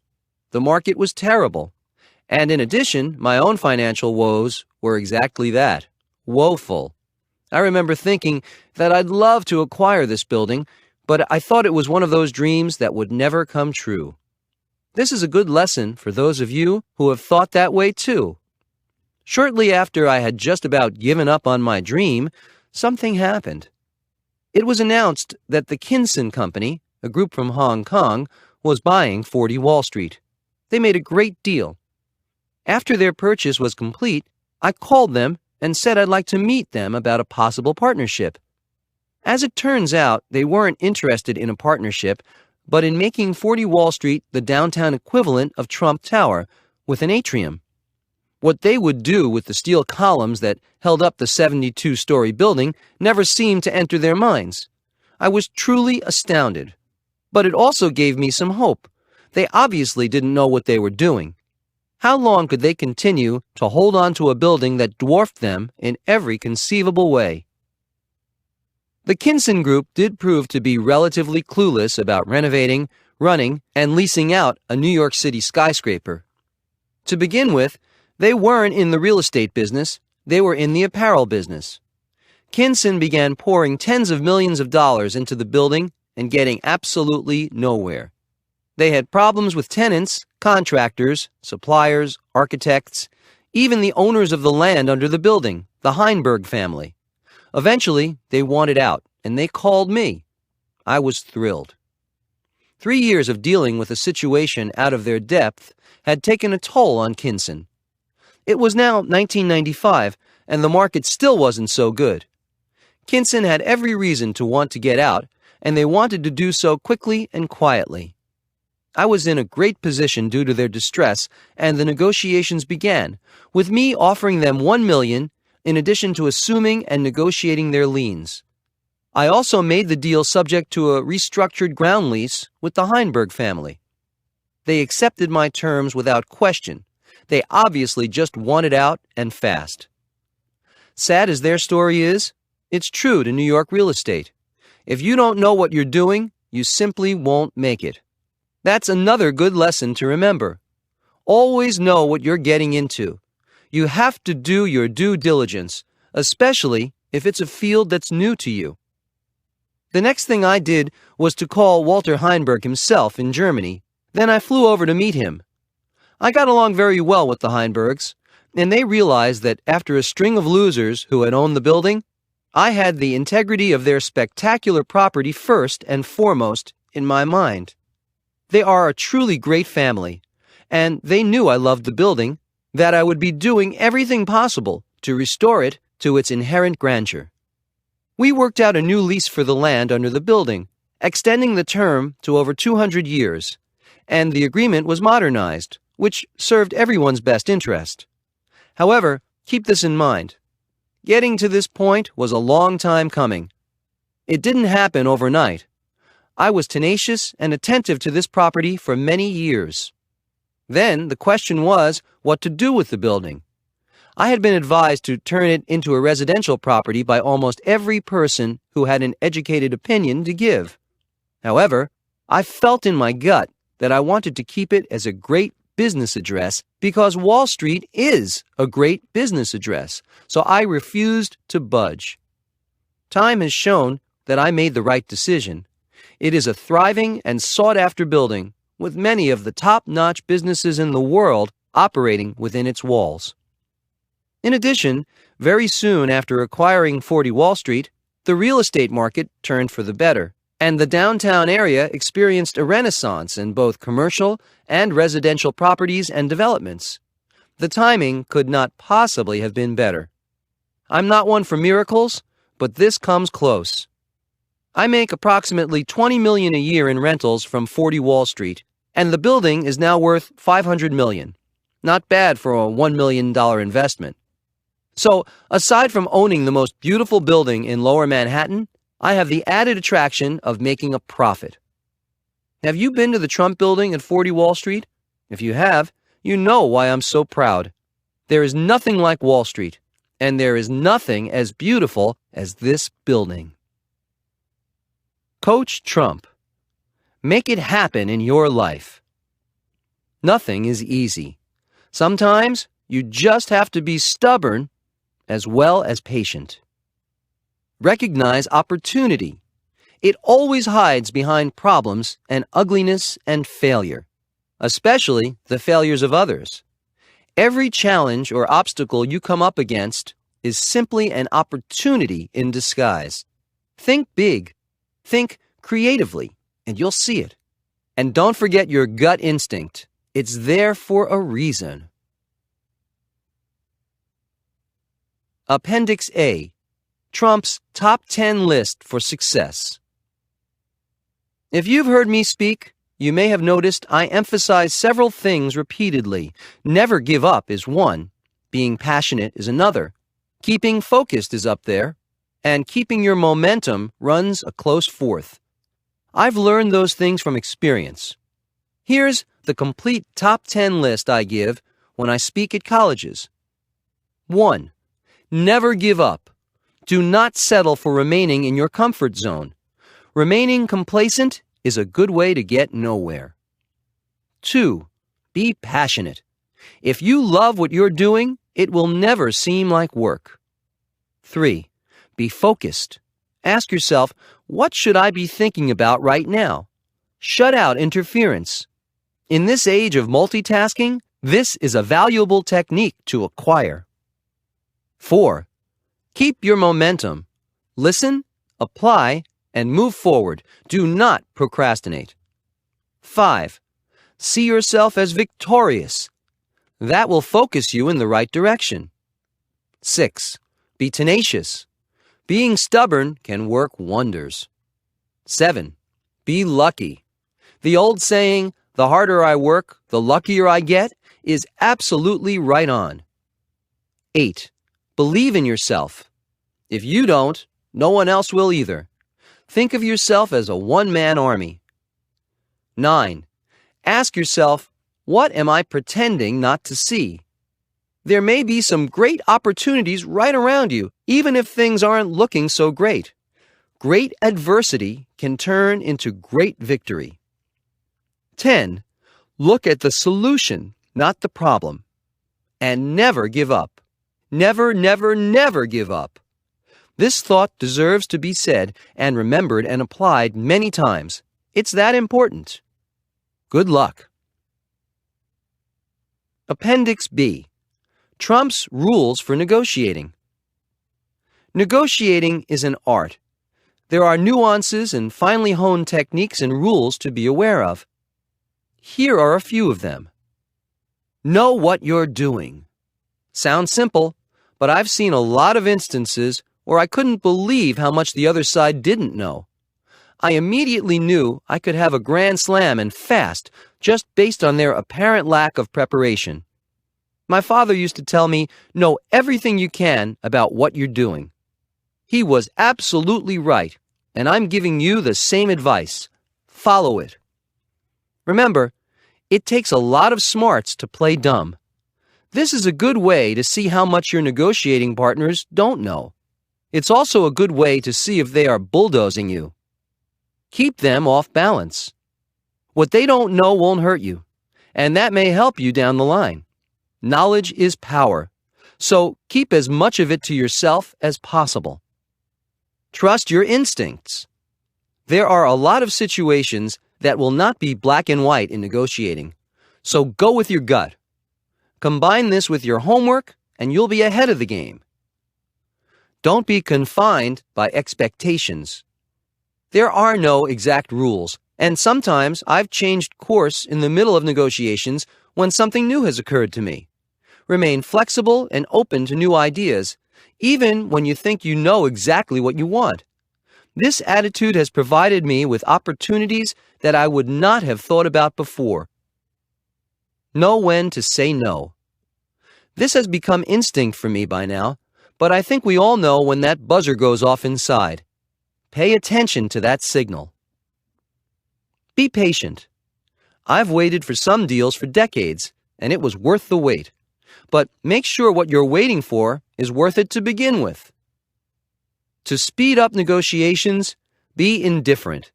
The market was terrible, And in addition, my own financial woes were exactly that, woeful. I remember thinking that I'd love to acquire this building, but I thought it was one of those dreams that would never come true. This is a good lesson for those of you who have thought that way too. Shortly after I had just about given up on my dream, something happened. It was announced that the Kinson Company, a group from Hong Kong, was buying 40 Wall Street. They made a great deal. After their purchase was complete, I called them and said I'd like to meet them about a possible partnership. As it turns out, they weren't interested in a partnership, but in making 40 Wall Street the downtown equivalent of Trump Tower, with an atrium. What they would do with the steel columns that held up the 72-story building never seemed to enter their minds. I was truly astounded. But it also gave me some hope. They obviously didn't know what they were doing. How long could they continue to hold on to a building that dwarfed them in every conceivable way? The Kinson Group did prove to be relatively clueless about renovating, running, and leasing out a New York City skyscraper. To begin with, they weren't in the real estate business, they were in the apparel business. Kinson began pouring tens of millions of dollars into the building and getting absolutely nowhere. They had problems with tenants, contractors, suppliers, architects, even the owners of the land under the building, the Heinberg family. Eventually, they wanted out, and they called me. I was thrilled. 3 years of dealing with a situation out of their depth had taken a toll on Kinson. It was now 1995, and the market still wasn't so good. Kinson had every reason to want to get out, and they wanted to do so quickly and quietly. I was in a great position due to their distress, and the negotiations began, with me offering them $1 million in addition to assuming and negotiating their liens. I also made the deal subject to a restructured ground lease with the Heinberg family. They accepted my terms without question. They obviously just wanted out and fast. Sad as their story is, it's true to New York real estate. If you don't know what you're doing, you simply won't make it. That's another good lesson to remember. Always know what you're getting into. You have to do your due diligence, especially if it's a field that's new to you. The next thing I did was to call Walter Heinberg himself in Germany. Then I flew over to meet him. I got along very well with the Heinbergs, and they realized that after a string of losers who had owned the building, I had the integrity of their spectacular property first and foremost in my mind. They are a truly great family, and they knew I loved the building, that I would be doing everything possible to restore it to its inherent grandeur. We worked out a new lease for the land under the building, extending the term to over 200 years, and the agreement was modernized, which served everyone's best interest. However, keep this in mind. Getting to this point was a long time coming. It didn't happen overnight. I was tenacious and attentive to this property for many years. Then the question was what to do with the building. I had been advised to turn it into a residential property by almost every person who had an educated opinion to give. However, I felt in my gut that I wanted to keep it as a great business address because Wall Street is a great business address, so I refused to budge. Time has shown that I made the right decision. It is a thriving and sought-after building, with many of the top-notch businesses in the world operating within its walls. In addition, very soon after acquiring 40 Wall Street, the real estate market turned for the better, and the downtown area experienced a renaissance in both commercial and residential properties and developments. The timing could not possibly have been better. I'm not one for miracles, but this comes close. I make approximately $20 million a year in rentals from 40 Wall Street, and the building is now worth $500 million. Not bad for a $1 million investment. So, aside from owning the most beautiful building in Lower Manhattan, I have the added attraction of making a profit. Have you been to the Trump Building at 40 Wall Street? If you have, you know why I'm so proud. There is nothing like Wall Street, and there is nothing as beautiful as this building. Coach Trump. Make it happen in your life. Nothing is easy. Sometimes you just have to be stubborn as well as patient. Recognize opportunity. It always hides behind problems and ugliness and failure, especially the failures of others. Every challenge or obstacle you come up against is simply an opportunity in disguise. Think big. Think creatively, and you'll see it. And don't forget your gut instinct. It's there for a reason. Appendix A. Trump's Top 10 List for Success. If you've heard me speak, you may have noticed I emphasize several things repeatedly. Never give up is one. Being passionate is another. Keeping focused is up there. And keeping your momentum runs a close fourth. I've learned those things from experience. Here's the complete top 10 list I give when I speak at colleges. 1. Never give up. Do not settle for remaining in your comfort zone. Remaining complacent is a good way to get nowhere. 2. Be passionate. If you love what you're doing, it will never seem like work. 3. Be focused. Ask yourself, what should I be thinking about right now? Shut out interference. In this age of multitasking, this is a valuable technique to acquire. 4. Keep your momentum. Listen, apply, and move forward. Do not procrastinate. 5. See yourself as victorious. That will focus you in the right direction. 6. Be tenacious. Being stubborn can work wonders. 7. Be lucky. The old saying, the harder I work, the luckier I get, is absolutely right on. 8. Believe in yourself. If you don't, no one else will either. Think of yourself as a one-man army. 9. Ask yourself, what am I pretending not to see? There may be some great opportunities right around you, even if things aren't looking so great. Great adversity can turn into great victory. 10. Look at the solution, not the problem. And never give up. Never, never, never give up. This thought deserves to be said and remembered and applied many times. It's that important. Good luck. Appendix B. Trump's Rules for Negotiating. Negotiating is an art. There are nuances and finely honed techniques and rules to be aware of. Here are a few of them. Know what you're doing. Sounds simple, but I've seen a lot of instances where I couldn't believe how much the other side didn't know. I immediately knew I could have a grand slam and fast just based on their apparent lack of preparation. My father used to tell me, know everything you can about what you're doing. He was absolutely right, and I'm giving you the same advice. Follow it. Remember, it takes a lot of smarts to play dumb. This is a good way to see how much your negotiating partners don't know. It's also a good way to see if they are bulldozing you. Keep them off balance. What they don't know won't hurt you, and that may help you down the line. Knowledge is power, so keep as much of it to yourself as possible. Trust your instincts. There are a lot of situations that will not be black and white in negotiating, so go with your gut. Combine this with your homework, and you'll be ahead of the game. Don't be confined by expectations. There are no exact rules, and sometimes I've changed course in the middle of negotiations when something new has occurred to me. Remain flexible and open to new ideas, even when you think you know exactly what you want. This attitude has provided me with opportunities that I would not have thought about before. Know when to say no. This has become instinct for me by now, but I think we all know when that buzzer goes off inside. Pay attention to that signal. Be patient. I've waited for some deals for decades, and it was worth the wait. But make sure what you're waiting for is worth it to begin with. To speed up negotiations, be indifferent.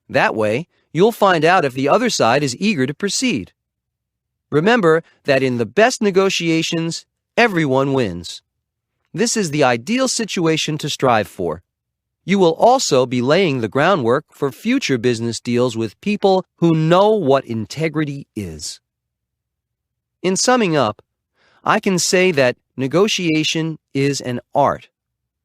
That way, you'll find out if the other side is eager to proceed. Remember that in the best negotiations, everyone wins. This is the ideal situation to strive for. You will also be laying the groundwork for future business deals with people who know what integrity is. In summing up, I can say that negotiation is an art.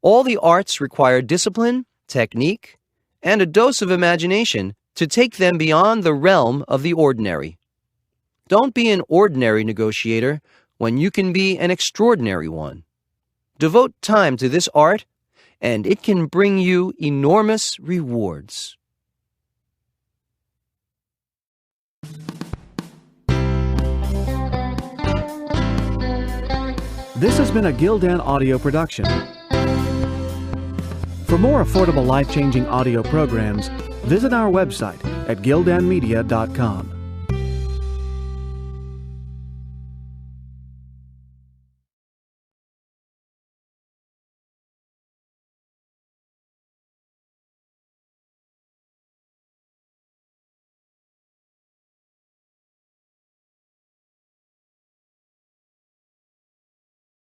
All the arts require discipline, technique, and a dose of imagination to take them beyond the realm of the ordinary. Don't be an ordinary negotiator when you can be an extraordinary one. Devote time to this art, and it can bring you enormous rewards. This has been a Gildan audio production. For more affordable life-changing audio programs, visit our website at gildanmedia.com.